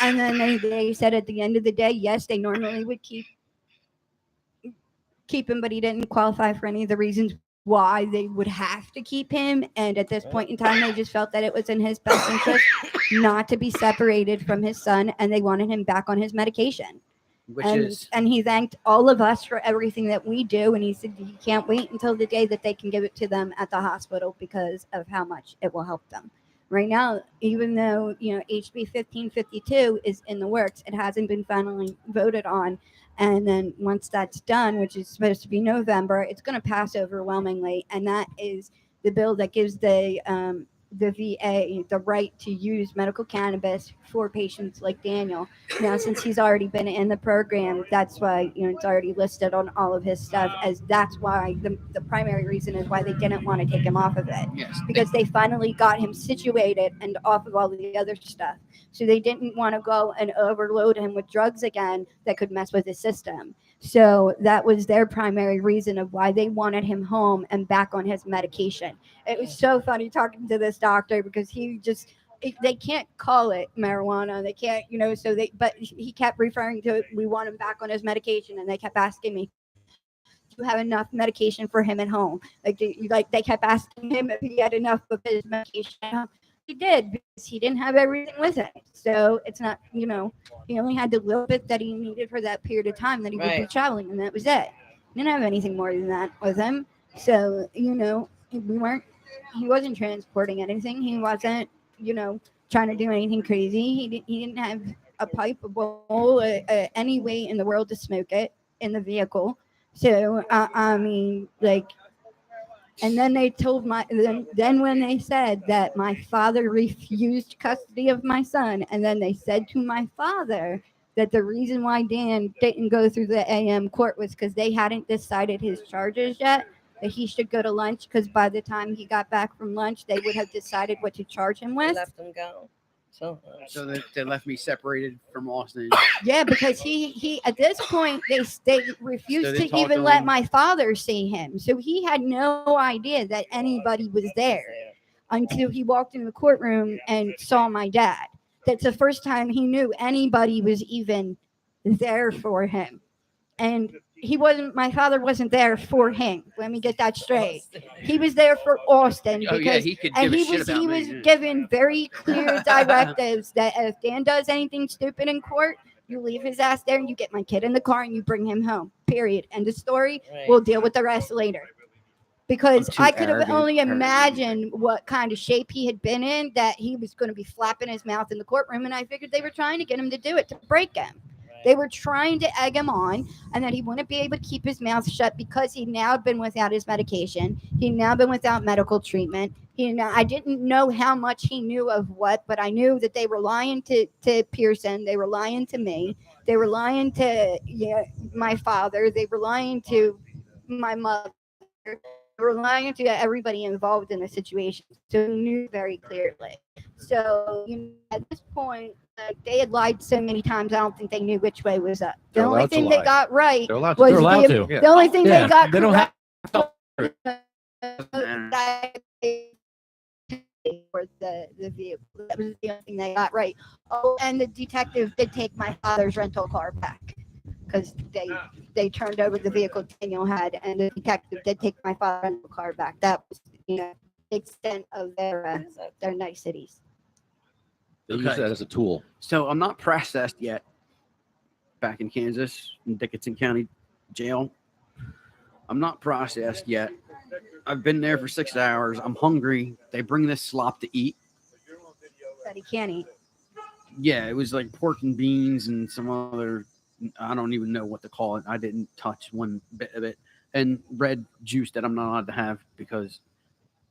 And then they said at the end of the day, yes, they normally would keep him, but he didn't qualify for any of the reasons why they would have to keep him. And at this point in time, they just felt that it was in his best interest not to be separated from his son, and they wanted him back on his medication. And he thanked all of us for everything that we do, and he said he can't wait until the day that they can give it to them at the hospital because of how much it will help them. Right now, even though HB 1552 is in the works, it hasn't been finally voted on. And then once that's done, which is supposed to be November, it's going to pass overwhelmingly, and that is the bill that gives the VA the right to use medical cannabis for patients like Daniel. Now, since he's already been in the program, that's why it's already listed on all of his stuff, as that's why the primary reason is why they didn't want to take him off of it. Yes. Because they finally got him situated and off of all of the other stuff. So they didn't want to go and overload him with drugs again that could mess with his system. So that was their primary reason of why they wanted him home and back on his medication. It was so funny talking to this doctor because they can't call it marijuana. They can't, but he kept referring to it. We want him back on his medication. And they kept asking me, do you have enough medication for him at home? They kept asking him if he had enough of his medication at home. He did, because he didn't have everything with him. So it's not, he only had the little bit that he needed for that period of time that he would be Right. traveling, and that was it. He didn't have anything more than that with him. So, he wasn't transporting anything. He wasn't, trying to do anything crazy. He didn't have a pipe, a bowl, any way in the world to smoke it in the vehicle. So, and then they told then when they said that my father refused custody of my son, and then they said to my father that the reason why Dan didn't go through the AM court was because they hadn't decided his charges yet, that he should go to lunch, because by the time he got back from lunch, they would have decided what to charge him They with. left him go. So they left me separated from Austin. Yeah, because he at this point they refused So they to talked even to let him. my father see him. So he had no idea that anybody was there until he walked in the courtroom and saw my dad. That's the first time he knew anybody was even there for him. And my father wasn't there for him. Let me get that straight. He was there for Austin Oh, because yeah, he could and give a he shit was about he me, was yeah. given very clear directives that if Dan does anything stupid in court, you leave his ass there and you get my kid in the car and you bring him home. Period. End of story. Right. We'll deal with the rest later. because too I could have arrogant, only arrogant. imagined what kind of shape he had been in, that he was going to be flapping his mouth in the courtroom. And I figured they were trying to get him to do it, to break him. They were trying to egg him on, and that he wouldn't be able to keep his mouth shut because he'd now been without his medication. He'd now been without medical treatment. I didn't know how much he knew of what, but I knew that they were lying to Pearson. They were lying to me. They were lying to my father. They were lying to my mother. They were lying to everybody involved in the situation. So he knew very clearly. So at this point, they had lied so many times, I don't think they knew which way was up. The They're only allowed to thing they lie. got right They're allowed to. was They're allowed to. the only thing they got They don't have. for the vehicle. That was the only thing they got right. Oh, and the detective did take my father's rental car back because they turned over the vehicle Daniel had, and the detective did take my father's rental car back. That was the extent of their niceties. They use that as a tool. So I'm not processed yet. Back in Kansas, in Dickinson County Jail. I'm not processed yet. I've been there for 6 hours. I'm hungry. They bring this slop to eat. That he can't eat. Yeah, it was like pork and beans and some other, I don't even know what to call it. I didn't touch one bit of it. And red juice that I'm not allowed to have because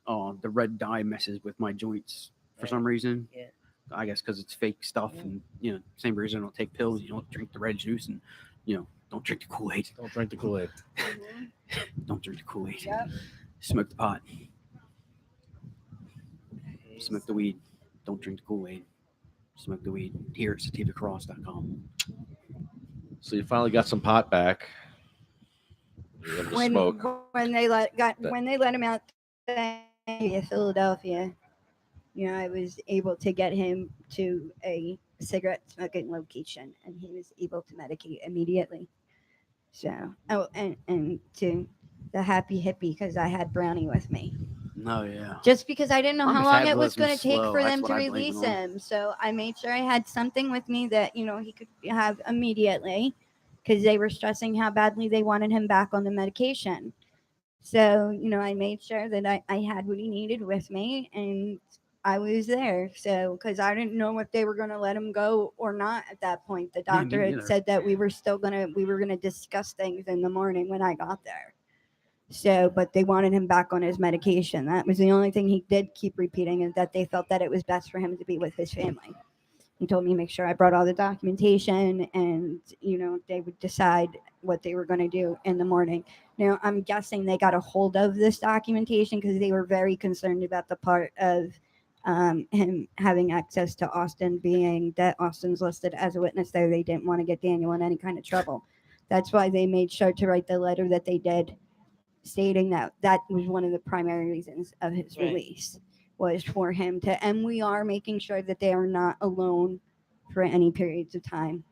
the red dye messes with my joints for some reason. Yeah. I guess because it's fake stuff, and same reason I don't take pills. You don't drink the red juice, and don't drink the Kool-Aid. Don't drink the Kool-Aid. Don't drink the Kool-Aid. Yep. Smoke the pot. Smoke the weed. Don't drink the Kool-Aid. Smoke the weed. Here at sativacross.com. So you finally got some pot back. You're able to smoke. When they let him out to Philadelphia, I was able to get him to a cigarette smoking location, and he was able to medicate immediately. So, and to the happy hippie, because I had Brownie with me. No, yeah. Just because I didn't know how long it was going to take for them That's to what I blame release it on. him. So I made sure I had something with me that, he could have immediately, because they were stressing how badly they wanted him back on the medication. So, I made sure that I had what he needed with me, and I was there. So, because I didn't know if they were going to let him go or not at that point. The doctor had said that we were going to discuss things in the morning when I got there. So, but they wanted him back on his medication. That was the only thing he did keep repeating, is that they felt that it was best for him to be with his family. He told me to make sure I brought all the documentation, and, they would decide what they were going to do in the morning. Now, I'm guessing they got a hold of this documentation because they were very concerned about the part of him having access to Austin, being that Austin's listed as a witness there. They didn't want to get Daniel in any kind of trouble. That's why they made sure to write the letter that they did, stating that was one of the primary reasons of his release, was for him to, and we are making sure that they are not alone for any periods of time,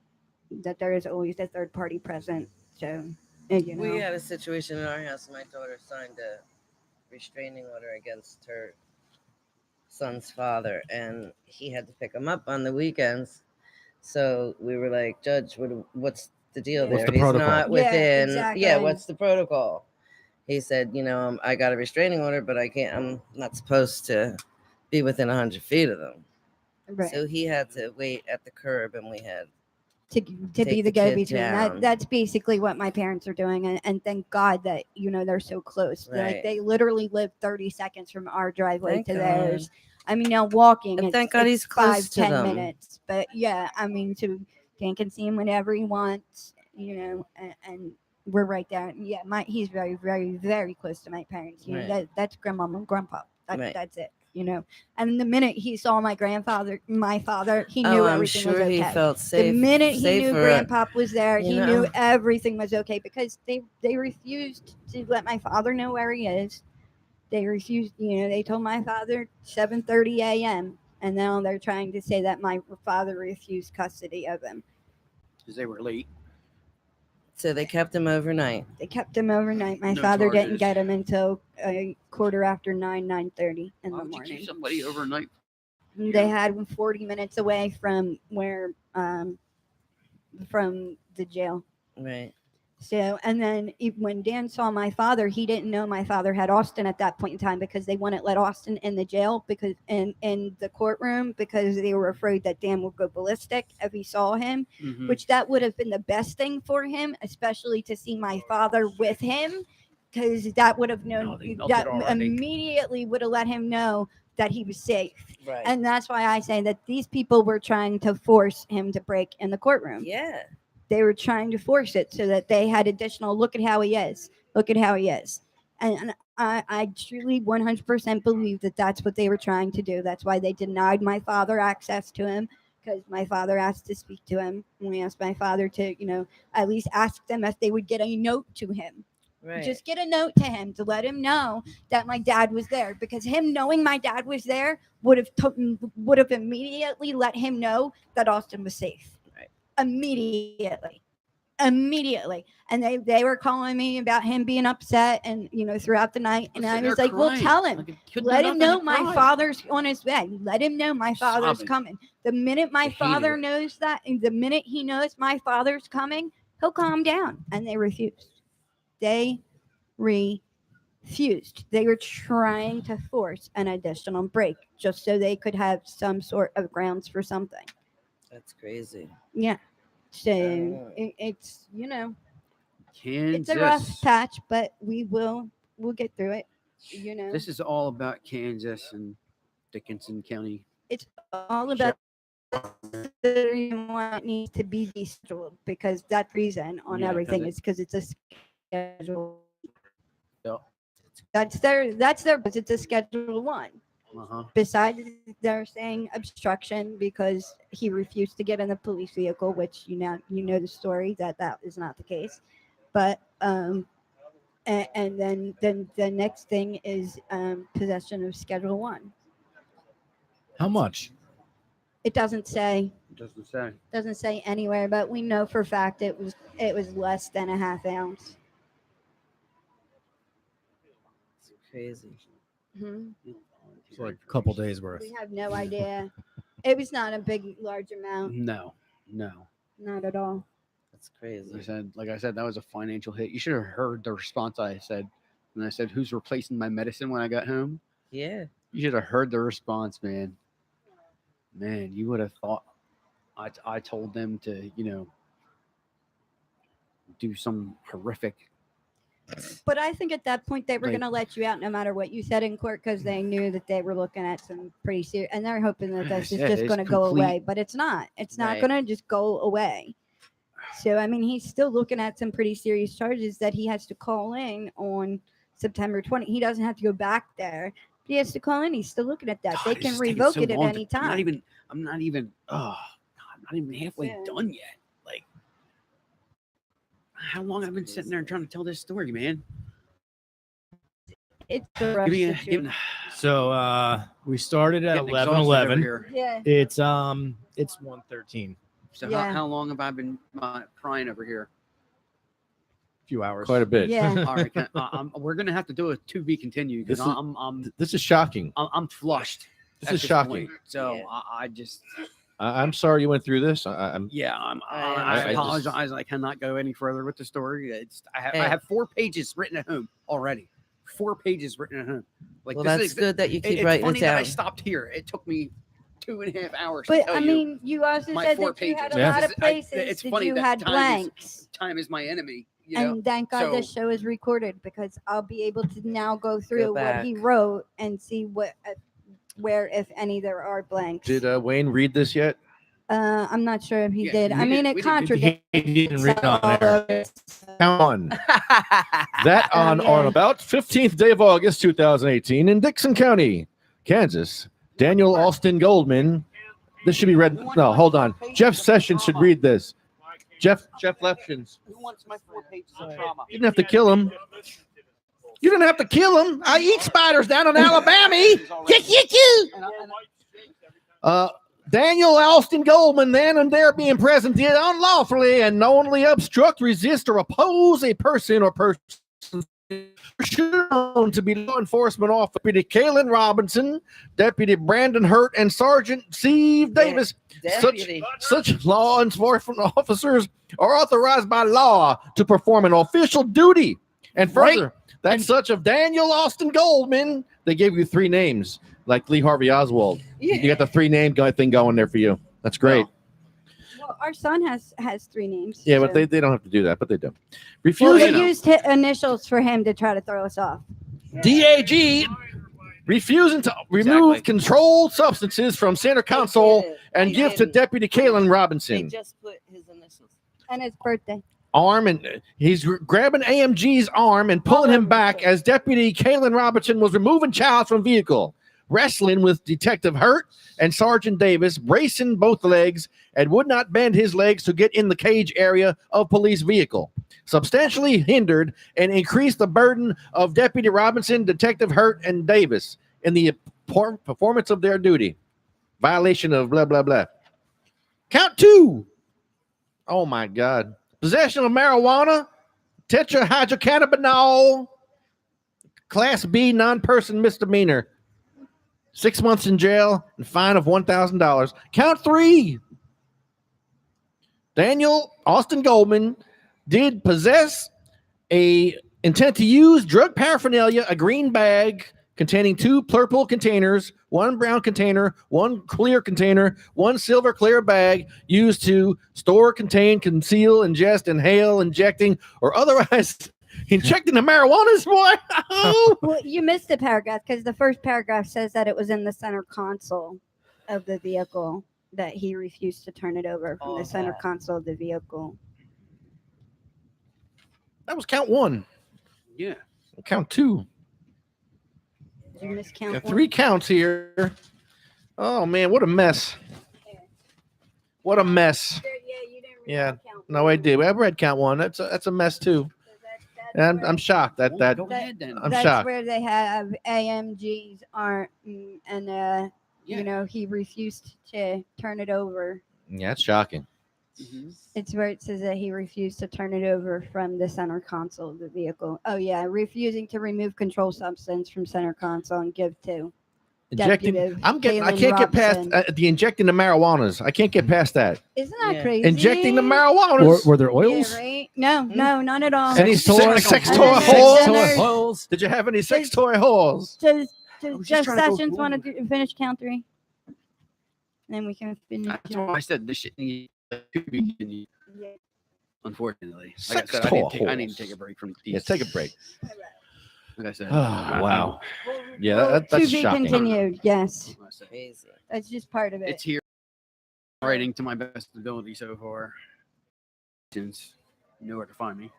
that there is always a third party present. So, We had a situation in our house. My daughter signed a restraining order against her son's father, and he had to pick him up on the weekends. So we were like, Judge, what's the deal What's there? the He's protocol? not within. exactly. Yeah, what's the protocol? He said, I got a restraining order, but I'm not supposed to be within 100 feet of them. Right. So he had to wait at the curb, and we had to be the the go kid between. down. That's basically what my parents are doing, and thank God that they're so close. Right. Like, they literally live 30 seconds from our driveway Thank to God. theirs. I mean, now walking, And it's, thank God it's he's close to 5-10 them. minutes. But yeah, I mean, Dan can see him whenever he wants, and we're right there. Yeah, he's very, very, very close to my parents. Right. That's grandma and grandpa. Right. That's it. And the minute he saw my father, he knew I'm everything sure was okay. he felt safe. The minute he knew safer, Grandpop was there, he you knew know. everything was okay, because they refused to let my father know where he is. They refused, they told my father 7:30 a.m. and now they're trying to say that my father refused custody of him. Because they were late. So they kept him overnight. They kept him overnight. My No father didn't charges. get him until a quarter after 9:30 in Why the would you morning. keep somebody overnight? They had him 40 minutes away from where from the jail. Right. So, and then when Dan saw my father, he didn't know my father had Austin at that point in time because they wouldn't let Austin in the jail because in the courtroom because they were afraid that Dan would go ballistic if he saw him, Mhm. which that would have been the best thing for him, especially to see my father with him, because that would have known that immediately would have let him know that he was safe. Right. And that's why I say that these people were trying to force him to break in the courtroom. Yeah. They were trying to force it so that they had additional look at how he is. Look at how he is. And I truly 100% believe that that's what they were trying to do. That's why they denied my father access to him, because my father asked to speak to him. And we asked my father to, at least ask them if they would get a note to him. Right. Just get a note to him to let him know that my dad was there, because him knowing my dad was there would have immediately let him know that Austin was safe. Right. Immediately. And they were calling me about him being upset and throughout the night, and I was like, well, tell him, let him know my father's on his way, let him know my father's coming. The minute my father knows that, and the minute he knows my father's coming, he'll calm down. And they refused. They refused. They were trying to force an additional break just so they could have some sort of grounds for something. That's crazy. Yeah. So it's Kansas. it's a rough patch, but we'll get through it. This is all about Kansas and Dickinson County. It's all about the reason why it needs to be descheduled, because that reason on Yeah, everything 'cause is because it's a schedule. Yep. That's their but it's a schedule one. Uh-huh. Besides, they're saying obstruction because he refused to get in the police vehicle, which you know the story that is not the case. But and then the next thing is possession of Schedule 1. How much? It doesn't say. Doesn't say. Doesn't say anywhere, but we know for a fact it was less than a half ounce. It's crazy. Mm-hmm. It's like a couple days worth. We have no idea. It was not a large amount. No. Not at all. That's crazy. Like I said, that was a financial hit. You should have heard the response I said when I said, "Who's replacing my medicine when I got home?" Yeah. You should have heard the response, man. Man, you would have thought I told them to, do some horrific. But I think at that point they were Like- going to let you out no matter what you said in court, because they knew that they were looking at some pretty serious, and they're hoping that this is Yeah, just it's going to go complete- away. But it's not. It's not Right. going to just go away. So I mean, he's still looking at some pretty serious charges that he has to call in on September 20. He doesn't have to go back there. He has to call in. He's still looking at that. God, They it's can just taking revoke so it at long any to- time. I'm not even halfway Yeah. done yet. Like, how long I've been sitting there and trying to tell this story, man? It's a rough situation. So we started at Getting 11:11. exhausted over here. Yeah. It's 1:13. So Yeah. how long have I been crying over here? A few hours. Quite a bit. Yeah. All right, we're gonna have to do a to be continued because This is- I'm This is shocking. I'm flushed. This at is shocking. point. So Yeah. I just I'm sorry you went through this. I'm I I just- apologize. I cannot go any further with the story. I Hey. have 4 pages written at home already. 4 pages written at home. Like Well, this that's is- good that you keep it's writing funny it that I down. stopped here. It took me 2.5 hours. But to tell I mean, you also my said 4 that you had a pages. lot of places It's that funny you that had time blanks. Time is my enemy. You know? And thank God So- this show is recorded, because I'll be able to now go through what he back. wrote and see where, if any, there are blanks. Did Wayne read this yet? I'm not sure if he Yeah, did. we I mean, didn't- it we didn't- contradicts. He didn't read on there. Come on. That on yeah. about 15th day of August 2018 in Dixon County, Kansas. Daniel Alston Goldman. This should be read. No, hold on. Jeff Sessions should read this. Jeff Lefshins. Who wants my 4 pages of trauma? You didn't have to kill him. You didn't have to kill him. I eat spiders down in Alabama. Daniel Alston Goldman, then and there being present, did unlawfully and knowingly obstruct, resist, or oppose a person or persons shown to be law enforcement officer Deputy Kaylin Robinson, Deputy Brandon Hurt, and Sergeant Steve Davis. Deputy. Such law enforcement officers are authorized by law to perform an official duty. And further, that's such of Daniel Austin Goldman. They gave you 3 names, like Lee Harvey Oswald. Yeah. You got the 3 name thing going there for you. That's great. Well, our son has 3 names. Yeah, so- but they don't have to do that, but they do. Well, Refusing they used initials for him to try to throw us off. DAG refusing to remove controlled substances from center console and give to Deputy Kaylin They Robinson. just put his initials. And his birthday. Arm and he's grabbing AMG's arm and pulling him back as Deputy Kaylin Robinson was removing Childs from vehicle, wrestling with Detective Hurt and Sergeant Davis, bracing both legs and would not bend his legs to get in the cage area of police vehicle. Substantially hindered and increased the burden of Deputy Robinson, Detective Hurt, and Davis in the performance of their duty. Violation of blah, blah, blah. Count 2. Oh, my God. Possession of marijuana, tetrahydrocannabinol, Class B non-person misdemeanor. 6 months in jail and fine of $1,000. Count 3. Daniel Austin Goldman did possess a intent to use drug paraphernalia, a green bag containing 2 purple containers, 1 brown container, 1 clear container, 1 silver clear bag used to store, contain, conceal, ingest, inhale, injecting, or otherwise injecting the marijuana, boy. Oh. Well, you missed a paragraph because the first paragraph says that it was in the center console of the vehicle that he refused to turn it over from the center console of the vehicle. That was count 1. Yeah. Count 2. Did you miscount? Got one? 3 counts here. Oh man, what a mess! What a mess! Yeah, no, I did. I read count 1. That's a mess too. And I'm shocked that I'm That's shocked. where they have AMG's arm, and you know, he refused to turn it over. Yeah, it's shocking. It's where it says that he refused to turn it over from the center console of the vehicle. Oh yeah, refusing to remove control substance from center console and give to Injecting. Deputy I Kaylin can't get past Robinson. the injecting the marijuanas. I can't get past that. Isn't that crazy? Injecting the marijuanas. Were there oils? Yeah, right? No, none at all. Any sex And toy then there's- holes? Did you have any sex toy holes? Does just Jeff trying to go Sessions want to finish count 3? Then we can finish. That's why I said this shit needs to be continued. Yeah. Unfortunately, Sex like I said, I need holes. to take a break from these. Yeah, take a break. Like I said, Oh, wow. Yeah, Well, that's to be shocking. continued. Yes, Crazy. that's just part of it. It's here, writing to my best ability so far. Since you know where to find me.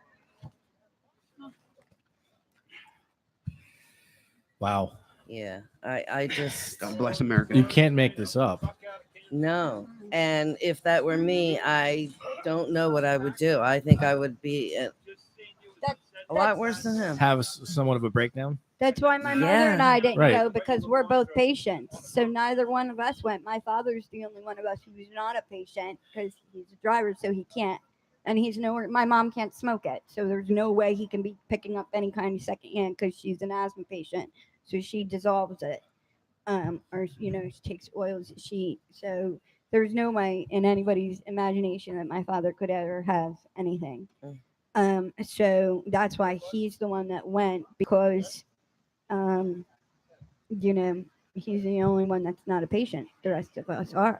Wow. Yeah. I just God bless America. You can't make this up. no. And if that were me, I don't know what I would do. I think I would be a lot worse than him. Have somewhat of a breakdown. That's why my mother Yeah. and I didn't Right. go, because we're both patients. So neither one of us went. My father's the only one of us who's not a patient because he's a driver, so he can't. And he's nowhere. My mom can't smoke it, so there's no way he can be picking up any kind of secondhand because she's an asthma patient. So she dissolves it, or she takes oils. So there's no way in anybody's imagination that my father could ever have anything. So that's why he's the one that went, because he's the only one that's not a patient. The rest of us are.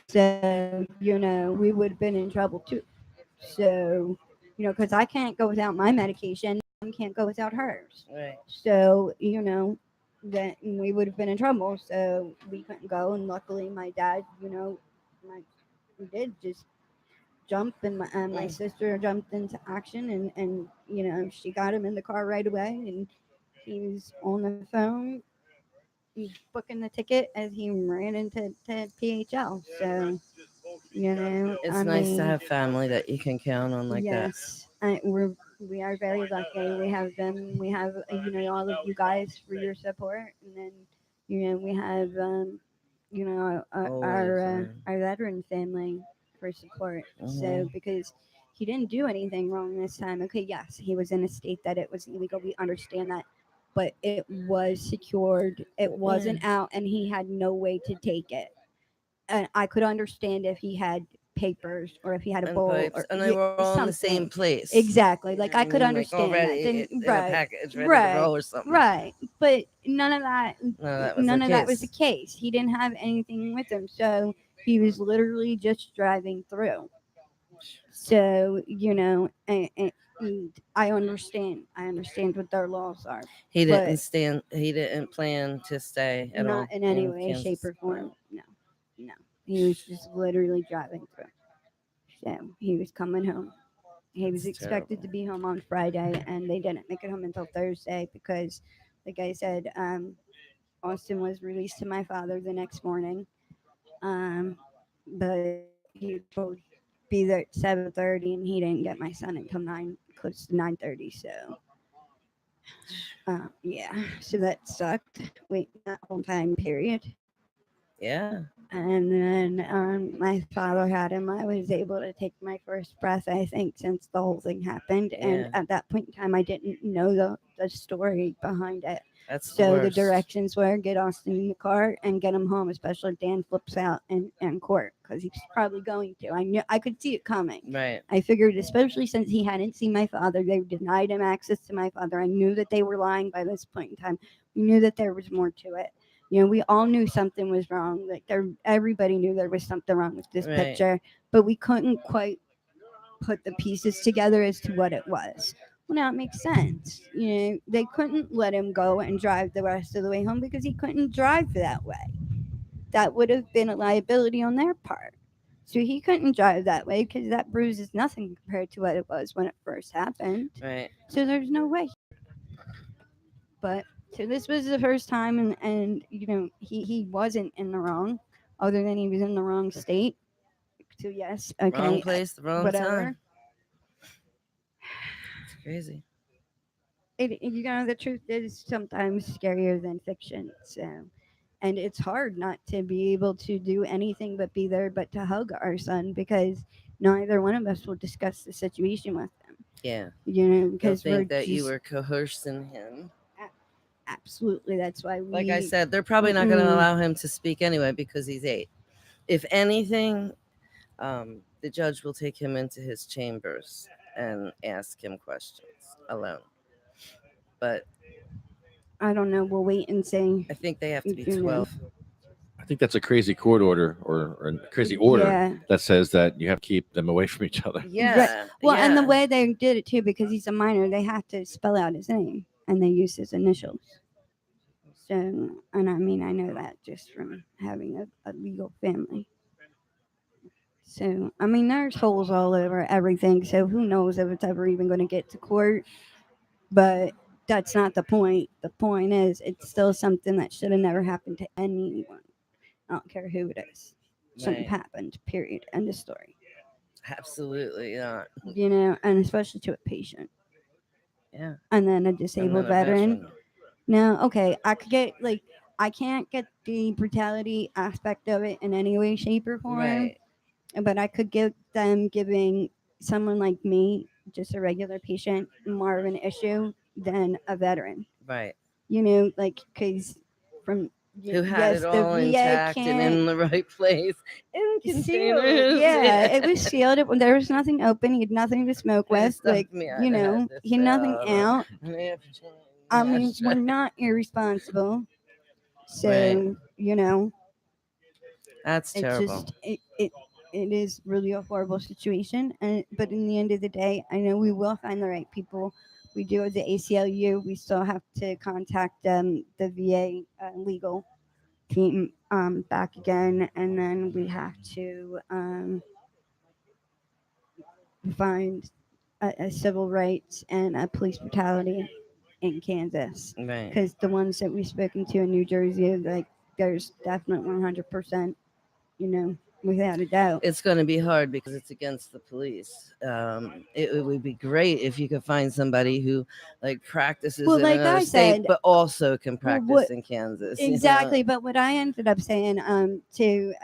So, we would have been in trouble too. So, because I can't go without my medication, Mom can't go without hers. Right. So, that we would have been in trouble. So we couldn't go. And luckily, my dad, we did just jump, and my sister jumped into action, and she got him in the car right away, and he was on the phone booking the ticket as he ran into PHL. So It's I nice mean, to have family that you can count on like that. yes, we are very lucky. We have them. We have all of you guys for your support, and then we have our veteran family for support. So because he didn't do anything wrong this time. Okay, yes, he was in a state that it was illegal. We understand that, but it was secured. It wasn't out, and he had no way to take it. And I could understand if he had papers or if he had a And bowl pipes, or and they were all in the same something. place. Exactly. You Like know I what could mean? Like understand that. already Then in a right, package ready to right, roll or something. right. But none of that. That was the None of that was the case. case. He didn't have anything with him, so he was literally just driving through. So and I understand. I understand what their laws are. He but didn't stand. He didn't plan to stay at all. not in any in way, shape, Kansas. or form. No, no. He was just literally driving through. So he was coming home. He was That's expected terrible. to be home on Friday, and they didn't make it home until Thursday because, like I said, Austin was released to my father the next morning. But he was told be there at 7:30, and he didn't get my son until close to 9:30. So, yeah, so that sucked. Waiting that whole time period. Yeah. And then my father had him. I was able to take my first breath, I think, since the whole thing happened. And Yeah. at that point in time, I didn't know the story behind it. That's the So the worst. directions were get Austin in the car and get him home, especially if Dan flips out in court because he's probably going to. I knew I could see it coming. Right. I figured, especially since he hadn't seen my father, they denied him access to my father. I knew that they were lying by this point in time. We knew that there was more to it. We all knew something was wrong. Like everybody knew there was something wrong with this Right. picture, but we couldn't quite put the pieces together as to what it was. Well, now it makes sense. They couldn't let him go and drive the rest of the way home because he couldn't drive that way. That would have been a liability on their part. So he couldn't drive that way because that bruise is nothing compared to what it was when it first happened. Right. So there's no way. But so this was the first time, and he wasn't in the wrong, other than he was in the wrong state. So yes, okay, Wrong place, the wrong whatever. time. It's crazy. The truth is sometimes scarier than fiction. So, and it's hard not to be able to do anything but be there, but to hug our son because neither one of us will discuss the situation with him. Yeah. They'll Because we're think that you just- were coercing him. absolutely. That's why Like I said, they're probably not going to allow him to speak anyway because he's 8. If anything, the judge will take him into his chambers and ask him questions alone. But I don't know. We'll wait and see. I think they have to be You know. 12. I think that's a crazy court order or a crazy order Yeah. that says that you have to keep them away from each other. Yeah. Well, and the yeah. way they did it too, because he's a minor, they have to spell out his name and they use his initials. So, and I mean, I know that just from having a legal family. So, I mean, there's holes all over everything. So, who knows if it's ever even going to get to court? But that's not the point. The point is, it's still something that should have never happened to anyone. I don't care who it is. Shouldn't Right. have happened. Period. End of story. Absolutely not. And especially to a patient. Yeah. And then a And disabled then a veteran. No, okay, I could get I can't get the brutality aspect of it in any way, shape, or form. Right. But I could give them giving someone like me, just a regular patient, more of an issue than a veteran. Right. Because from Who had it all the VA intact and can't in the right place in sealed. containers. Yeah, it was sealed. There was nothing open. He had nothing to smoke They with. stuffed me. I had this He had nothing out. and they have to change I my mean, we're shirt. not irresponsible. So, Right. That's it's terrible. just it is really a horrible situation. But in the end of the day, I know we will find the right people. We do at the ACLU. We still have to contact the VA legal team back again, and then we have to find a civil rights and a police brutality in Kansas. Right. Because the ones that we've spoken to in New Jersey, there's definitely 100%, without a doubt. It's going to be hard because it's against the police. It would be great if you could find somebody who like practices Well, in like another I state, said, but also can well, practice what- in Kansas. Exactly, but what I ended up saying to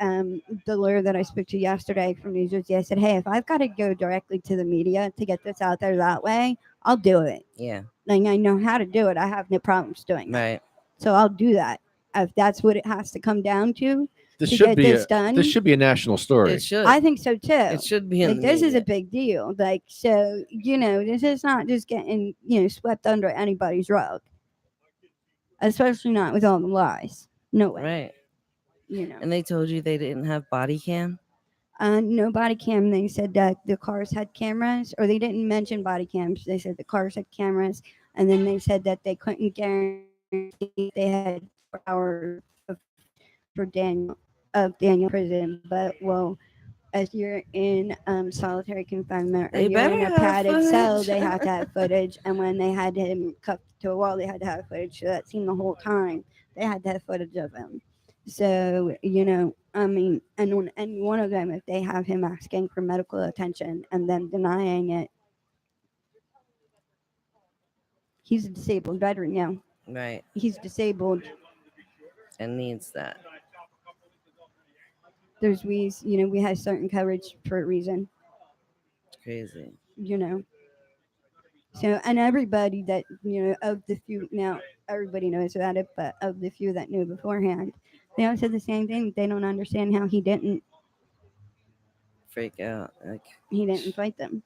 the lawyer that I spoke to yesterday from New Jersey, I said, "Hey, if I've got to go directly to the media to get this out there that way, I'll do it. Yeah. Like I know how to do it. I have no problems doing that. Right. So I'll do that if that's what it has to come down to This to should get be this done. this should be a national story. It should. I think so too. It should be in Like the this is media. a big deal. Like so, this is not just getting swept under anybody's rug, especially not with all the lies. No way. Right. You know. And they told you they didn't have body cam? No body cam. They said that the cars had cameras, or they didn't mention body cams. They said the cars had cameras, and then they said that they couldn't guarantee they had 4 hours for Daniel prison. But well, as you're in solitary confinement or They you're in better a have padded cell, footage. they have to have footage. And when they had him cuffed to a wall, they had to have footage. So that seemed the whole time they had to have footage of him. So, I mean, and on any one of them, if they have him asking for medical attention and then denying it, he's a disabled veteran, Right. He's disabled. And needs that. There's ways, we have certain coverage for a reason, It's crazy. So, and everybody that, of the few, now everybody knows about it, but of the few that knew beforehand, they all said the same thing. They don't understand how he didn't Freak out. Like, fight them.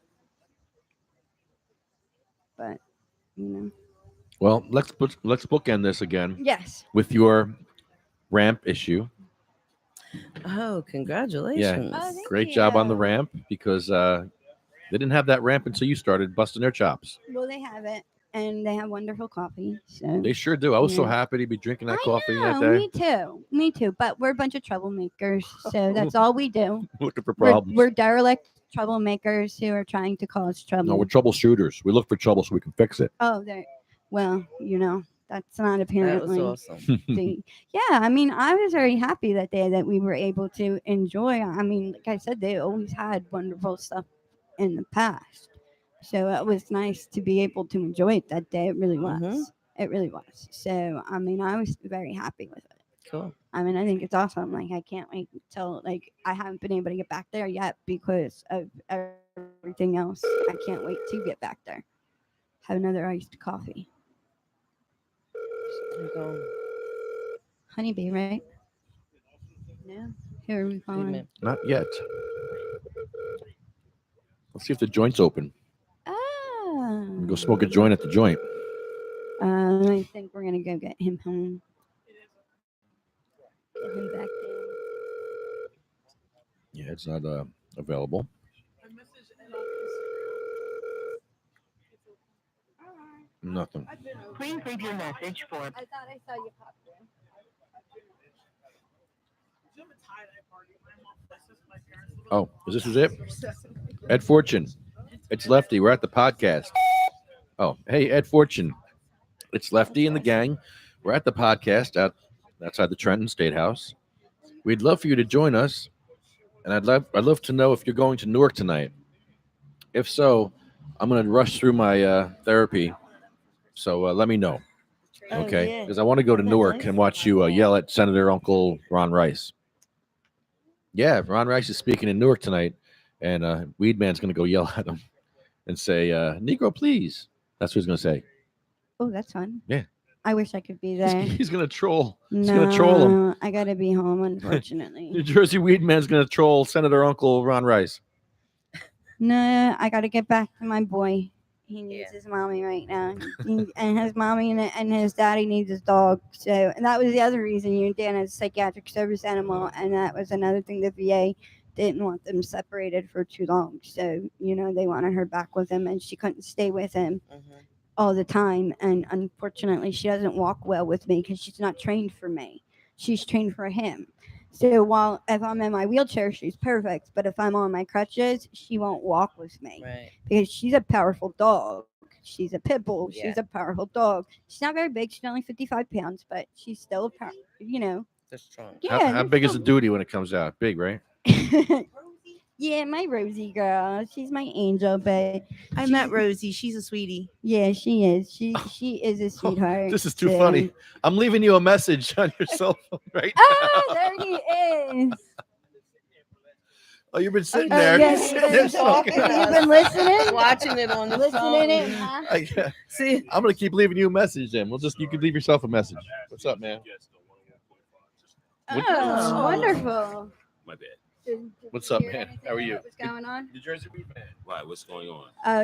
But, Well, let's bookend this again. Yes. With your ramp issue. oh, Yeah, congratulations. great job on the ramp because they didn't have that ramp until you started busting their chops. Well, they have it, and they have wonderful coffee. So They sure do. I was so Yeah. happy to be drinking that coffee No, that day. me too. But we're a bunch of troublemakers, so that's all we do. Looking for We're, problems. we're derelict troublemakers who are trying to cause trouble. No, we're troubleshooters. We look for trouble so we can fix it. Oh, well, that's not That apparently. was awesome. Yeah, I mean, I was very happy that day that we were able to enjoy. I mean, like I said, they always had wonderful stuff in the past, so it was nice to be able to enjoy it that day. It really was. Mhm. It really was. So, I mean, I was very happy with it. Cool. I mean, I think it's awesome. Like, I can't wait till I haven't been able to get back there yet because of everything else. I can't wait to get back there. Have another iced coffee. There you go. Honeybee, right? No. Who are we calling? Not yet. Let's see if the joint's open. Ah. Go smoke a joint at the joint. I think we're gonna go get him home. Get him back there. Yeah, it's not available. Nothing. Please leave your message for. I thought I saw you pop through. Oh, is this it? Ed Fortune. It's Lefty. We're at the podcast. Oh, hey, Ed Fortune. It's Lefty and the gang. We're at the podcast outside the Trenton State House. We'd love for you to join us, and I'd love to know if you're going to Newark tonight. If so, I'm going to rush through my therapy. So let me know, okay? Because I want to go to Newark and watch you yell at Senator Uncle Ron Rice. Yeah, Ron Rice is speaking in Newark tonight, and Weedman's going to go yell at him and say, "Negro, please." That's what he's going to say. Oh, that's fun. Yeah. I wish I could be there. He's going to troll. He's going to troll him. No, I gotta be home, unfortunately. New Jersey Weedman's going to troll Senator Uncle Ron Rice. No, I gotta get back to my boy. He needs his mommy right now, and his mommy and his daddy needs his dog. So, and that was the other reason you and Dan is a psychiatric service animal, and that was another thing the VA didn't want them separated for too long. So, they wanted her back with him, and she couldn't stay with him all the time. And unfortunately, she doesn't walk well with me because she's not trained for me. She's trained for him. So while if I'm in my wheelchair, she's perfect. But if I'm on my crutches, she won't walk with me because she's a powerful dog. She's a pit bull. Yeah. She's a powerful dog. She's not very big. She's only 55 pounds, but she's still a They're strong. Yeah, How they're big is the strong. duty when it comes out? Big, right? Yeah, my Rosie girl. She's my angel, but I met Rosie. She's a sweetie. yeah, she is. She is a sweetheart. This is too so- funny. I'm leaving you a message on your cell phone right Oh, there he is. Oh, you've been sitting Oh, there. yes, Sitting there talking smoking. to You've us. been listening? Watching it on the Listening phone. in, huh? See, I'm gonna keep leaving you a message. Then you could leave yourself a message. What's up, man? Oh, wonderful. My bad. What's up, man? How are you? What's going on? New Jersey Beat Man. Why? What's going on? Oh,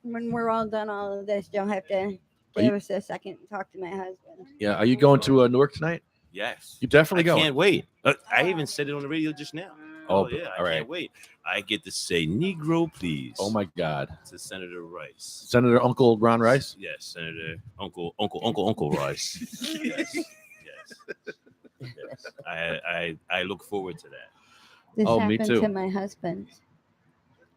when we're all done all of this, you'll have to Are give you- us a second to talk to my husband. Yeah. Are you going to Newark tonight? Yes. You definitely I going. can't wait. I even said it on the radio just now. Oh, yeah. all I right. can't wait. I get to say Negro, please. Oh my God. To Senator Rice. Senator Uncle Ron Rice. Yes, Senator Uncle Rice. yes. Yes. I look forward to that. This Oh, me happened too. to my husband,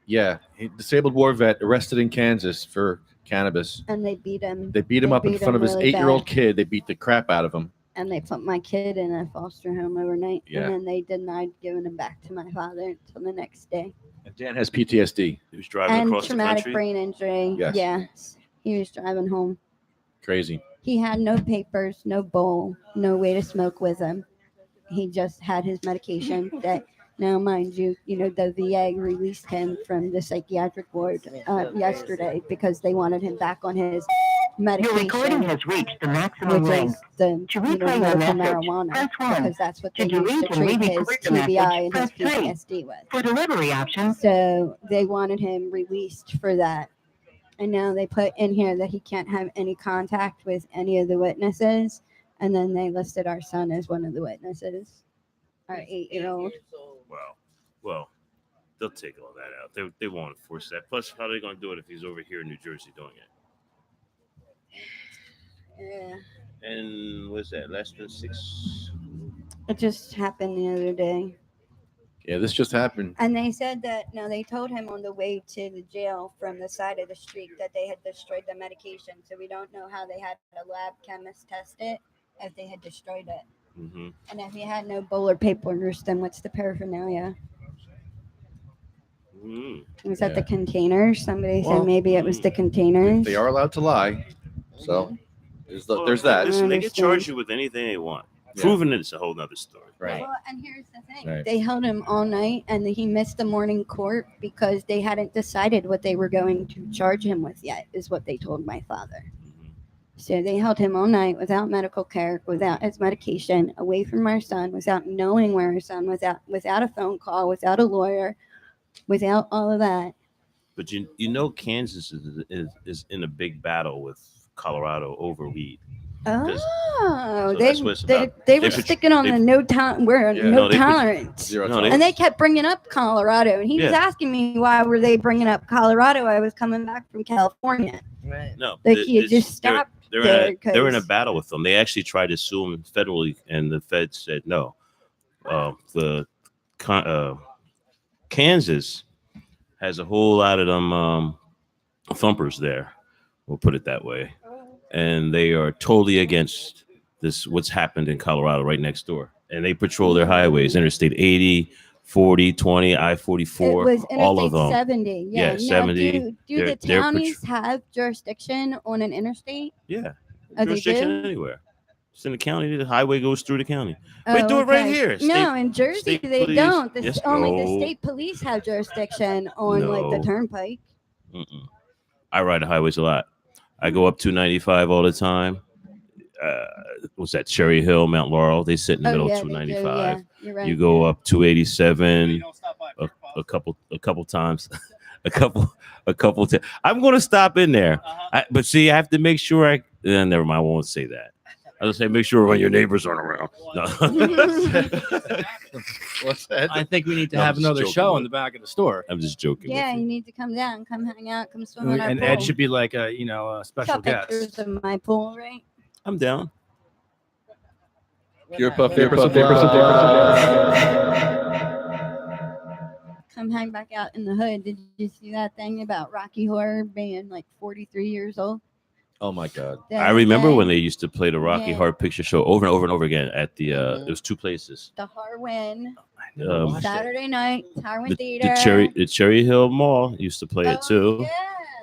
Yeah, disabled war vet arrested in Kansas for cannabis. and they beat him. They beat him up in front of his really 8-year-old bad. kid. They beat the crap out of him. And they put my kid in a foster home overnight, Yeah. and then they denied giving him back to my father until the next day. And Dan has PTSD. He was driving And across the traumatic country. brain injury. Yes. Yes, he was driving home. Crazy. He had no papers, no bowl, no way to smoke with him. He just had his medication that now, mind you, the VA released him from the psychiatric ward yesterday because they wanted him back on his Your recording medication, has reached the maximum which length. is the To replay your medical message, marijuana, press 1. because that's what they To used to delete and treat his re-record the message, TBI and his press 3. PTSD with. For delivery options, So they wanted him released for that. And now they put in here that he can't have any contact with any of the witnesses. And then they listed our son as one of the witnesses, our 8-year-old. Well, they'll take all that out. They won't enforce that. Plus, how are they going to do it if he's over here in New Jersey doing it? Yeah. And what's that? Less than 6? It just happened the other day. Yeah, this just happened. And they said that, no, they told him on the way to the jail from the side of the street that they had destroyed the medication. So we don't know how they had a lab chemist test it if they had destroyed it. Mm-hmm. And if he had no bowl or papers, then what's the paraphernalia? Was that the containers? Somebody Well, said maybe it was the containers. They are allowed to lie. So there's that. Listen, they can charge you with anything they want. Yeah. Proving it's a whole nother story. Right. Well, and here's the thing. Right. They held him all night and he missed the morning court because they hadn't decided what they were going to charge him with yet, is what they told my father. So they held him all night without medical care, without his medication, away from our son, without knowing where our son was, without a phone call, without a lawyer, without all of that. But you know Kansas is in a big battle with Colorado over weed. Oh, so they that's what it's they, about. they were They- sticking on the no time. We're Yeah, no no, they- tolerance, Zero No, they- and they kept bringing up Colorado. And he was Yeah. asking me why were they bringing up Colorado? I was coming back from California. Right. No, Like it- you it's- just stopped They're there in a 'cause- battle with them. They actually tried to sue them federally, and the Fed said no. Kansas has a whole lot of them thumpers there. We'll put it that way, and they are totally against this. What's happened in Colorado right next door, and they patrol their highways, Interstate 80, 40, 20, I-44, It was all of Interstate them. 70. Yeah, Yeah, 70. Do They're- the they're counties have jurisdiction on an interstate? Yeah, Oh, they jurisdiction do? anywhere. It's in the county. The highway goes through the county. Oh, Wait, do it right okay. here. No, in Jersey state they police. don't. Yes, Only no. the state police have jurisdiction on like the No. turnpike. Mm-mm. I ride the highways a lot. I go up 295 all the time. What's that? Cherry Hill, Mount Laurel. They sit in the middle yeah, of they do, 295. yeah. You're right. You go up 287 a couple times. a couple times. I'm going to stop in there. But see, I have to make sure never mind. I won't say that. I'll just say make sure when your neighbors aren't around. No. What's that? I think we need to No, I'm have just another joking show with in the back of the store. I'm just joking. Yeah, you need to come down, come hang out, come swim in our And pool. Ed should be like a a special Shot guest. pictures of my pool, right? I'm down. Pure Puff, Paper Come hang back out in the hood. Did you see that thing about Rocky Horror being like 43 years old? Oh my God! I remember when they used to play the Rocky Yeah. Horror Picture Show over and over and over again at the. It was two places. The Harwin Saturday night, Harwin the Theater. Cherry Hill Mall used to play it too,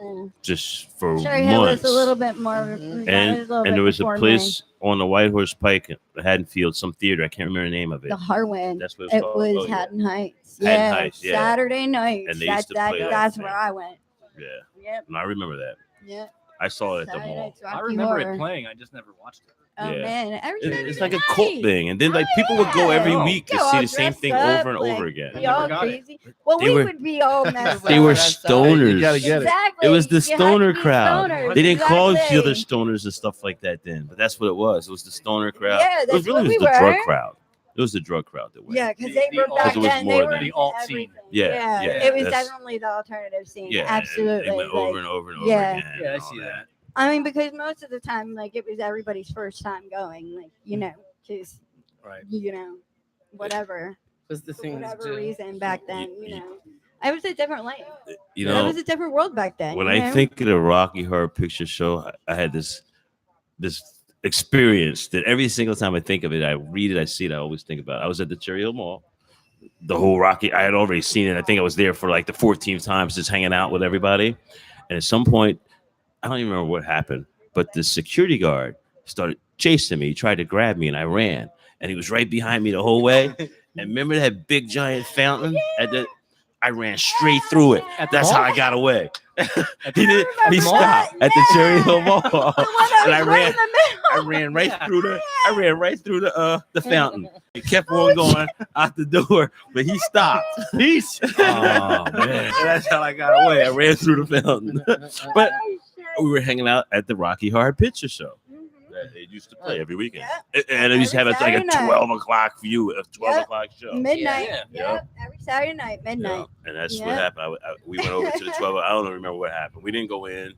Yeah. just for Cherry Hill months. was a little bit more. and there there was a before place on the White Horse Pike, Haddonfield, some theater. I can't remember the name of it. The Harwin. That's what it called. was Oh, yeah. Haddon Heights. Haddon Yeah, Heights, yeah. Saturday night. And they used to play that That's thing. where I went. Yeah. Yep. And I remember that. Yep. I saw it at the Saturday mall. night's I Rocky remember Horror. it playing. I just never watched it. Oh Yeah. man, every Saturday It's like a night. cult thing, and then like people would go every Yeah. week to Go see all the same dressed thing up, over and like, over again. be all got it. crazy. Well, They we were- would be all messed They up. were You stoners. gotta get it. Exactly. It was the You had to stoner be crowd. stoners, They didn't call each other exactly. stoners and stuff like that then, but that's what it was. It was the stoner crowd. Yeah, it was that's really what we the drug were. crowd. It was the drug crowd that went. Yeah, because they were the back alt- it was then. more They were than- The alt scene. everything. Yeah, yeah, It was that's- definitely the alternative scene. Yeah, and Absolutely. They went over like, and over and over yeah. again. Yeah, I and all see that. I mean, because most of the time, like, it was everybody's first time going, like, just, Right. whatever. Was the For thing whatever reason back then, I was a different life. You It know, was a different world back then. when you I know? think of the Rocky Horror Picture Show, I had this experience that every single time I think of it, I read it, I see it, I always think about it. I was at the Cherry Hill Mall. The whole Rocky, I had already seen it. I think I was there for like the 14th time, just hanging out with everybody. And at some point, I don't even remember what happened, but the security guard started chasing me. He tried to grab me, and I ran. And he was right behind me the whole way. And remember that big giant fountain at the? I ran straight through it. That's how I got away. He did. He stopped at the Cherry Hill Mall, and I ran. I ran right through the. I ran right through the fountain. It kept on going out the door, but he stopped. Peace. Oh man, that's how I got away. I ran through the fountain. But we were hanging out at the Rocky Horror Picture Show. That they used to play every weekend, and they used to have like a 12 o'clock view, a 12 o'clock show. Midnight. Yeah. Yep. Every Saturday night, midnight. And that's Yep. what happened. We went over to the 12. I don't remember what happened. We didn't go in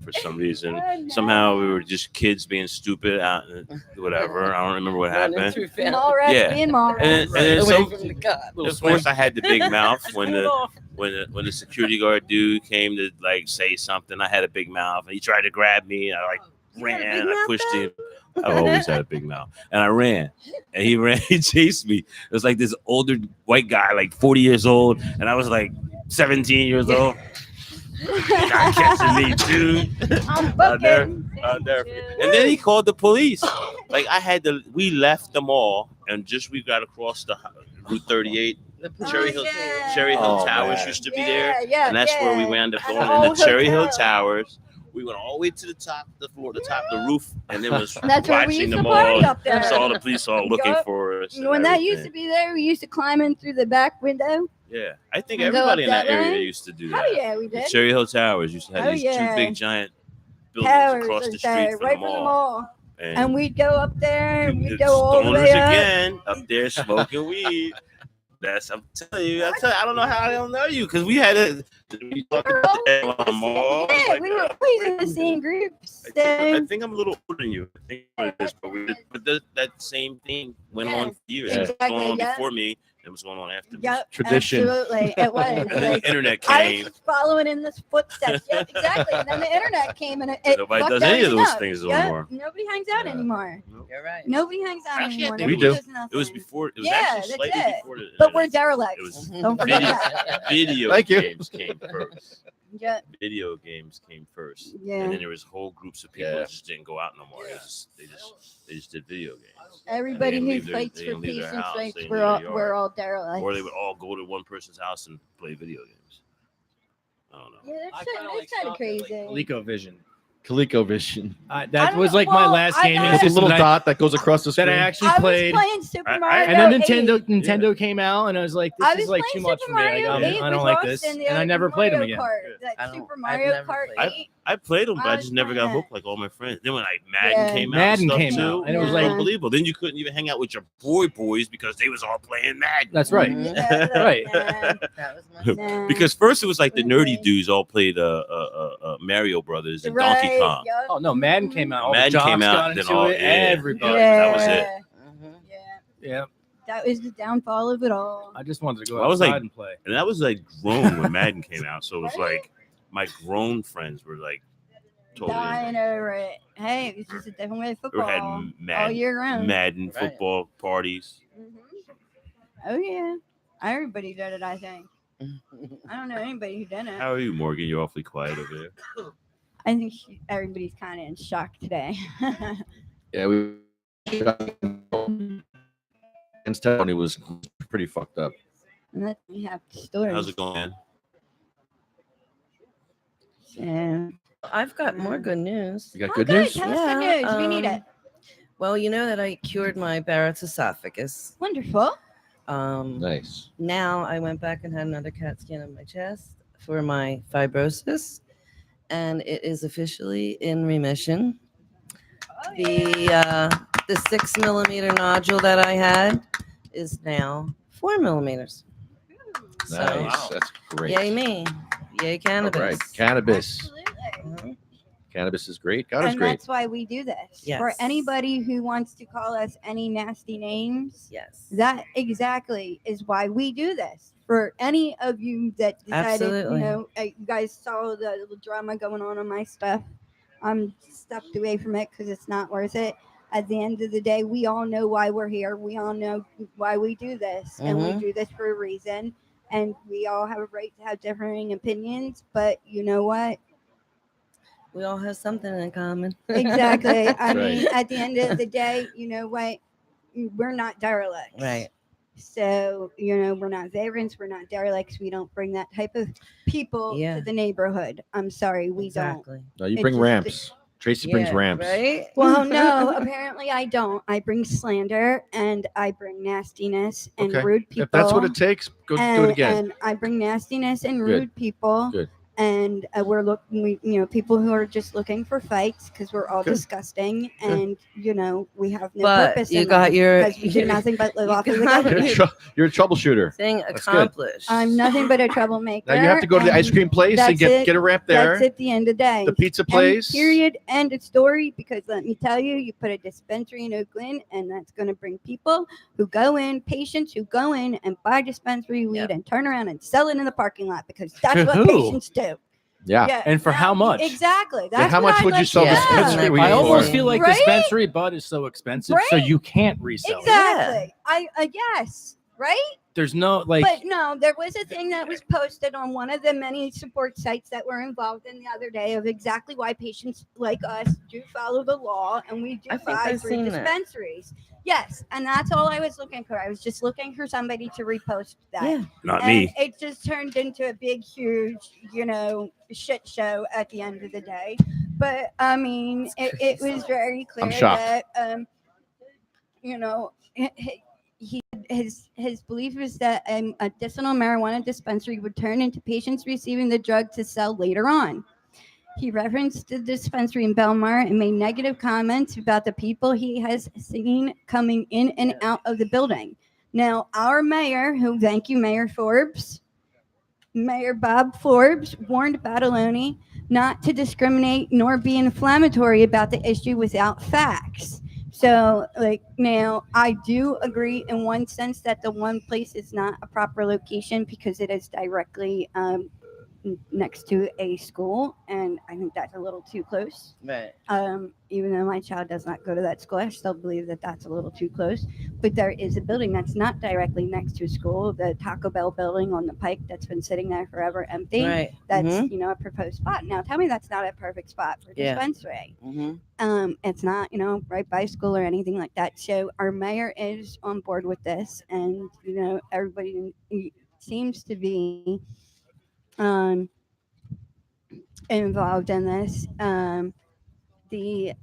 for some reason. Somehow we were just kids being stupid out and whatever. I don't remember what happened. Mall rats Yeah. being mall rats. And then Away some, from the cop. of course, I had the big mouth when the security guard dude came to like say something. I had a big mouth, and he tried to grab me. And I like ran. I pushed him. I've always had a big mouth, and I ran, and he ran. He chased me. It was like this older white guy, like 40 years old, and I was like 17 years old. Got catching me, dude. I'm I'll never booking. forget. And then he called the police. Like we left the mall, and we got across the Route 38. Cherry Hill, yeah. Cherry Hill Oh, Towers man. used to be there, Yeah, and that's where we yeah. wound up And going the in the whole Cherry Hill hotel. Towers. We went all the way to the top of the floor, the top of the roof, and then was That's where we watching used the to party mall. up there. Saw the police all looking Yup. for us. and When that used to everything. be there, we used to climb in through the back window. Yeah, I think and go everybody up in that that area way. used to do Hell that. yeah, we The did. Cherry Hill Towers used to have Oh, these yeah. two big giant buildings Towers across the right street there, from right the from the mall. mall. And we'd go up there, and the we'd go all the stoners way up. again up there smoking weed. I'm telling you, I don't know how I don't know you because we had a we talked about the mall. Yeah, Like, we were always in the same groups. I think I'm a little older than you. I think what it is, but that same thing went on for years. It was Exactly, going on yeah. before me. It was going on after me. Yep, Tradition. absolutely, it was. And then Like, the internet I came. was just following in the footsteps. Yep, exactly. And then the internet came, and it Nobody fucked does any of everything those up. things Yep, anymore. Nobody hangs out anymore. You're right. Nobody hangs out Actually, I anymore. think We Nobody do. does nothing. It was before. It was Yeah, actually that's slightly it. before the. But we're derelicts. It was Don't forget that. video Thank you. games came first. Yeah. Video games came first. Yeah. And then there was whole groups of people Yeah. that just didn't go out no more. They just did video games. Everybody They who didn't leave fights they for didn't leave peace their and house, strikes, they didn't we're leave all their we're yard. all derelicts. Or they would all go to one person's house and play video games. I don't know. Yeah, that's kind of crazy. ColecoVision. ColecoVision. I That don't was know. like my Well, last I gaming got- It's a system little that I- dot that goes across the screen. that I actually I was played. playing Super I- Mario. And then 8. Nintendo came out, and I was like, I "This was is like too playing much Super for me. Like, Mario 8 I don't with like Ross this," and the and I other never played them Mario again. Kart, that I don't- Super I've Mario never Kart played 8. I played them, but I I was just never got playing hooked like all my friends. Then when like Madden Yeah. came out, Madden and stuff came too, out, and it was was like- unbelievable. Then you couldn't even hang out with your boys because they was all playing Madden. That's right. Yeah, Right. That was my Nah. Because first it was like the nerdy Okay. dudes all played Mario Brothers and Donkey Right, Kong. yup. Oh no, Madden came out. All the Madden jocks came out, got then into all- it. yeah. Everybody. that was it. Mhm. Yeah, Yeah. that was the downfall of it all. I just wanted to go I was outside like- and play. And I was like grown when Madden came out, so it was Right. like my grown friends were like totally Dying over it. Hey, it was just a different way of we had football all Madden, year round. Madden Right. football parties. Mhm. Oh yeah. Everybody did it, I think. I don't know anybody who didn't. How are you, Morgan? You're awfully quiet over there. I think everybody's kind of in shock today. Yeah, we. And Tony was pretty fucked up. And then we have stories. How's it going, man? I've got more good news. You got good news? Tell us good news. We need it. Well, you know that I cured my Barrett's esophagus. Wonderful. Nice. Now I went back and had another CAT scan of my chest for my fibrosis, and it is officially in remission. The 6 millimeter nodule that I had is now 4 millimeters. Nice. That's great. Yay me. Yay cannabis. All right. Cannabis. Absolutely. Cannabis is great. God is And great. that's why we do this. Yes. For anybody who wants to call us any nasty names, yes, that exactly is why we do this. For any of you that decided, Absolutely. you guys saw the little drama going on my stuff, I'm stepped away from it because it's not worth it. At the end of the day, we all know why we're here. We all know why we do this, and we Mhm. do this for a reason. And we all have a right to have differing opinions, but you know what? we all have something in common. Exactly. I Right. mean, at the end of the day, you know what? We're not derelicts. Right. So, we're not vagrants. We're not derelicts. We don't bring that type of people Yeah. to the neighborhood. I'm sorry, we Exactly. No, you It bring just- ramps. Tracy brings Yeah, ramps. Right? don't. Well, no, apparently I don't. I bring slander and I bring nastiness and Okay. rude people. If that's what it takes, go do it again. And I bring nastiness and Good. rude people. Good. And we're looking, people who are just looking for fights because we're all Good. disgusting, and we have no But purpose. you in got life your- because we do nothing but live you off of the got government. You're a troubleshooter. Thing That's good. accomplished. I'm nothing but a troublemaker. Now you have to go to the ice and cream place and that's it. get a ramp there. That's at the end of the day. The pizza End- place. period. End of story. Because let me tell you, you put a dispensary in Oakland, and that's going to bring people who go in, patients who go in and buy dispensary weed Yep. and turn around and sell it in the parking lot because that's To what who? patients do. Yeah. And for how much? Exactly. That's Yeah, how what much I'd would you like sell to this know. dispensary weed I almost for? feel like Right? dispensary bud is so expensive, so Right? you can't resell it. Exactly. Yes. Right. There's no like. But no, there was a thing that was posted on one of the many support sites that were involved in the other day of exactly why patients like us do follow the law and we do I think buy I've through seen that. dispensaries. Yes, and that's all I was looking for. I was just looking for somebody to repost that. Yeah. Not And me. it just turned into a big, huge, shit show at the end of the day. But I mean, it was very clear shocked. that, his belief is that a medicinal marijuana dispensary would turn into patients receiving the drug to sell later on. He referenced the dispensary in Belmar and made negative comments about the people he has seen coming in and out of the building. Now, our mayor, who thank you, Mayor Forbes, Mayor Bob Forbes, warned Badaloni not to discriminate nor be inflammatory about the issue without facts. So, now I do agree in one sense that the one place is not a proper location because it is directly next to a school, and I think that's a little too close. Right. Even though my child does not go to that school, I still believe that that's a little too close. But there is a building that's not directly next to a school, the Taco Bell building on the Pike that's been sitting there forever empty. Right. That's Mhm. a proposed spot. Now tell me that's not a perfect spot for Yeah. dispensary. Mm-hmm. It's not right by school or anything like that. So our mayor is on board with this, and everybody seems to be involved in this. The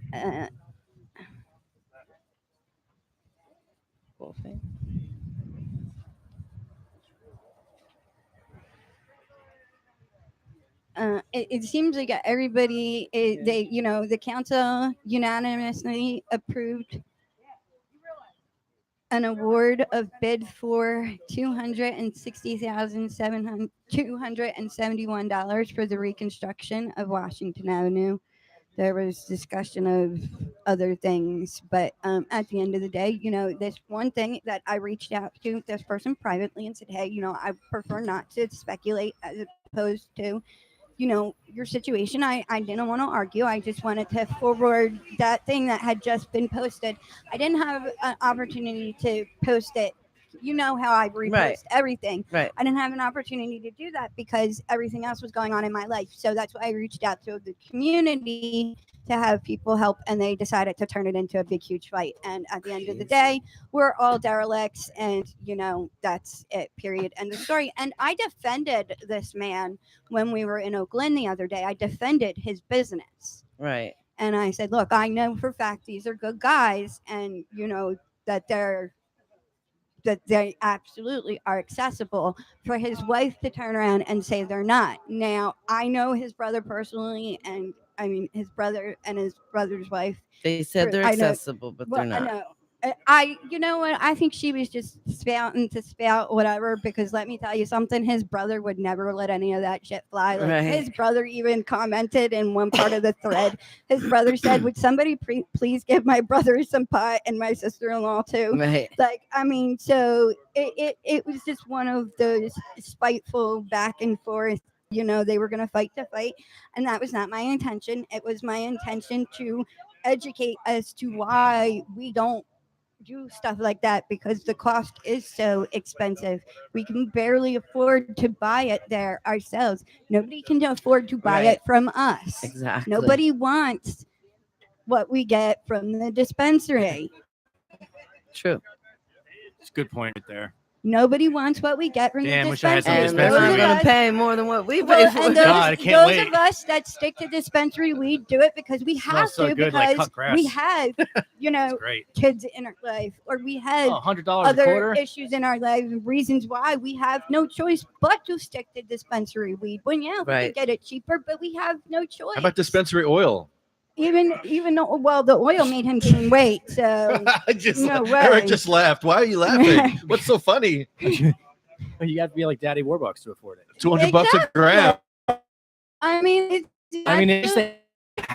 it seems like everybody the council unanimously approved an award of bid for $271 for the reconstruction of Washington Avenue. There was discussion of other things, but at the end of the day, this one thing that I reached out to this person privately and said, hey, I prefer not to speculate as opposed to your situation. I didn't want to argue. I just wanted to forward that thing that had just been posted. I didn't have an opportunity to post it you know how I repost Right. everything. Right. I didn't have an opportunity to do that because everything else was going on in my life. So that's why I reached out to the community to have people help, and they decided to turn it into a big, huge fight. And at the end of the day, we're all derelicts, and that's it. Period. End of story. And I defended this man when we were in Oak Glen the other day. I defended his business. Right. And I said, look, I know for a fact these are good guys, and that they absolutely are accessible. For his wife to turn around and say they're not. Now, I know his brother personally, and I mean his brother and his brother's wife. They said they're I know- accessible, but well, they're not. I know. You know what? I think she was just spouting to spout whatever, because let me tell you something. His brother would never let any of that shit fly. Like, Right. his brother even commented in one part of the thread. His brother said, would somebody please give my brother some pot and my sister-in-law too? Right. Like, I mean, so it was just one of those spiteful back and forth. They were going to fight, and that was not my intention. It was my intention to educate as to why we don't do stuff like that, because the cost is so expensive. We can barely afford to buy it there ourselves. Nobody can afford to buy Right. it from us. Exactly. Nobody wants what we get from the dispensary. True. It's a good point right there. Nobody wants what we get from Damn, the wish I had some dispensary. And they're dispensary not Those of going to us- pay more than what we pay Well, for. and God, I can't those wait. of us that stick to dispensary, we do it because we have Smells so to, good, like because cut grass. we have, It's great. kids in our life, or we have $100 a other quarter. issues in our life, and reasons why we have no choice but to stick to dispensary weed. When we Right. can get it cheaper, but we have no choice. How about dispensary oil? Even though, well, the oil made him gain weight, so no way. Eric just laughed. Why are you laughing? What's so funny? You have to be like Daddy Warbucks to afford it. $200 a gram. I mean, It's have it.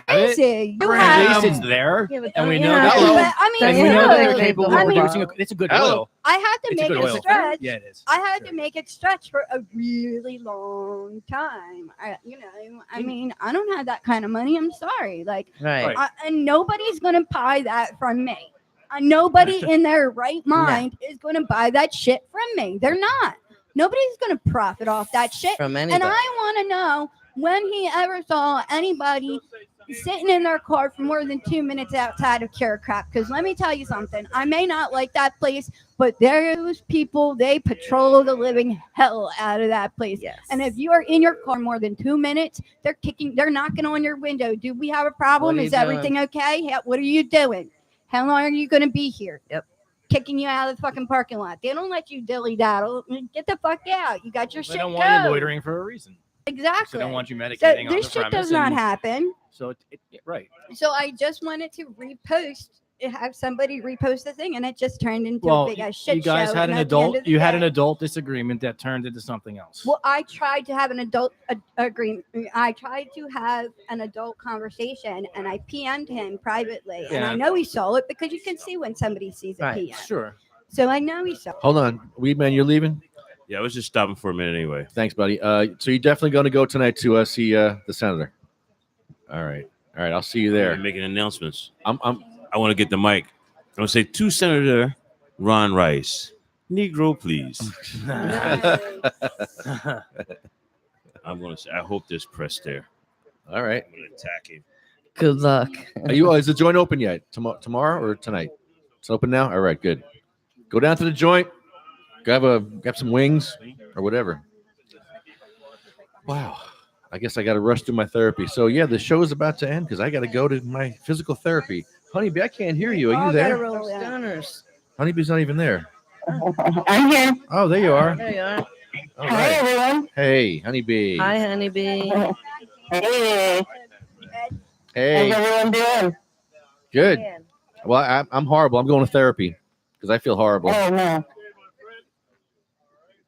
crazy. You At have, least it's there, Yeah, but and we you know know, that. but, I mean, And we know that they're still, capable I of mean, producing. It's a good oil. I had to It's a make good it oil. stretch. Yeah, it is. I had to make it stretch for a really long time. I mean, I don't have that kind of money. I'm sorry. Like, Right. and nobody's gonna buy that from me. Nobody in their right mind is gonna buy that shit from me. They're not. Nobody's gonna profit off that shit. From And anybody. I want to know when he ever saw anybody sitting in their car for more than 2 minutes outside of Cure Crap. Because let me tell you something. I may not like that place, but those people, they patrol the living hell out of that place. Yes. And if you are in your car more than 2 minutes, they're knocking on your window. Do we have a problem? What are you Is everything okay? What are you doing? How long are you going to be here? Yep. Kicking you out of the fucking parking lot. They don't let you dilly daddle. Get the fuck out. You got your They shit. don't want you go. loitering for a reason. Exactly. They don't want you So medicating on this the shit premise. does not and- happen. So right. So I just wanted to have somebody repost the thing, and it just turned into Well, a big ass shit you guys show. had and an at the end adult. of the You had an day- adult disagreement that turned into something else. Well, I tried to have an adult agreement. I tried to have an adult conversation, and I PM'd him privately, and Yeah. I know he saw it because you can see when somebody sees a Right. PM. Sure. So I know he saw it. Hold on. Weedman, you're leaving? Yeah, I was just stopping for a minute anyway. Thanks, buddy. So you're definitely going to go tonight to see the senator. All right. I'll see you there. You're making announcements. I want to get the mic. I want to say to Senator Ron Rice, Negro, please. I'm going to say, I hope there's press there. All right. I'm going to attack him. Good luck. Is the joint open yet? Tomorrow or tonight? It's open now? All right, good. Go down to the joint. Grab some wings or whatever. Wow. I guess I got to rush through my therapy. So, yeah, the show is about to end because I got to go to my physical therapy. Honeybee, I can't hear you. Are you there? Stoners. Honeybee's not even there. I'm here. Oh, there you are. There you are. All Hi, right. everyone. Hey, Honeybee. Hi, honeybee. Hey. Hey. How's everyone doing? Good. Well, I'm horrible. I'm going to therapy because I feel horrible. Oh, no.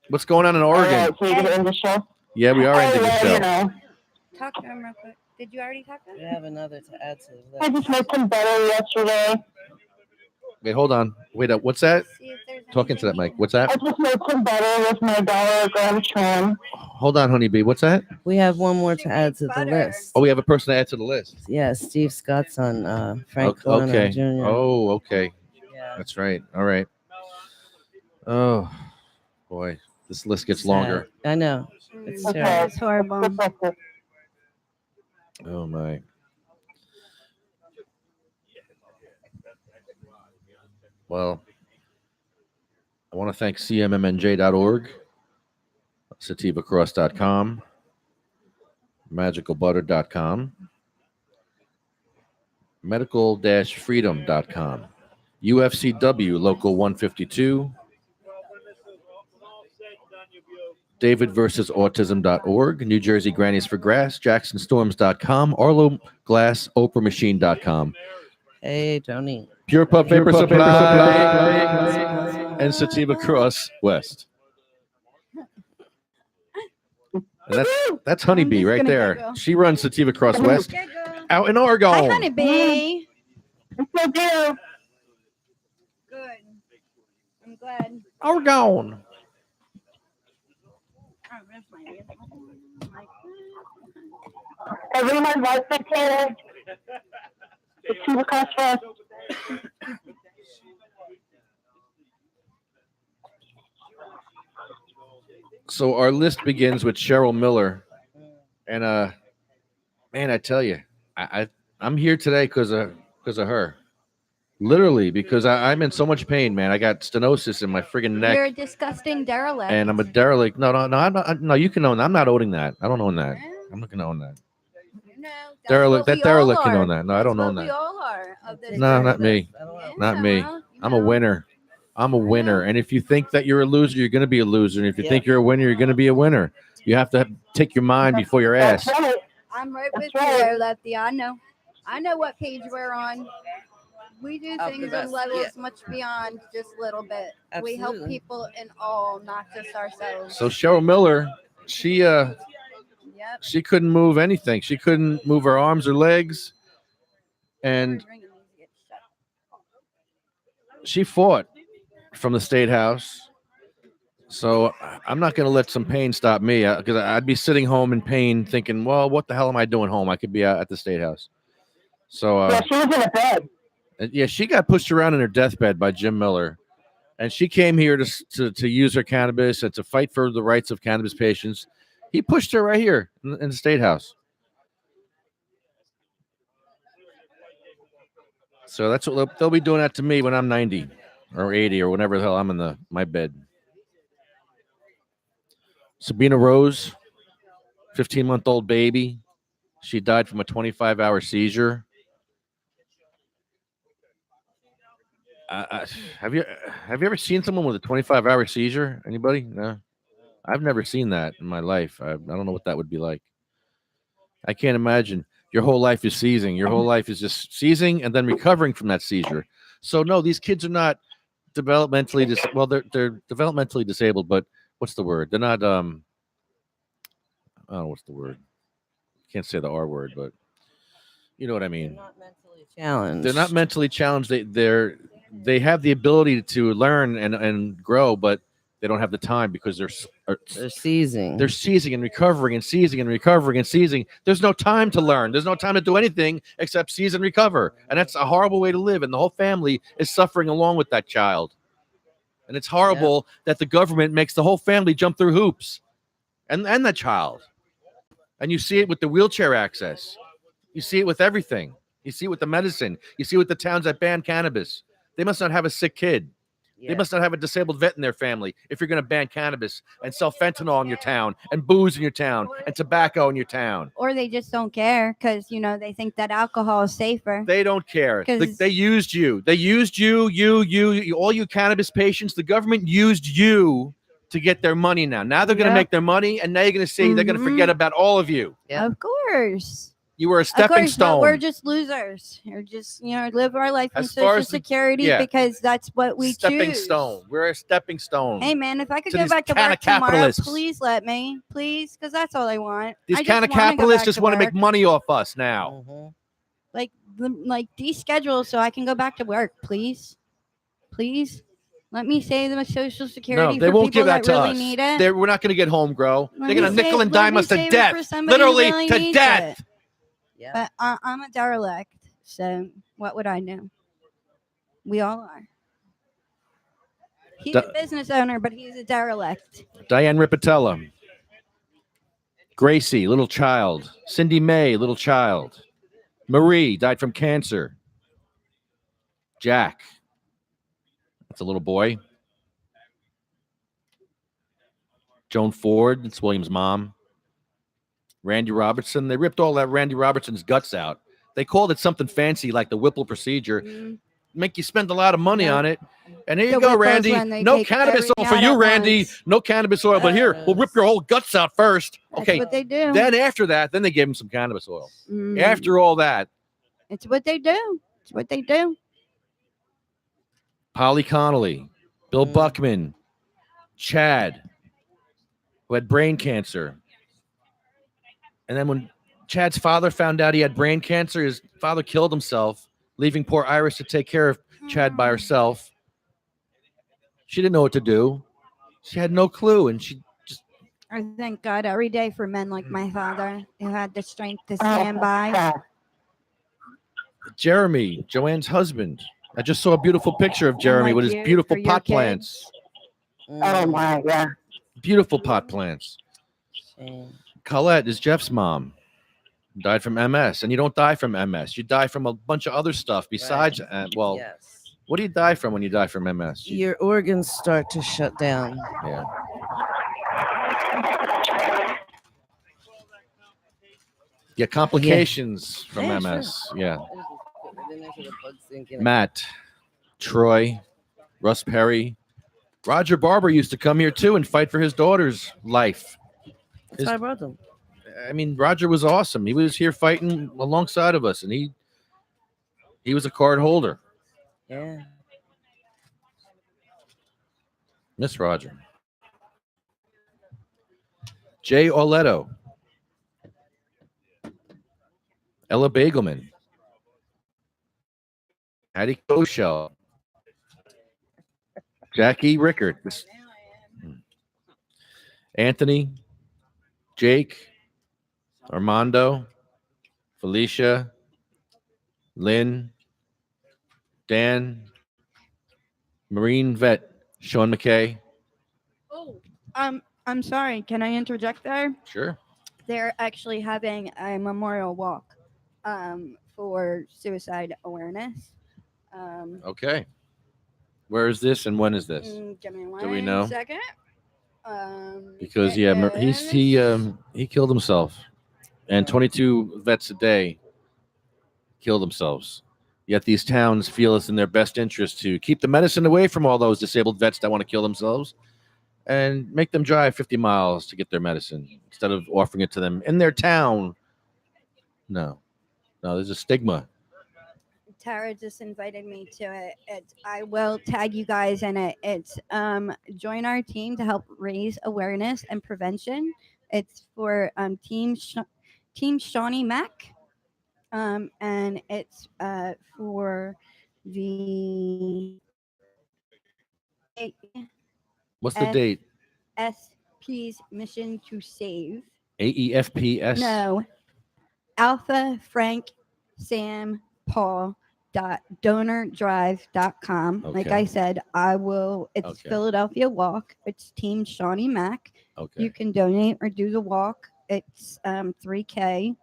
What's going on in Oregon? All right, so you're going to end the show? Yeah, we are ending the well, show. you know, Talk to him real quick. Did you already talk to We him? have another to add to the I list. just made some butter yesterday. Wait, hold on. Wait, what's that? See if there's Talking to that mic. What's I that? just made some butter with my $1 a gram trim. Hold on, Honeybee. What's that? We have one more to add to the list. Oh, we have a person to add to the list. Yeah, Steve Scott's son, Frank Okay. Colonna Jr. Oh, okay. Yeah. That's right. All right. Oh, This list gets longer. I know. It's terrible. It's horrible. Oh my. Well, I want to thank cmmnj.org, sativacross.com, magicalbutter.com, medical-freedom.com, UFCW Local 152, davidversusautism.org, New Jersey Grannies for Grass, jacksonstorms.com, arloglassopermachine.com, Hey, Tony. Pure Pup Vapor Supply, and Sativa Cross West. And that's Honeybee right there. giggle. She runs Sativa Cross West out in Oregon. Hi, Honeybee. Good. I'm glad. Oregon. Everyone likes the tail. Sativa Cross West. So our list begins with Cheryl Miller, and man, I tell you, I'm here today because of her, literally because I'm in so much pain, man. I got stenosis in my friggin' neck, You're a disgusting derelict. and I'm a derelict. No, I'm not. No, you can own that. I'm not owning that. I don't own that. I'm not gonna own that. Derelict. That derelict can own that. No, I don't own We that. all are of this. No, not me. Not me. I'm a winner. I'm a winner. And if you think that you're a loser, you're going to be a loser. And if you think you're a winner, you're going to be a winner. You have to take your mind before your ass. I'm right with you there, Lefty. I know what page we're on. We do Of the things best, on levels yeah. much beyond just a little bit. We help Absolutely. people in all, not just ourselves. So Cheryl Miller, she couldn't move anything. She couldn't move her arms or legs. And she fought from the State House. So I'm not going to let some pain stop me, because I'd be sitting home in pain thinking, well, what the hell am I doing home? I could be out at the State House. So Yeah, she was in a bed. yeah, she got pushed around in her deathbed by Jim Miller. And she came here to use her cannabis and to fight for the rights of cannabis patients. He pushed her right here in the State House. So that's what they'll be doing that to me when I'm 90 or 80 or whenever the hell I'm in my bed. Sabina Rose, 15-month-old baby. She died from a 25-hour seizure. Have you ever seen someone with a 25-hour seizure? Anybody? No. I've never seen that in my life. I don't know what that would be like. I can't imagine. Your whole life is seizing. Your whole life is just seizing and then recovering from that seizure. So no, these kids are not developmentally they're developmentally disabled, but what's the word? They're not I don't know what's the word. Can't say the R word, but you know what I mean. They're not mentally challenged. They're not mentally challenged. They have the ability to learn and grow, but they don't have the time because they're seizing. They're seizing and recovering and seizing and recovering and seizing. There's no time to learn. There's no time to do anything except seize and recover. And that's a horrible way to live. And the whole family is suffering along with that child. And it's horrible that the government makes the whole family jump through hoops and that child. And you see it with the wheelchair access. You see it with everything. You see it with the medicine. You see it with the towns that ban cannabis. They must not have a sick kid. They must not have a disabled vet in their family if you're going to ban cannabis and sell fentanyl in your town and booze in your town and tobacco in your town. Or they just don't care because, they think that alcohol is safer. They don't care. They used you. They used you, all you cannabis patients. The government used you to get their money now. Now they're going to make their money, and now you're going to say they're going to forget about all of you. Of course. You were a stepping stone. But we're just losers. We're just, live our life in As far Social as Security because that's what we stepping choose. stone. We're a stepping stone. Hey, man, if I could to go these back to kind work of tomorrow, capitalists. please let me. Please, because that's all I want. These kind of capitalists just want to make money off us now. Like deschedule so I can go back to work, please. Please. Let me save them Social Security No, they for won't people give that to really us. need it. We're not going to get home, Grow. Let They're going to me nickel save- and dime let us me to save it for death. somebody who Literally really to needs death. it. But I'm a derelict, so what would I do? We all are. He's a business owner, but he's a derelict. Diane Ripatella. Gracie, little child. Cindy May, little child. Marie died from cancer. Jack, that's a little boy. Joan Ford, that's William's mom. Randy Robertson, they ripped all that Randy Robertson's guts out. They called it something fancy like the Whipple procedure. Make you spend a lot of money on it. And here you go, Randy. No cannabis oil for you, Randy. No cannabis oil, but here, we'll rip your whole guts out first. Okay. That's what they do. Then after that, then they gave him some cannabis oil. After all that. It's what they do. It's what they do. Polly Connolly, Bill Buckman, Chad, who had brain cancer. And then when Chad's father found out he had brain cancer, his father killed himself, leaving poor Iris to take care of Chad by herself. She didn't know what to do. She had no clue, and she just... I thank God every day for men like my father who had the strength to stand by. Jeremy, Joanne's husband. I just saw a beautiful picture of Jeremy with his beautiful pot plants. Oh my God. Beautiful pot plants. Colette is Jeff's mom. Died from MS. And you don't die from MS. You die from a bunch of other stuff besides, what do you die from when you die from MS? Your organs start to shut down. Yeah. Yeah, complications from MS. Sure. Yeah. Matt, Troy, Russ Perry, Roger Barber used to come here too and fight for his daughter's life. That's my brother. I mean, Roger was awesome. He was here fighting alongside of us, and he was a card holder. Yeah. Miss Roger. Jay Orletto. Ella Bagelman. Hattie Koshel. Jackie Rickard. Anthony. Jake. Armando. Felicia. Lynn. Dan. Marine vet. Sean McKay. Oh, I'm sorry. Can I interject there? Sure. They're actually having a memorial walk for suicide awareness. Okay. Where is this and when is this? Give me Do we know? Second. Because he killed himself, and 22 vets a day killed themselves. Yet these towns feel it's in their best interest to keep the medicine away from all those disabled vets that want to kill themselves, and make them drive 50 miles to get their medicine instead of offering it to them in their town. No, there's a stigma. Tara just invited me to it. I will tag you guys in it. It's join our team to help raise awareness and prevention. It's for Team Shawnee Mac, and it's for the What's the date? SP's mission to save. AEFPS. No, Alpha Frank Sam Paul donordrive.com. Like Okay. I said, it's Philadelphia Walk. It's Team Shawnee Mac. Okay. You can donate or do the walk. It's $3K.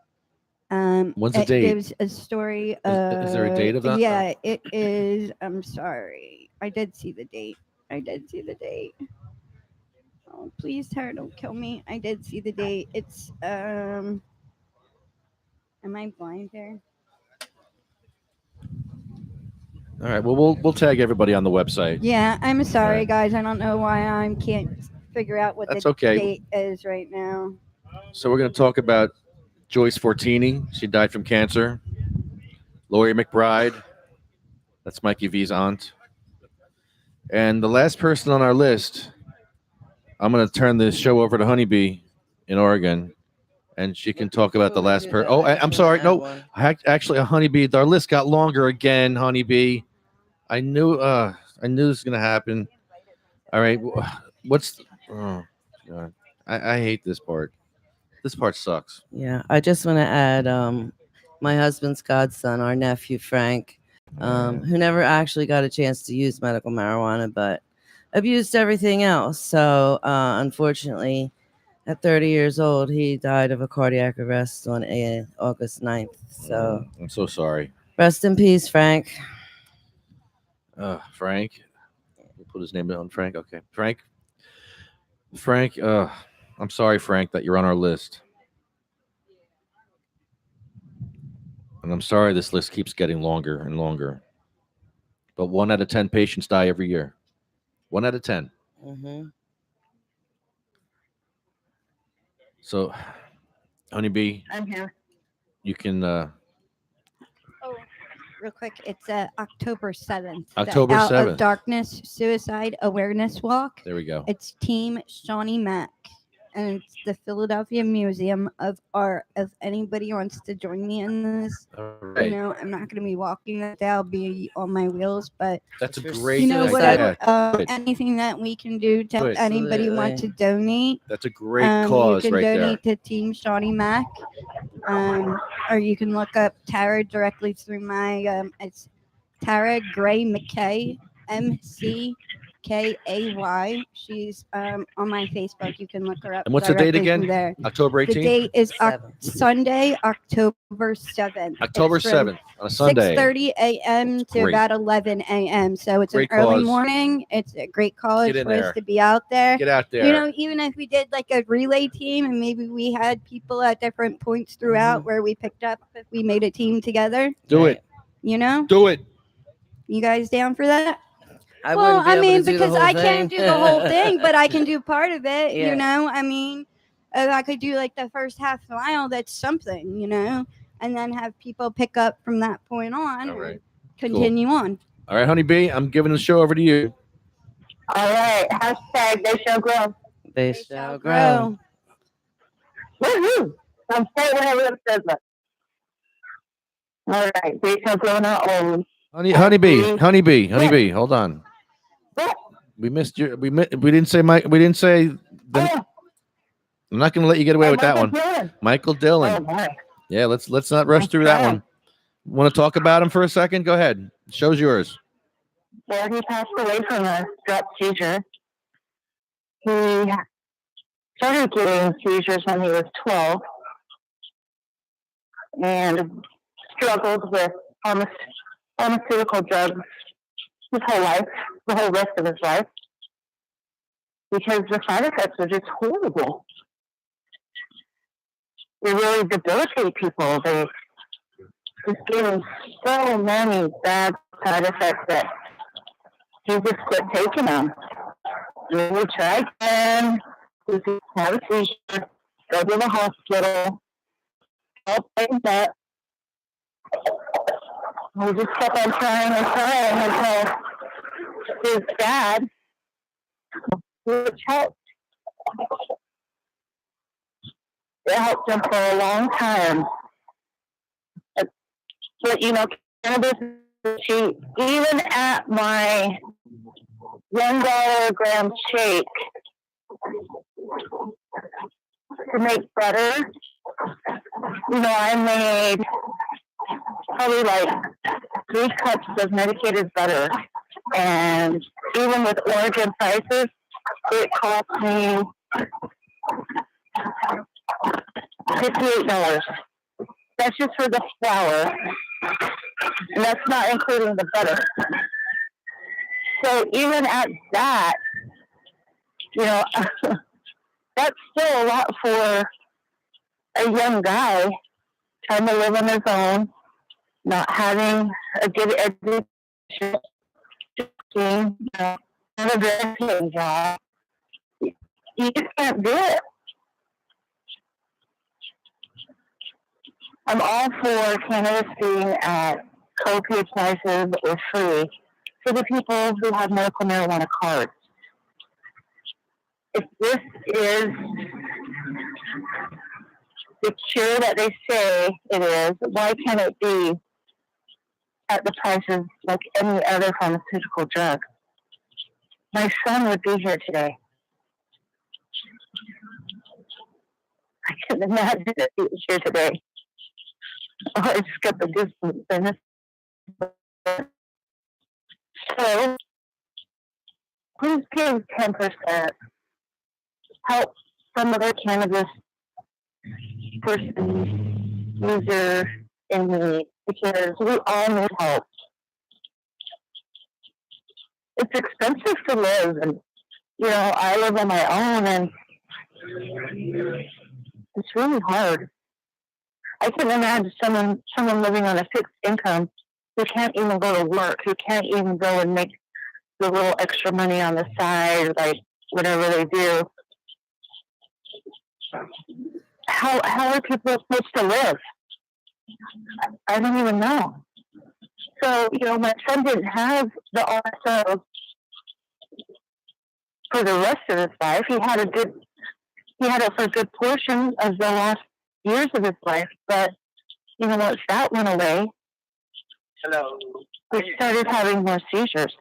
When's the it date? Gives a story. Is there a date of that? Yeah, it is. I'm sorry. I did see the date. Oh, please, Tara, don't kill me. I did see the date. It's am I blind here? All right. Well, we'll tag everybody on the website. Yeah, I'm sorry, Right. guys. I don't know why I can't figure out what That's the okay. date is right now. So we're going to talk about Joyce Fortini. She died from cancer. Lori McBride. That's Mikey V's aunt. And the last person on our list, I'm going to turn this show over to Honeybee in Oregon, and she can talk about the last person. Oh, I'm sorry. No, actually, Honeybee, our list got longer again, Honeybee. I knew this was going to happen. All right. Oh, God. I hate this part. This part sucks. Yeah, I just want to add my husband's godson, our nephew Frank, who never actually got a chance to use medical marijuana, but abused everything else. So unfortunately, at 30 years old, he died of a cardiac arrest on August 9th. So I'm so sorry. rest in peace, Frank. Frank. We'll put his name down. Frank. Okay. Frank. I'm sorry, Frank, that you're on our list. And I'm sorry this list keeps getting longer and longer. But 1 out of 10 patients die every year. 1 out of 10. Mm-hmm. So, Honeybee, I'm here. you can Real quick, it's October 7th. the October Out 7th. of Darkness Suicide Awareness Walk. There we go. It's Team Shawnee Mack, and it's the Philadelphia Museum of Art. If anybody wants to join me in this, right. you know, I'm not going to be walking that day. I'll be on my wheels, but That's a great you know, idea. whatever, Yeah, good. anything that we can do to help Good. anybody want to donate. That's a great You cause can right donate there. to Team Shawnee Mack, or you can look up Tara directly through my it's Tara Gray McKay, MCKAY. She's on my Facebook. You can look her up. And what's the date directly again? through there. October 18th? The date is Sunday, October 7th. October 7th on a Sunday. 6:30 a.m. to great. about 11 a.m. So it's Great an early cause. morning. It's a great cause Get in for us there. to be out there. Get out there. You know, even if we did like a relay team and maybe we had people at different points throughout where we picked up, if we made a team together. Do it. You know? Do it. You guys down for that? I well, wouldn't be I able mean, to do the because whole I can't thing. do the whole thing, but I can do part of it. Yeah. You know, I mean, if I could do like the first half mile, that's something, you know, and then have people pick up from that point on All right. and continue on. All right, Honeybee, I'm giving the show over to you. All right. Hashtag they shall grow. They shall grow. Woohoo! I'm saying whatever it says. All right. They shall grow not old. Honeybee, hold on. We missed you. We didn't say Mike. We didn't say. I'm not going to let you get away with that one. Michael Dillon. Oh, my. Yeah, let's not rush through that one. Want to talk about him for a second? Go ahead. The show's yours. Well, he passed away from a strep seizure. He started getting seizures when he was 12 and struggled with pharmaceutical drugs his whole life, the whole rest of his life, because the side effects are just horrible. They really debilitate people. They just give him so many bad side effects that he just quit taking them. And we tried again. We just had a seizure, go to the hospital, all things that. We just kept on trying until his dad, which helped. It helped him for a long time. But, you know, cannabis is cheap. Even at my $1 a gram shake, to make butter, you know, I made probably like 3 cups of medicated butter. And even with Oregon prices, it cost me $58. That's just for the flour. And that's not including the butter. So even at that, you know, that's still a lot for a young guy trying to live on his own, not having a good education, you know, not a very paying job. You just can't do it. I'm all for cannabis being at co-pay prices or free for the people who have medical marijuana cards. If this is the cure that they say it is, why can't it be at the prices like any other pharmaceutical drug? My son would be here today. I couldn't imagine that he was here today. Oh, I just got the goosebumps. So, Please give 10%. Help some other cannabis person, user in need, because we all need help. It's expensive to live, and I live on my own, and it's really hard. I can imagine someone living on a fixed income who can't even go to work, who can't even go and make the little extra money on the side, like whatever they do. How are people supposed to live? I don't even know. So, my son didn't have the RSO for the rest of his life. He had it for a good portion of the last years of his life, but once that went away, he started having more seizures.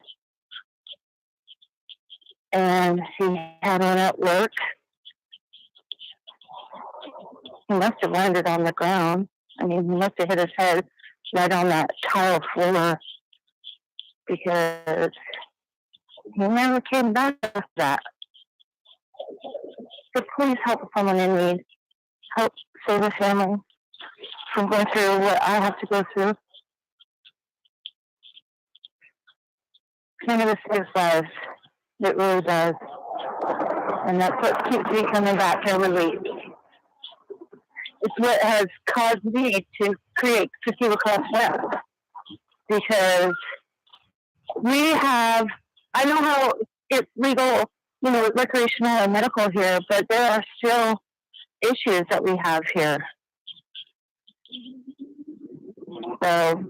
And he had one at work. He must have landed on the ground. I mean, he must have hit his head right on that tile floor, because he never came back after that. So please help someone in need. Help save a family from going through what I have to go through. Cannabis saves lives. It really does. And that's what keeps me coming back every week. It's what has caused me to create Sativa Class West. Because I know how it's legal, recreational and medical here, but there are still issues that we have here. So,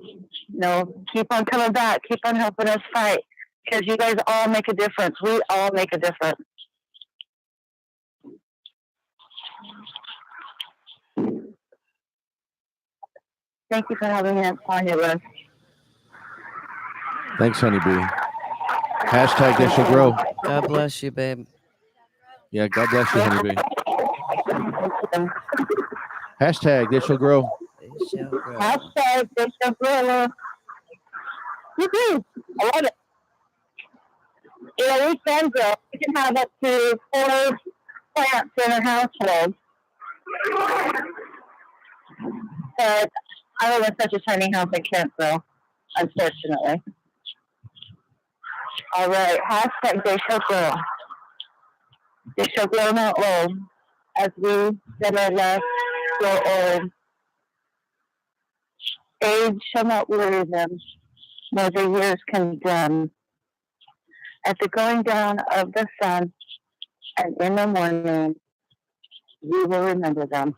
keep on coming back, keep on helping us fight, because you guys all make a difference. We all make a difference. Thank you for having me on your list. Thanks, honeybee. Hashtag they shall grow. God bless you, babe. Yeah, God bless you, honeybee. Hashtag they shall grow. Hashtag they shall grow. Woohoo! I love it. We can grow. We can have up to 4 plants in a household. But I live in such a tiny house I can't grow, unfortunately. All right, hashtag they shall grow. They shall grow not old, as we that are left grow old. Age shall not weary them, nor the years condemn. At the going down of the sun, and in the morning, we will remember them.